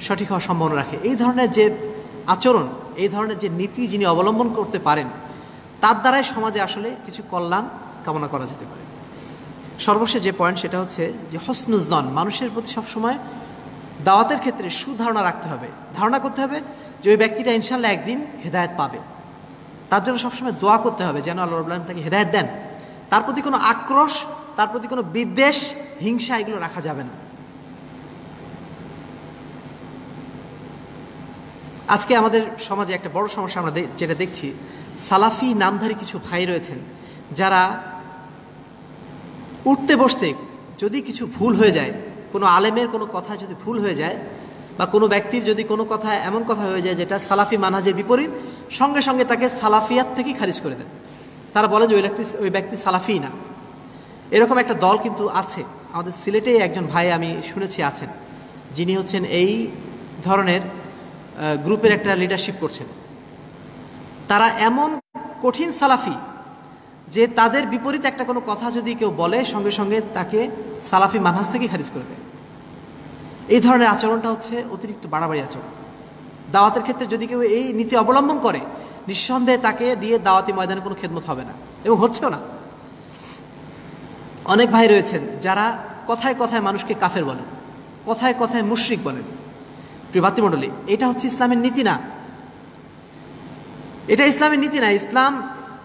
সঠিক হওয়ার সম্ভাবনা রাখে। এই ধরনের যে আচরণ, এই ধরনের যে নীতি যিনি অবলম্বন করতে পারেন, তার দ্বারাই সমাজে আসলে কিছু কল্যাণ কামনা করা যেতে পারে। সর্বশেষ যে পয়েন্ট সেটা হচ্ছে যে হসনুল জন, মানুষের প্রতি সবসময় দাওয়াতের ক্ষেত্রে সুধারণা রাখতে হবে, ধারণা করতে হবে যে ওই ব্যক্তিটা ইনশাল্লাহ একদিন হেদায়েত পাবে। তার জন্য সবসময় দোয়া করতে হবে যেন আল্লাহ রাব্বুল আলামিন তাকে হেদায়েত দেন। তার প্রতি কোনো আক্রোশ, তার প্রতি কোনো বিদ্বেষ, হিংসা এগুলো রাখা যাবে না। আজকে আমাদের সমাজে একটা বড় সমস্যা আমরা যেটা দেখছি, সালাফি নামধারী কিছু ভাই রয়েছেন যারা উঠতে বসতে যদি কিছু ভুল হয়ে যায়, কোনো আলেমের কোনো কথা যদি ভুল হয়ে যায়, বা কোনো ব্যক্তির যদি কোনো কথা এমন কথা হয়ে যায় যেটা সালাফি মানহাজের বিপরীত, সঙ্গে সঙ্গে তাকে সালাফিয়াত থেকেই খারিজ করে দেন। তারা বলে যে ওই ব্যক্তি সালাফি না। এরকম একটা দল কিন্তু আছে। আমাদের সিলেটে একজন ভাই আমি শুনেছি আছেন, যিনি হচ্ছেন এই ধরনের গ্রুপের একটা লিডারশিপ করছেন। তারা এমন কঠিন সালাফি যে তাদের বিপরীত একটা কোনো কথা যদি কেউ বলে, সঙ্গে সঙ্গে তাকে সালাফি মানহাজ থেকে খারিজ করে দেয়। এই ধরনের আচরণটা হচ্ছে অতিরিক্ত বাড়াবাড়ি আচরণ। দাওয়াতের ক্ষেত্রে যদি কেউ এই নীতি অবলম্বন করে, নিঃসন্দেহে তাকে দিয়ে দাওয়াতি ময়দানে কোনো খেদমত হবে না, এবং হচ্ছেও না। অনেক ভাই রয়েছেন যারা কথায় কথায় মানুষকে কাফের বলেন, কথায় কথায় মুশরিক বলেন। প্রিয় ভাতৃমণ্ডলী, এটা হচ্ছে ইসলামের নীতি না। এটা ইসলামের নীতি না। ইসলাম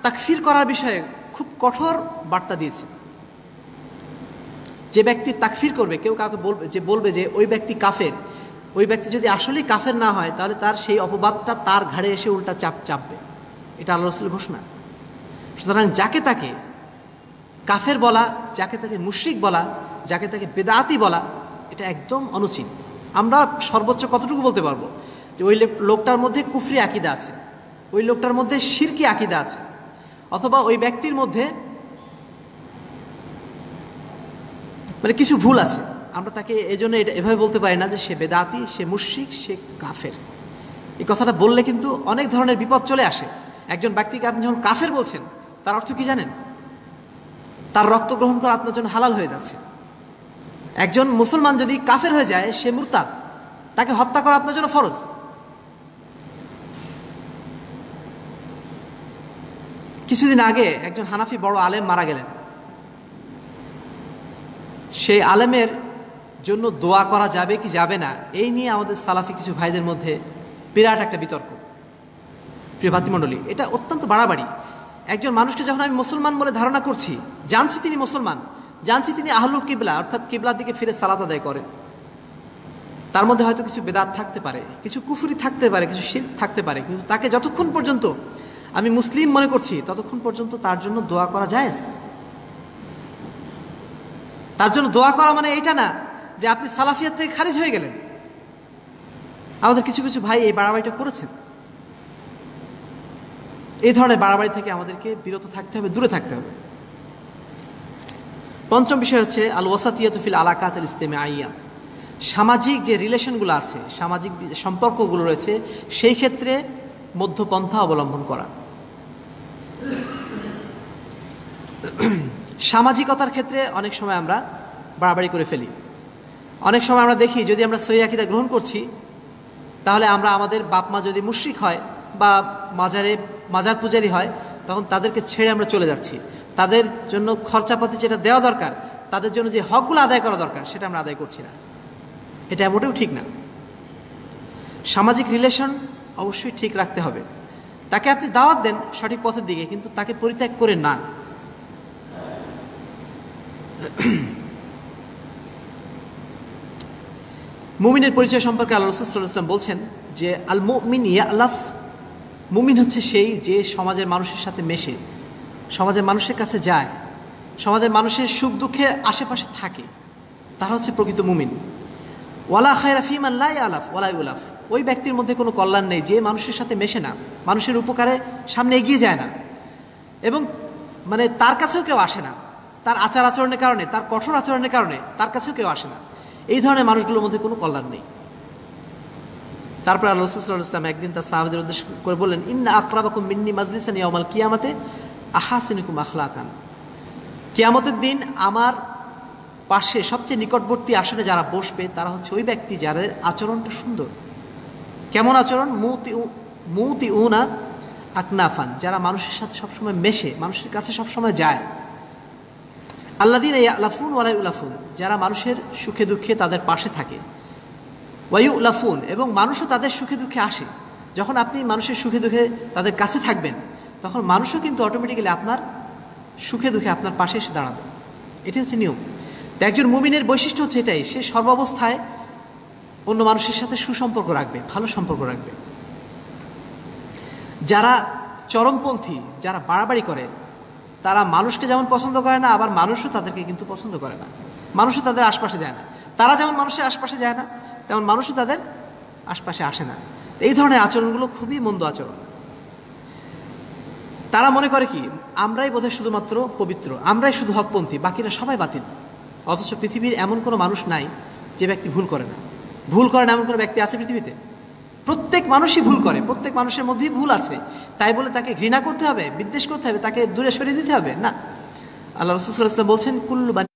তাকফির করার বিষয়ে খুব কঠোর বার্তা দিয়েছে। যে ব্যক্তি তাকফির করবে, কেউ কাউকে বলবে যে ওই ব্যক্তি কাফের, ওই ব্যক্তি যদি আসলেই কাফের না হয়, তাহলে তার সেই অপবাদটা তার ঘাড়ে এসে উল্টা চাপবে। এটা আল্লাহ রাসূলের ঘোষণা। সুতরাং যাকে তাকে কাফের বলা, যাকে তাকে মুশরিক বলা, যাকে তাকে বেদাতি বলা, এটা একদম অনুচিত। আমরা সর্বোচ্চ কতটুকু বলতে পারবো যে ওই লোকটার মধ্যে কুফরি আকীদা আছে, ওই লোকটার মধ্যে শিরকি আকীদা আছে, অথবা ওই ব্যক্তির মধ্যে কিছু ভুল আছে। আমরা তাকে এজন্য এভাবে বলতে পারি না যে সে বেদাতি, সে মুশরিক, সে কাফের। এই কথাটা বললে কিন্তু অনেক ধরনের বিপদ চলে আসে। একজন ব্যক্তিকে আপনি যখন কাফের বলছেন, তার অর্থ কি জানেন? তার রক্ত গ্রহণ করা আপনার জন্য হালাল হয়ে যাচ্ছে। একজন মুসলমান যদি কাফের হয়ে যায়, সে মুরতাদ, তাকে হত্যা করা আপনার জন্য ফরজ। কিছুদিন আগে একজন হানাফি বড় আলেম মারা গেলেন। সেই আলেমের জন্য দোয়া করা যাবে কি যাবে না, এই নিয়ে আমাদের সালাফি কিছু ভাইদের মধ্যে বিরাট একটা বিতর্ক। প্রিয় ভাতৃমণ্ডলী, এটা অত্যন্ত বাড়াবাড়ি। একজন মানুষকে যখন আমি মুসলমান বলে ধারণা করছি, জানছি তিনি মুসলমান, জানছি তিনি আহলুল কিবলা অর্থাৎ কিবলার দিকে ফিরে সালাত আদায় করেন, তার মধ্যে হয়তো কিছু বেদাত থাকতে পারে, কিছু কুফরি থাকতে পারে, কিছু শিরক থাকতে পারে, কিন্তু তাকে যতক্ষণ পর্যন্ত আমি মুসলিম মনে করছি ততক্ষণ পর্যন্ত তার জন্য দোয়া করা জায়েজ। তার জন্য দোয়া করা মানে এইটা না যে আপনি সালাফিয়াত থেকে খারিজ হয়ে গেলেন। আমাদের কিছু কিছু ভাই এই বাড়াবাড়িটা করেছেন। এই ধরনের বাড়াবাড়ি থেকে আমাদেরকে বিরত থাকতে হবে, দূরে থাকতে হবে। পঞ্চম বিষয় হচ্ছে আল ওয়াসাতিয়াতু ফিল আলাকাত আল ইজতিমাইয়া। সামাজিক যে রিলেশনগুলো আছে, সামাজিক সম্পর্কগুলো রয়েছে, সেই ক্ষেত্রে মধ্যপন্থা অবলম্বন করা। সামাজিকতার ক্ষেত্রে অনেক সময় আমরা বাড়াবাড়ি করে ফেলি। অনেক সময় আমরা দেখি যদি আমরা সহিহ আকীদা গ্রহণ করছি, তাহলে আমরা আমাদের বাপ মা যদি মুশরিক হয় বা মাজার পূজারি হয়, তখন তাদেরকে ছেড়ে আমরা চলে যাচ্ছি। তাদের জন্য খরচাপাতি যেটা দেওয়া দরকার, তাদের জন্য যে হকগুলো আদায় করা দরকার, সেটা আমরা আদায় করছি না। এটা মোটেও ঠিক না। সামাজিক রিলেশন অবশ্যই ঠিক রাখতে হবে। তাকে আপনি দাওয়াত দেন সঠিক পথের দিকে, কিন্তু তাকে পরিত্যাগ করে না। মুমিনের পরিচয় সম্পর্কে আল্লাহ রাসূল সাল্লাল্লাহু আলাইহি ওয়াসাল্লাম বলছেন যে আল মুমিন ইয়ালাফ, মুমিন হচ্ছে সেই যে সমাজের মানুষের সাথে মেশে, সমাজের মানুষের কাছে যায়, সমাজের মানুষের সুখ দুঃখে আশেপাশে থাকে, তারা হচ্ছে প্রকৃত মুমিন। ওয়ালা খায়রা ফিমান লা ইয়ালাফ ওয়ালা ইউলাফ, ওই ব্যক্তির মধ্যে কোনো কল্যাণ নেই যে মানুষের সাথে মেশে না, মানুষের উপকারে সামনে এগিয়ে যায় না, এবং মানে তার কাছেও কেউ আসে না। তার আচার আচরণের কারণে, তার কঠোর আচরণের কারণে তার কাছেও কেউ আসে না। এই ধরনের মানুষগুলোর মধ্যে কোনো কল্যাণ নেই। তারপর আল্লাহ রাসূল সাল্লাল্লাহু আলাইহি ওয়াসাল্লাম একদিন তার সাহাবাদের উদ্দেশ্য করে বললেন, ইন্না আকরাবাকুম মিন্নি মাজলিসান ইয়াউমাল কিয়ামাতে আহাসিনুকুম আখলাকান। কিয়ামতের দিন আমার পাশে সবচেয়ে নিকটবর্তী আসনে যারা বসবে, তারা হচ্ছে ওই ব্যক্তি যাদের আচরণটা সুন্দর। কেমন আচরণ? মুতিউনা আকনাফান, যারা মানুষের সাথে সবসময় মেশে, মানুষের কাছে সবসময় যায়। আল্লাযীনা ইয়ালাফুন ওয়া লা ইউলাফুন, যারা মানুষের সুখে দুঃখে তাদের পাশে থাকে। ওয়া ইউলাফুন, এবং মানুষও তাদের সুখে দুঃখে আসে। যখন আপনি মানুষের সুখে দুঃখে তাদের কাছে থাকবেন, তখন মানুষও কিন্তু অটোমেটিক্যালি আপনার সুখে দুঃখে আপনার পাশে এসে দাঁড়াবে। এটাই হচ্ছে নিয়ম। তো একজন মুমিনের বৈশিষ্ট্য হচ্ছে এটাই, সে সর্বাবস্থায় অন্য মানুষের সাথে সুসম্পর্ক রাখবে, ভালো সম্পর্ক রাখবে। যারা চরমপন্থী, যারা বাড়াবাড়ি করে, তারা মানুষকে যেমন পছন্দ করে না, আবার মানুষও তাদেরকে কিন্তু পছন্দ করে না। মানুষও তাদের আশপাশে যায় না। তারা যেমন মানুষের আশপাশে যায় না, তেমন মানুষও তাদের আশপাশে আসে না। এই ধরনের আচরণগুলো খুবই মন্দ আচরণ। তারা মনে করে কি, আমরাই বোধহয় শুধুমাত্র পবিত্র, আমরাই শুধু হকপন্থী, বাকিরা সবাই বাতিল। অথচ পৃথিবীর এমন কোনো মানুষ নাই যে ব্যক্তি ভুল করে না। ভুল করে না এমন কোনো ব্যক্তি আছে পৃথিবীতে? প্রত্যেক মানুষই ভুল করে, প্রত্যেক মানুষের মধ্যেই ভুল আছে। তাই বলে তাকে ঘৃণা করতে হবে, বিদ্বেষ করতে হবে, তাকে দূরে সরিয়ে দিতে হবে না। আল্লাহ রাসূল সাল্লাল্লাহু আলাইহি ওয়াসাল্লাম বলছেন, কুল্লু বানি,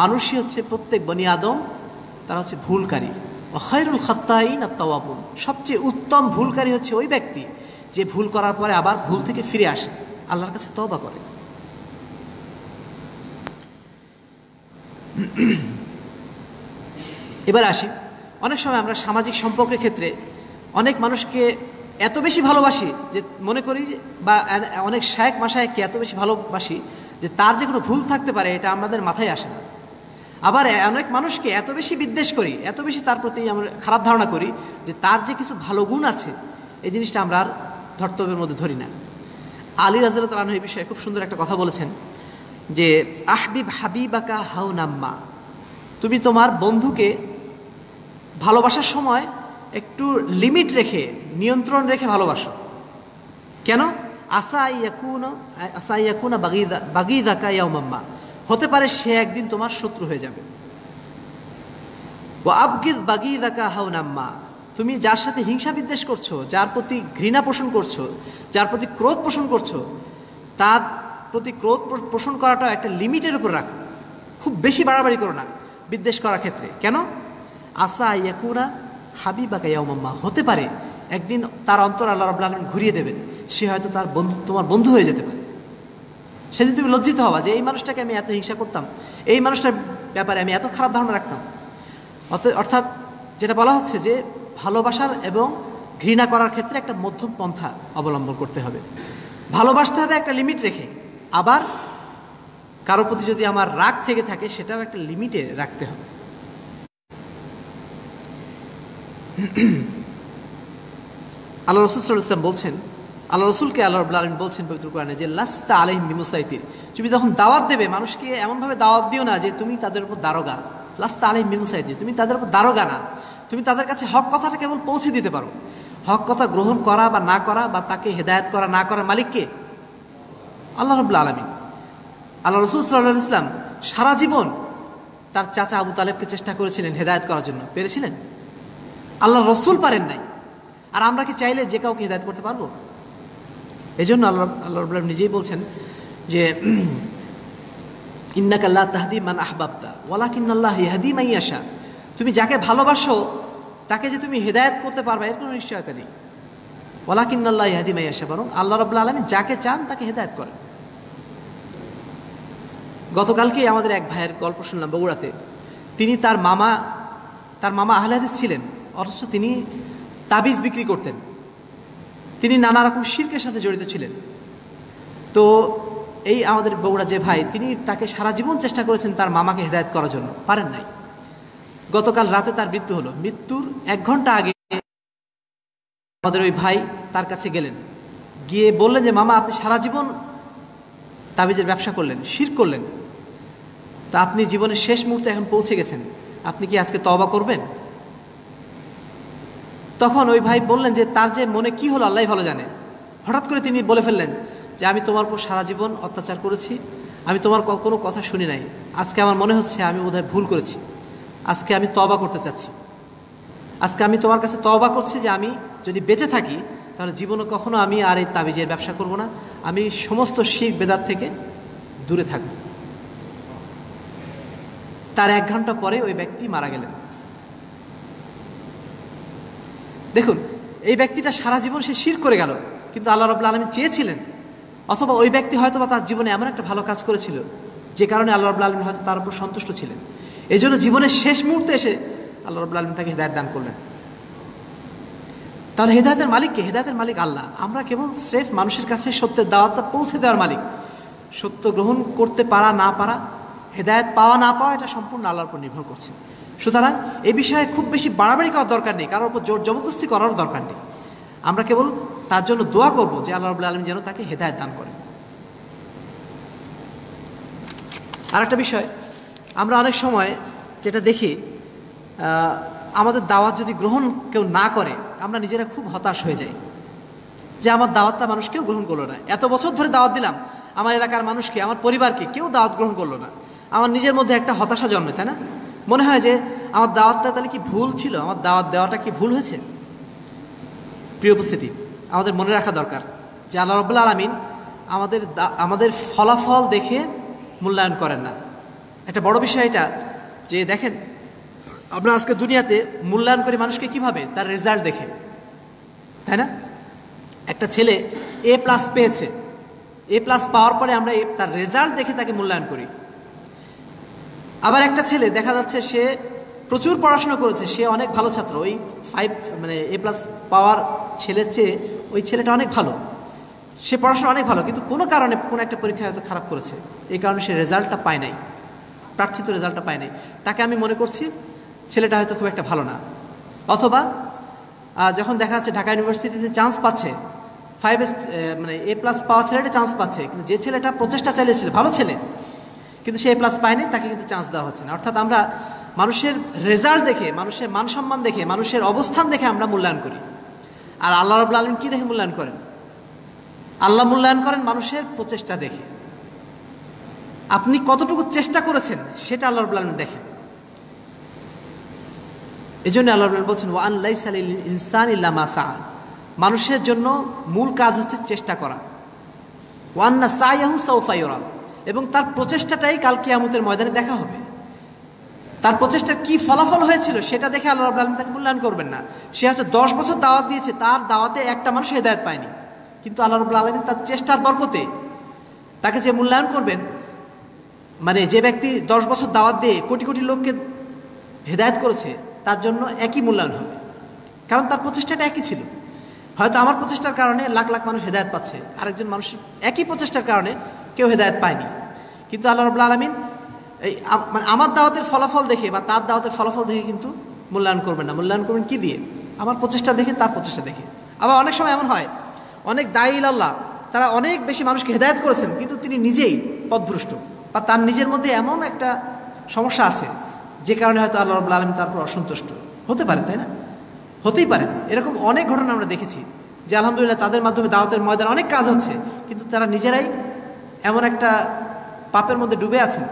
মানুষই হচ্ছে প্রত্যেক বনি আদম, তারা হচ্ছে ভুলকারী। ওয়া খায়রুল খাত্তাইন আত-তাওয়াবুন, সবচেয়ে উত্তম ভুলকারী হচ্ছে ওই ব্যক্তি যে ভুল করার পরে আবার ভুল থেকে ফিরে আসে, আল্লাহর কাছে তওবা করে। এবার আসি, অনেক সময় আমরা সামাজিক সম্পর্কের ক্ষেত্রে অনেক মানুষকে এত বেশি ভালোবাসি যে মনে করি, বা অনেক শায়েখ মাশায়েখকে এত বেশি ভালোবাসি যে তার যে কোনো ভুল থাকতে পারে এটা আমাদের মাথায় আসে না। আবার অনেক মানুষকে এত বেশি বিদ্বেষ করি, এত বেশি তার প্রতি আমরা খারাপ ধারণা করি যে তার যে কিছু ভালো গুণ আছে, এই জিনিসটা আমরা আর ধর্তব্যের মধ্যে ধরি না। আলী রাদিয়াল্লাহু তাআলা আনহু এই বিষয়ে খুব সুন্দর একটা কথা বলেছেন যে আহবিব হাবিবাকা হাউনাম্মা, তুমি তোমার বন্ধুকে ভালোবাসার সময় একটু লিমিট রেখে, নিয়ন্ত্রণ রেখে ভালোবাসো। কেন? আসা ইয়াকুনা বাগীদাকা ইয়াউমাম্মা, হতে পারে সে একদিন তোমার শত্রু হয়ে যাবে। ওয়া আবগিদ বাগীদাকা হাউনাম্মা, তুমি যার সাথে হিংসা বিদ্বেষ করছো, যার প্রতি ঘৃণা পোষণ করছো, যার প্রতি ক্রোধ পোষণ করছো, তার প্রতি ক্রোধ পোষণ করাটা একটা লিমিটের উপর রাখো। খুব বেশি বাড়াবাড়ি করো না বিদ্বেষ করার ক্ষেত্রে। কেন? আসা ইয়াকুনা হাবিবাকা ইয়াউমাম্মা, হতে পারে একদিন তার অন্তর আল্লাহ রাব্বুল আলামিন ঘুরিয়ে দেবেন, সে হয়তো তার বন্ধু, তোমার বন্ধু হয়ে যেতে পারে। সেদিন তুমি লজ্জিত হবা যে এই মানুষটাকে আমি এত হিংসা করতাম, এই মানুষটার ব্যাপারে আমি এত খারাপ ধারণা রাখতাম। অর্থাৎ যেটা বলা হচ্ছে যে ভালোবাসার এবং ঘৃণা করার ক্ষেত্রে একটা মধ্যম পন্থা অবলম্বন করতে হবে। ভালোবাসতে হবে একটা লিমিট রেখে, আবার কারো প্রতি যদি আমার রাগ থেকে থাকে সেটাও একটা লিমিটে রাখতে হবে। আল্লাহ রাসূল সাল্লাল্লাহু আলাইহি ওয়াসাল্লাম বলছেন, আল্লাহ রাসূলকে আল্লাহ রাব্বুল আলামিন বলছেন পবিত্র কোরআনে যে লাস্তা আলাইহিম বিমুসাইতির, তুমি যখন দাওয়াত দেবে মানুষকে এমনভাবে দাওয়াত দিও না যে তুমি তাদের উপর দারোগা। লাস্তা আলাইহিম বিমুসাইতির, তুমি তাদের উপর দারোগা না, তুমি তাদের কাছে হক কথাটা কেবল পৌঁছে দিতে পারো। হক কথা গ্রহণ করা বা না করা বা তাকে হেদায়েত করা না করার মালিক কে? আল্লাহ রাব্বুল আলামিন। আল্লাহ রাসূল সাল্লাল্লাহু আলাইহি ওয়াসাল্লাম সারা জীবন তার চাচা আবু তালেবকে চেষ্টা করেছিলেন হেদায়েত করার জন্য, পেরেছিলেন? আল্লাহ রসুল পারেন নাই, আর আমরা কি চাইলে যে কাউকে হেদায়েত করতে পারবো? এই জন্য আল্লাহ রাব্বুল আলামিন নিজেই বলছেন যে ইন্নাকা লা তাহদি মান আহবাবতা ওয়ালাকিন্নাল্লাহ ইয়াহদি মান ইয়াশা, তুমি যাকে ভালোবাসো তাকে যে তুমি হেদায়েত করতে পারবে এর কোনো নিশ্চয়তা নেই। ওয়ালাকিন্নাল্লাহ ইয়াহদি মান ইয়াশা, বরং আল্লাহ রাব্বুল আলামিন যাকে চান তাকে হেদায়েত করেন। গতকালকেই আমাদের এক ভাইয়ের গল্প শুনলাম বগুড়াতে। তিনি তার মামা আহলে হাদিস ছিলেন, অথচ তিনি তাবিজ বিক্রি করতেন, তিনি নানা রকম শিরকের সাথে জড়িত ছিলেন। তো এই আমাদের বগুড়া যে ভাই, তিনি তাকে সারা জীবন চেষ্টা করেছেন তার মামাকে হেদায়েত করার জন্য, পারেন নাই। গতকাল রাতে তার মৃত্যু হলো। মৃত্যুর 1 ঘন্টা আগে আমাদের ওই ভাই তার কাছে গেলেন, গিয়ে বললেন যে মামা, আপনি সারা জীবন তাবিজের ব্যবসা করলেন, শিরক করলেন, তা আপনি জীবনের শেষ মুহূর্তে এখন পৌঁছে গেছেন, আপনি কি আজকে তওবা করবেন? তখন ওই ভাই বললেন যে তার যে মনে কি হলো আল্লাহই ভালো জানে। হঠাৎ করে তিনি বলে ফেললেন যে আমি তোমার উপর সারা জীবন অত্যাচার করেছি, আমি তোমার কোনো কথা শুনি নাই, আজকে আমার মনে হচ্ছে আমি বোধহয় ভুল করেছি, আজকে আমি তওবা করতে চাচ্ছি, আজকে আমি তোমার কাছে তওবা করছি যে আমি যদি বেঁচে থাকি তাহলে জীবনে কখনো আমি আর এই তাবিজের ব্যবসা করব না, আমি সমস্ত শিরক বেদাত থেকে দূরে থাকব। তার 1 ঘন্টা পরে ওই ব্যক্তি মারা গেলেন। দেখুন, এই ব্যক্তিটা সারা জীবন সে শিরক করে গেল, কিন্তু আল্লাহ রাব্বুল আলামিন চেয়েছিলেন, অথবা ওই ব্যক্তি হয়তো বা তার জীবনে এমন একটা ভালো কাজ করেছিল যে কারণে আল্লাহ রাব্বুল আলামিন হয়তো তার উপর সন্তুষ্ট ছিলেন। এই জন্য জীবনের শেষ মুহূর্তে এসে আল্লাহ রাব্বুল আলামিন তাকে হেদায়েত দান করলেন। তাহলে হেদায়েতের মালিক কে? হেদায়েতের মালিক আল্লাহ। আমরা কেবল স্রেফ মানুষের কাছে সত্যের দাওয়াতটা পৌঁছে দেওয়ার মালিক। সত্য গ্রহণ করতে পারা না পারা, হেদায়েত পাওয়া না পাওয়া, এটা সম্পূর্ণ আল্লাহর উপর নির্ভর করছে। সুতরাং এই বিষয়ে খুব বেশি বাড়াবাড়ি করার দরকার নেই, কারোর উপর জোর জবরদস্তি করার দরকার নেই। আমরা কেবল তার জন্য দোয়া করব যে আল্লাহ রাব্বুল আলামিন যেন তাকে হেদায়েত দান করেন। আর একটা বিষয়, আমরা অনেক সময় যেটা দেখি, আমাদের দাওয়াত যদি গ্রহণ কেউ না করে আমরা নিজেরা খুব হতাশ হয়ে যাই যে আমার দাওয়াতটা মানুষ কেউ গ্রহণ করলো না। এত বছর ধরে দাওয়াত দিলাম, আমার এলাকার মানুষকে, আমার পরিবারকে, কেউ দাওয়াত গ্রহণ করলো না। আমার নিজের মধ্যে একটা হতাশা জন্মে, তাই না? মনে হয় যে আমার দাওয়াতটা তাহলে কি ভুল ছিল, আমার দাওয়াত দেওয়াটা কি ভুল হয়েছে? প্রিয় উপস্থিতি, আমাদের মনে রাখা দরকার যে আল্লাহ রাব্বুল আলামিন আমাদের ফলাফল দেখে মূল্যায়ন করেন না। একটা বড় বিষয় এটা যে দেখেন, আমরা আজকে দুনিয়াতে মূল্যায়ন করি মানুষকে কিভাবে? তার রেজাল্ট দেখে, তাই না? একটা ছেলে A+ পেয়েছে, A+ পাওয়ার পরে আমরা তার রেজাল্ট দেখে তাকে মূল্যায়ন করি। আবার একটা ছেলে দেখা যাচ্ছে সে প্রচুর পড়াশোনা করেছে, সে অনেক ভালো ছাত্র, ওই 5 মানে A+ পাওয়ার ছেলের চেয়ে ওই ছেলেটা অনেক ভালো, সে পড়াশোনা অনেক ভালো, কিন্তু কোনো কারণে কোনো একটা পরীক্ষায় হয়তো খারাপ করেছে, এই কারণে সে রেজাল্টটা পায় নাই, প্রার্থিত রেজাল্টটা পায় নাই। তাকে আমি মনে করছি ছেলেটা হয়তো খুব একটা ভালো না। অথবা যখন দেখা যাচ্ছে ঢাকা ইউনিভার্সিটিতে চান্স পাচ্ছে, 5 মানে A+ পাওয়া ছেলেটা চান্স পাচ্ছে, কিন্তু যে ছেলেটা প্রচেষ্টা চালিয়েছিল, ভালো ছেলে, কিন্তু সে A+ পায়নি, তাকে কিন্তু চান্স দেওয়া হচ্ছে না। অর্থাৎ আমরা মানুষের রেজাল্ট দেখে, মানুষের মান সম্মান দেখে, মানুষের অবস্থান দেখে আমরা মূল্যায়ন করি। আর আল্লাহ রাব্বুল আলামিন কি দেখে মূল্যায়ন করেন? আল্লাহ মূল্যায়ন করেন মানুষের প্রচেষ্টা দেখে। আপনি কতটুকু চেষ্টা করেছেন সেটা আল্লাহ রাব্বুল আলামিন দেখেন। এই জন্য আল্লাহ রাব্বুল আলামিন বলছেন ওয়া আন লাইসা লিল ইনসানি ইল্লা মা সাআ, মানুষের জন্য মূল কাজ হচ্ছে চেষ্টা করা। ওয়া আন্না সায়াহু সাউফা ইউরা, এবং তার প্রচেষ্টাটাই কাল কিয়ামতের ময়দানে দেখা হবে। তার প্রচেষ্টার কি ফলাফল হয়েছিল সেটা দেখে আল্লাহ রাব্বুল আলামিন তাকে মূল্যায়ন করবেন না। সে হচ্ছে 10 বছর দাওয়াত দিয়েছে, তার দাওয়াতে একটা মানুষ হেদায়েত পায়নি, কিন্তু আল্লাহ রাব্বুল আলামিন তার চেষ্টার বরকতে তাকে যে মূল্যায়ন করবেন, মানে যে ব্যক্তি 10 বছর দাওয়াত দিয়ে কোটি কোটি লোককে হেদায়েত করেছে, তার জন্য একই মূল্যায়ন হবে, কারণ তার প্রচেষ্টাটা একই ছিল। হয়তো আমার প্রচেষ্টার কারণে লাখ লাখ মানুষ হেদায়েত পাচ্ছে, আরেকজন মানুষ একই প্রচেষ্টার কারণে কেউ হেদায়েত পায়নি। কিন্তু আল্লাহ রাব্বুল আলামিন এই মানে আমার দাওয়াতের ফলাফল দেখে বা তার দাওয়াতের ফলাফল দেখে কিন্তু মূল্যায়ন করবেন না। মূল্যায়ন করবেন কি দিয়ে? আমার প্রচেষ্টা দেখে, তার প্রচেষ্টা দেখে। আবার অনেক সময় এমন হয়, অনেক দায়ী ইলাল্লাহ তারা অনেক বেশি মানুষকে হেদায়েত করেছেন, কিন্তু তিনি নিজেই পথভ্রষ্ট বা তার নিজের মধ্যে এমন একটা সমস্যা আছে যে কারণে হয়তো আল্লাহ রাব্বুল আলামিন তার উপর অসন্তুষ্ট হতে পারেন, তাই না? হতেই পারেন। এরকম অনেক ঘটনা আমরা দেখেছি যে আলহামদুলিল্লাহ তাদের মাধ্যমে দাওয়াতের ময়দানে অনেক কাজ হচ্ছে, কিন্তু তারা নিজেরাই এমন একটা পাপের মধ্যে ডুবে আছেন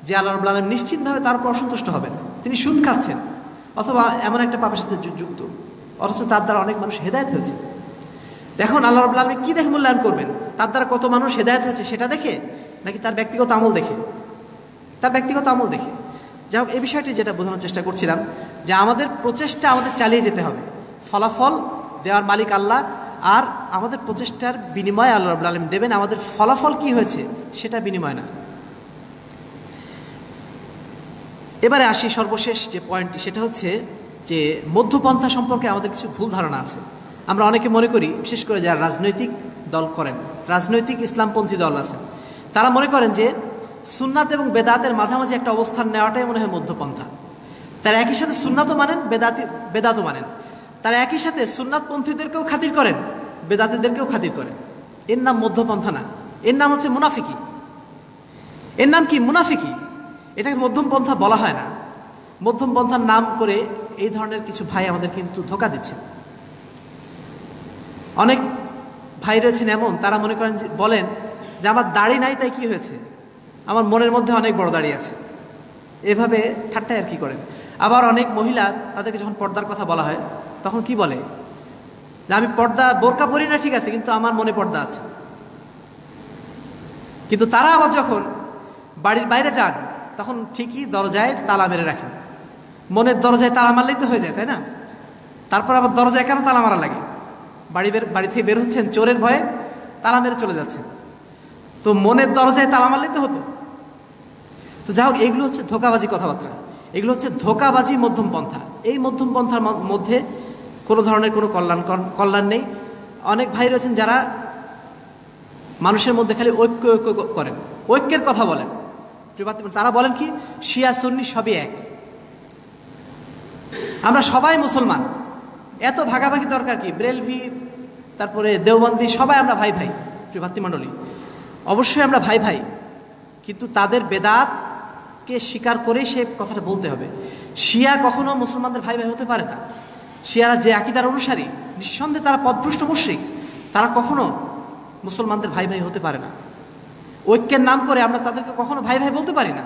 যে আল্লাহ রাব্বুল আলামিন নিশ্চিতভাবে তার উপর অসন্তুষ্ট হবেন। তিনি সুদ খাচ্ছেন অথবা এমন একটা পাপের সাথে যুক্ত, অথচ তার দ্বারা অনেক মানুষ হেদায়েত হয়েছে। দেখুন আল্লাহ রাব্বুল আলামিন কি দেখে মূল্যায়ন করবেন? তার দ্বারা কত মানুষ হেদায়েত হয়েছে সেটা দেখে, নাকি তার ব্যক্তিগত আমল দেখে? তার ব্যক্তিগত আমল দেখে। যাই হোক, এই বিষয়টি যেটা বোঝানোর চেষ্টা করছিলাম যে আমাদের প্রচেষ্টা আমাদের চালিয়ে যেতে হবে। ফলাফল দেওয়ার মালিক আল্লাহ, আর আমাদের প্রচেষ্টার বিনিময়ে আল্লাহ রাব্বুল আলামিন দেবেন। আমাদের ফলাফল কি হয়েছে সেটা বিনিময় না। এবারে আসি সর্বশেষ যে পয়েন্টটি, সেটা হচ্ছে যে মধ্যপন্থা সম্পর্কে আমাদের কিছু ভুল ধারণা আছে। আমরা অনেকে মনে করি, বিশেষ করে যারা রাজনৈতিক দল করেন, রাজনৈতিক ইসলামপন্থী দল আছেন, তারা মনে করেন যে সুন্নাত এবং বেদাতের মাঝামাঝি একটা অবস্থান নেওয়াটাই মনে হয় মধ্যপন্থা। তারা একই সাথে সুন্নাতও মানেন, বেদাতও মানেন। তারা একই সাথে সুন্নাতপন্থীদেরকেও খাতির করেন, বেদাতিদেরকেও খাতির করেন। এর নাম মধ্যপন্থা না, এর নাম হচ্ছে মুনাফিকি। এর নাম কি? মুনাফিকি। এটাকে মধ্যম পন্থা বলা হয় না। মধ্যম পন্থার নাম করে এই ধরনের কিছু ভাই আমাদের কিন্তু ধোঁকা দিচ্ছে। অনেক ভাই রয়েছেন এমন, তারা মনে করেন যে, বলেন যে আমার দাড়ি নাই তাই কি হয়েছে, আমার মনের মধ্যে অনেক বড় দাড়ি আছে, এভাবে ঠাট্টায় আর কি করেন। আবার অনেক মহিলা, তাদেরকে যখন পর্দার কথা বলা হয় তখন কি বলে যে আমি পর্দা বোরকা পরি না, ঠিক আছে, কিন্তু আমার মনে পর্দা আছে। কিন্তু তারা আবার যখন বাড়ির বাইরে যান তখন ঠিকই দরজায় তালা মেরে রাখেন। মনের দরজায় তালা মারলেই তো হয়ে যায়, তাই না? তারপর আবার দরজায় কেন তালা মারা লাগে? বাড়ি থেকে বের হচ্ছেন চোরের ভয়ে, তালা মেরে চলে যাচ্ছেন, তো মনের দরজায় তালা মারলেই তো হতো। তো যাই হোক, এগুলো হচ্ছে ধোঁকাবাজি কথাবার্তা, এগুলো হচ্ছে ধোঁকাবাজি মধ্যম পন্থা। এই মধ্যম পন্থার মধ্যে কোনো ধরনের কোনো কল্যাণ নেই। অনেক ভাই রয়েছেন যারা মানুষের মধ্যে খালি ঐক্য করেন, ঐক্যের কথা বলেন। তারা বলেন কি, শিয়া সুন্নি সবই এক, আমরা সবাই মুসলমান, এত ভাগাভাগি দরকার কি? ব্রেলভি, তারপরে দেওবন্দি, সবাই আমরা ভাই ভাই। প্রিয় ভাতৃমণ্ডলী, অবশ্যই আমরা ভাই ভাই, কিন্তু তাদের বেদাতকে স্বীকার করেই সে কথাটা বলতে হবে। শিয়া কখনো মুসলমানদের ভাই ভাই হতে পারে না। শিয়ারা যে আকীদার অনুসারী, নিঃসন্দেহে তারা পথভ্রষ্ট মুশরিক, তারা কখনো মুসলমানদের ভাই ভাই হতে পারে না। ঐক্যের নাম করে আমরা তাদেরকে কখনো ভাই ভাই বলতে পারি না।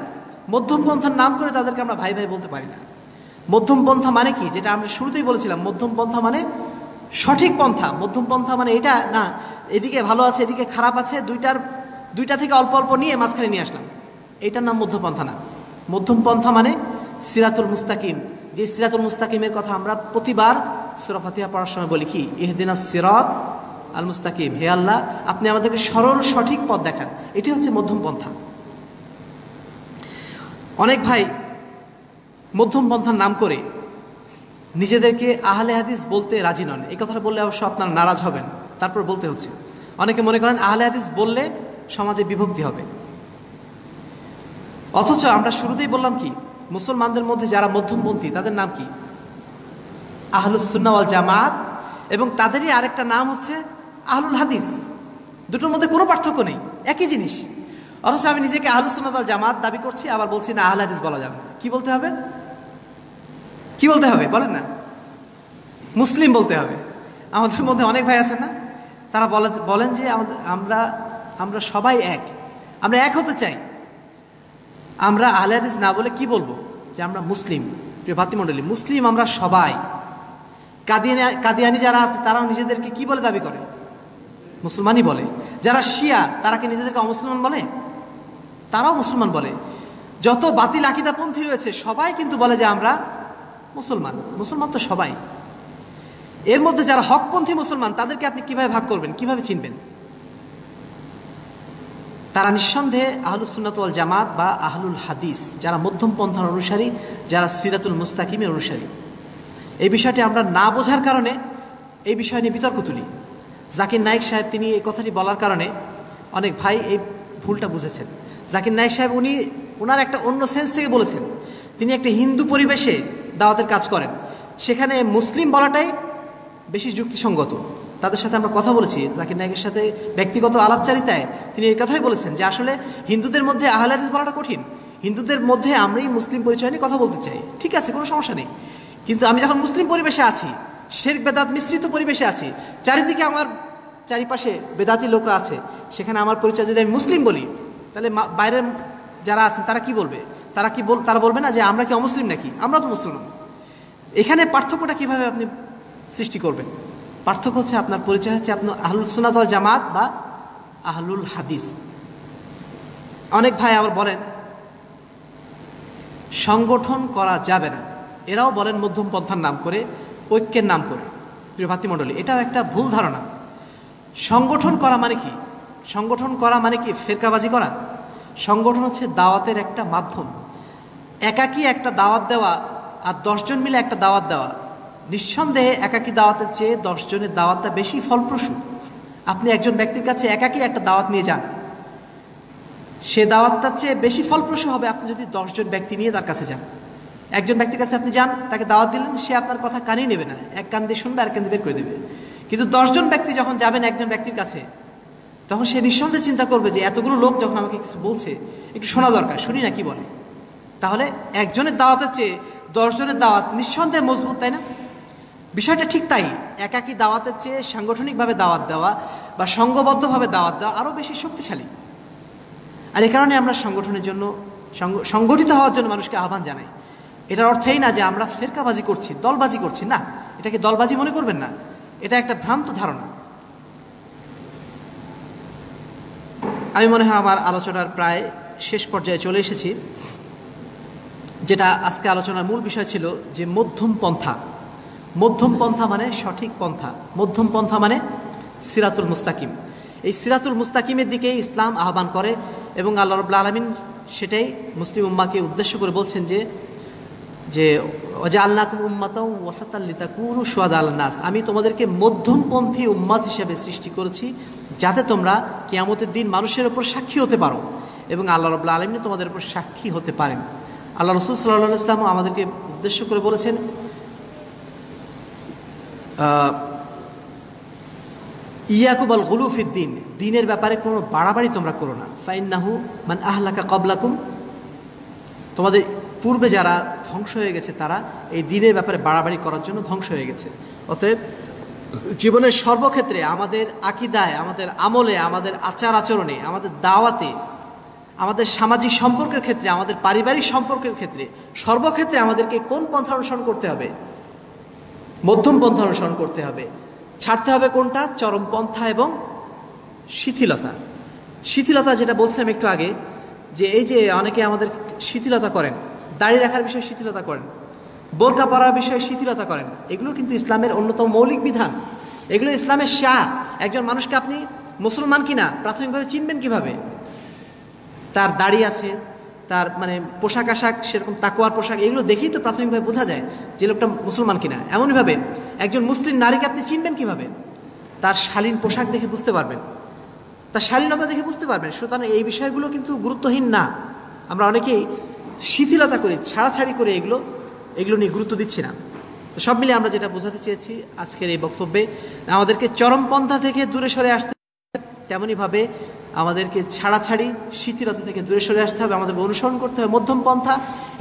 মধ্যম পন্থার নাম করে তাদেরকে আমরা ভাই ভাই বলতে পারি না। মধ্যম পন্থা মানে কি? যেটা আমরা শুরুতেই বলেছিলাম, মধ্যম পন্থা মানে সঠিক পন্থা। মধ্যম পন্থা মানে এটা না এদিকে ভালো আছে এদিকে খারাপ আছে, দুইটা থেকে অল্প অল্প নিয়ে মাঝখানে নিয়ে আসলাম, এইটার নাম মধ্যপন্থা না। মধ্যম পন্থা মানে সিরাতুল মুস্তাকিম। যে সিরাতুল মুস্তাকিমের কথা আমরা প্রতিবার সূরা ফাতিহা পড়ার সময় বলি কি, ইহদিনাস সিরাত আল মুস্তাকিম, হে আল্লাহ আপনি আমাদেরকে সরল সঠিক পথ দেখান। এটি হচ্ছে মধ্যম পন্থা। অনেক ভাই মধ্যম পন্থার নাম করে নিজেদেরকে আহলে হাদিস বলতে রাজি নন। এই কথাটা বললে অবশ্য আপনারা নারাজ হবেন, তারপর বলতে হচ্ছে। অনেকে মনে করেন আহলে হাদিস বললে সমাজে বিভক্তি হবে, অথচ আমরা শুরুতেই বললাম কি, মুসলমানদের মধ্যে যারা মধ্যমপন্থী তাদের নাম কি? আহলুস সুন্নাহ ওয়াল জামাত, এবং তাদেরই আরেকটা নাম হচ্ছে আহলুল হাদিস। দুটোর মধ্যে কোনো পার্থক্য নেই, একই জিনিস। অথচ আমি নিজেকে আহলুস সুন্নাহ ওয়াল জামাত দাবি করছি, আবার বলছি না আহলে হাদিস বলা যাবে না। কি বলতে হবে? কি বলতে হবে বলেন না? মুসলিম বলতে হবে। আমাদের মধ্যে অনেক ভাই আছেন না, তারা বলেন যে আমরা সবাই এক, আমরা এক হতে চাই। আমরা আহলে হাদিস না বলে কি বলবো? যে আমরা মুসলিম। প্রিয় ভাতৃমণ্ডলী, মুসলিম আমরা সবাই। কাদিয়ানি যারা আছে তারাও নিজেদেরকে কি বলে দাবি করে? মুসলমানই বলে। যারা শিয়া তারা কি নিজেদেরকে অমুসলমান বলে? তারাও মুসলমান বলে। যত বাতিল আকীদাপন্থী রয়েছে সবাই কিন্তু বলে যে আমরা মুসলমান। মুসলমান তো সবাই। এর মধ্যে যারা হকপন্থী মুসলমান তাদেরকে আপনি কিভাবে ভাগ করবেন, কিভাবে চিনবেন? তারা নিঃসন্দেহে আহলুস সুন্নাত ওয়াল জামাত বা আহলুল হাদিস, যারা মধ্যম পন্থার অনুসারী, যারা সিরাতুল মুস্তাকিমের অনুসারী। এই বিষয়টি আমরা না বোঝার কারণে এই বিষয় নিয়ে বিতর্ক তুলি। জাকির নায়েক সাহেব তিনি এই কথাটি বলার কারণে অনেক ভাই এই ভুলটা বুঝেছেন। জাকির নায়েক সাহেব ওনার একটা অন্য সেন্স থেকে বলেছেন। তিনি একটা হিন্দু পরিবেশে দাওয়াতের কাজ করেন, সেখানে মুসলিম বলাটাই বেশি যুক্তিসঙ্গত। তাদের সাথে আমরা কথা বলেছি, জাকির নায়েকের সাথে ব্যক্তিগত আলাপচারিতায় তিনি এই কথাই বলেছেন যে আসলে হিন্দুদের মধ্যে আহলে হাদিস বলাটা কঠিন, হিন্দুদের মধ্যে আমরাই মুসলিম পরিচয় নিয়ে কথা বলতে চাই, ঠিক আছে, কোনো সমস্যা নেই। কিন্তু আমি যখন মুসলিম পরিবেশে আছি, শিরক বেদাত মিশ্রিত পরিবেশে আছি, চারিদিকে আমার চারিপাশে বেদাতি লোকরা আছে, সেখানে আমার পরিচয় যদি আমি মুসলিম বলি, তাহলে বাইরের যারা আছেন তারা কি বলবে? তারা বলবে না যে আমরা কি অমুসলিম নাকি? আমরা তো মুসলমান। এখানে পার্থক্যটা কিভাবে আপনি সৃষ্টি করবেন? পার্থক্য হচ্ছে আপনার পরিচয় হচ্ছে আপনার আহলুস সুন্নাত ওয়াল জামাত বা আহলুল হাদিস। অনেক ভাই আবার বলেন সংগঠন করা যাবে না, এরাও বলেন মধ্যম পন্থার নাম করে, ঐক্যের নাম করে। প্রিয় ভাতৃমণ্ডলী, এটাও একটা ভুল ধারণা। সংগঠন করা মানে কি? সংগঠন করা মানে কি ফেরকাবাজি করা? সংগঠন হচ্ছে দাওয়াতের একটা মাধ্যম। একাকী একটা দাওয়াত দেওয়া আর 10 জন মিলে একটা দাওয়াত দেওয়া, নিঃসন্দেহে একাকী দাওয়াতের চেয়ে 10 জনের দাওয়াতটা বেশি ফলপ্রসূ। আপনি একজন ব্যক্তির কাছে একাকী একটা দাওয়াত নিয়ে যান, সে দাওয়াতটার চেয়ে বেশি ফলপ্রসূ হবে আপনি যদি 10 জন ব্যক্তি নিয়ে তার কাছে যান। একজন ব্যক্তির কাছে আপনি যান, তাকে দাওয়াত দিলেন, সে আপনার কথা কানেই নেবে না, এক কান দিয়ে শুনবে আর কান দিয়ে বের করে দেবে। কিন্তু 10 জন ব্যক্তি যখন যাবেন একজন ব্যক্তির কাছে, তখন সে নিঃসন্দেহে চিন্তা করবে যে এতগুলো লোক যখন আমাকে কিছু বলছে, একটু শোনা দরকার, শুনি না কি বলে। তাহলে একজনের দাওয়াতের চেয়ে 10 জনের দাওয়াত নিঃসন্দেহে মজবুত, তাই না? বিষয়টা ঠিক তাই। একাকী দাওয়াতের চেয়ে সাংগঠনিকভাবে দাওয়াত দেওয়া বা সংঘবদ্ধভাবে দাওয়াত দেওয়া আরও বেশি শক্তিশালী। আর এ কারণে আমরা সংগঠনের জন্য, সংগঠিত হওয়ার জন্য মানুষকে আহ্বান জানাই। এটার অর্থই না যে আমরা ফেরকাবাজি করছি, দলবাজি করছি, না, এটাকে দলবাজি মনে করবেন না, এটা একটা ভ্রান্ত ধারণা। আমি মনে হয় আমার আলোচনার প্রায় শেষ পর্যায়ে চলে এসেছি। যেটা আজকে আলোচনার মূল বিষয় ছিল যে মধ্যম পন্থা। মধ্যম পন্থা মানে সঠিক পন্থা, মধ্যম পন্থা মানে সিরাতুল মুস্তাকিম। এই সিরাতুল মুস্তাকিমের দিকে ইসলাম আহ্বান করে এবং আল্লাহ রাব্বুল আলামিন সেটাই মুসলিম উম্মাহকে উদ্দেশ্য করে বলছেন যে ওয়াজআলনাকুম উম্মাতাও ওয়াসাতাল লিতাকুনু শুহাদা আলান নাস, আমি তোমাদেরকে মধ্যমপন্থী উম্মাত হিসেবে সৃষ্টি করেছি যাতে তোমরা কিয়ামতের দিন মানুষের উপর সাক্ষী হতে পারো এবং আল্লাহ রাব্বুল আলামিন তোমাদের উপর সাক্ষী হতে পারেন। আল্লাহ রাসূল সাল্লাল্লাহু আলাইহি ওয়াসাল্লাম আমাদেরকে উদ্দেশ্য করে বলেছেন ইয়াকুম আল গুলু ফিদ্দিন, দিনের ব্যাপারে কোনো বাড়াবাড়ি তোমরা করো না। ফাইন্নাহু মান আহলাকা ক্বাবলাকুম, তোমাদের পূর্বে যারা ধ্বংস হয়ে গেছে তারা এই দিনের ব্যাপারে বাড়াবাড়ি করার জন্য ধ্বংস হয়ে গেছে। অতএব জীবনের সর্বক্ষেত্রে, আমাদের আকীদায়, আমাদের আমলে, আমাদের আচার আচরণে, আমাদের দাওয়াতে, আমাদের সামাজিক সম্পর্কের ক্ষেত্রে, আমাদের পারিবারিক সম্পর্কের ক্ষেত্রে, সর্বক্ষেত্রে আমাদেরকে কোন পন্থা অনুসরণ করতে হবে? মধ্যম পন্থা অনুসরণ করতে হবে। ছাড়তে হবে কোনটা? চরম পন্থা এবং শিথিলতা। শিথিলতা যেটা বলছিলাম একটু আগে, যে এই যে অনেকে আমাদের শিথিলতা করেন, দাড়ি রাখার বিষয়ে শিথিলতা করেন, বোরকা পরার বিষয়ে শিথিলতা করেন, এগুলো কিন্তু ইসলামের অন্যতম মৌলিক বিধান, এগুলো ইসলামের শাহ। একজন মানুষকে আপনি মুসলমান কিনা প্রাথমিকভাবে চিনবেন কিভাবে? তার দাড়ি আছে, তার মানে পোশাক আশাক সেরকম তাকওয়ার পোশাক, এগুলো দেখেই তো প্রাথমিকভাবে বোঝা যায় যে লোকটা মুসলমান কিনা। এমনইভাবে একজন মুসলিম নারীকে আপনি চিনবেন কিভাবে? তার শালীন পোশাক দেখে বুঝতে পারবেন, তার শালীনতা দেখে বুঝতে পারবেন। সুতরাং এই বিষয়গুলো কিন্তু গুরুত্বহীন না। আমরা অনেকেই শিথিলতা করি, ছাড়াছাড়ি করে এগুলো নিয়ে গুরুত্ব দিচ্ছি না। তো সব মিলে আমরা যেটা বোঝাতে চেয়েছি আজকের এই বক্তব্যে, আমাদেরকে চরমপন্থা থেকে দূরে সরে আসতে, তেমনইভাবে আমাদেরকে ছাড়াছাড়ি শিথিলতা থেকে দূরে সরে আসতে হবে, আমাদেরকে অনুসরণ করতে হবে মধ্যম পন্থা।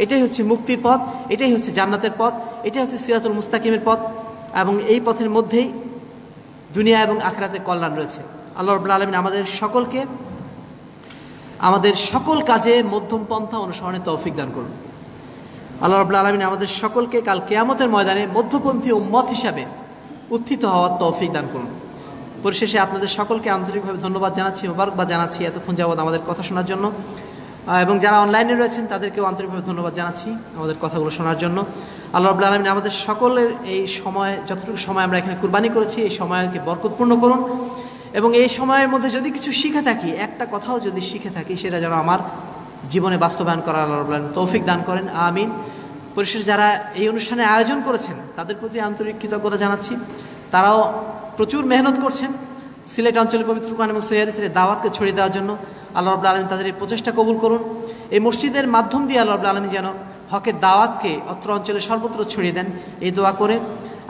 এটাই হচ্ছে মুক্তির পথ, এটাই হচ্ছে জান্নাতের পথ, এটাই হচ্ছে সিরাতুল মুস্তাকিমের পথ, এবং এই পথের মধ্যেই দুনিয়া এবং আখিরাতের কল্যাণ রয়েছে। আল্লাহ রাব্বুল আলামিন আমাদের সকলকে আমাদের সকল কাজে মধ্যম পন্থা অনুসরণের তৌফিক দান করুন। আল্লাহ রাব্বুল আলামিন আমাদের সকলকে কাল কিয়ামতের ময়দানে মধ্যপন্থী উম্মত হিসাবে উত্থিত হওয়ার তৌফিক দান করুন। পরিশেষে আপনাদের সকলকে আন্তরিকভাবে ধন্যবাদ জানাচ্ছি, মোবারকবাদ জানাচ্ছি এতক্ষণ যাবৎ আমাদের কথা শোনার জন্য, এবং যারা অনলাইনে রয়েছেন তাদেরকেও আন্তরিকভাবে ধন্যবাদ জানাচ্ছি আমাদের কথাগুলো শোনার জন্য। আল্লাহ রাব্বুল আলামিন আমাদের সকলের এই সময়, যতটুকু সময় আমরা এখানে কুরবানি করেছি, এই সময়কে বরকতপূর্ণ করুন এবং এই সময়ের মধ্যে যদি কিছু শিখে থাকি, একটা কথাও যদি শিখে থাকি, সেটা যেন আমার জীবনে বাস্তবায়ন করার আল্লাহ রাব্বুল আলামিন তৌফিক দান করেন, আমিন। পরিশেষে যারা এই অনুষ্ঠানে আয়োজন করেছেন তাদের প্রতি আন্তরিক কৃতজ্ঞতা জানাচ্ছি। তারাও প্রচুর মেহনত করছেন সিলেট অঞ্চলের পবিত্র কোরআন এবং সহিহ হাদিসের দাওয়াতকে ছড়িয়ে দেওয়ার জন্য। আল্লাহ রাব্বুল আলামিন তাদের এই প্রচেষ্টা কবুল করুন। এই মসজিদের মাধ্যম দিয়ে আল্লাহ রাব্বুল আলামিন যেন হকের দাওয়াতকে অত্র অঞ্চলে সর্বত্র ছড়িয়ে দেন, এই দোয়া করে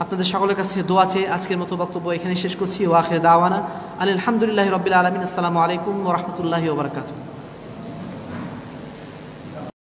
আপনাদের সকলের কাছ থেকে দোয়া চেয়ে আজকের মতো বক্তব্য এখানে শেষ করছি। ওয়া আখির দাওয়ানা আলহামদুলিল্লাহি রাব্বিল আলামিন। আসসালামু আলাইকুম ওয়া রাহমাতুল্লাহি ওয়া বারাকাতুহু।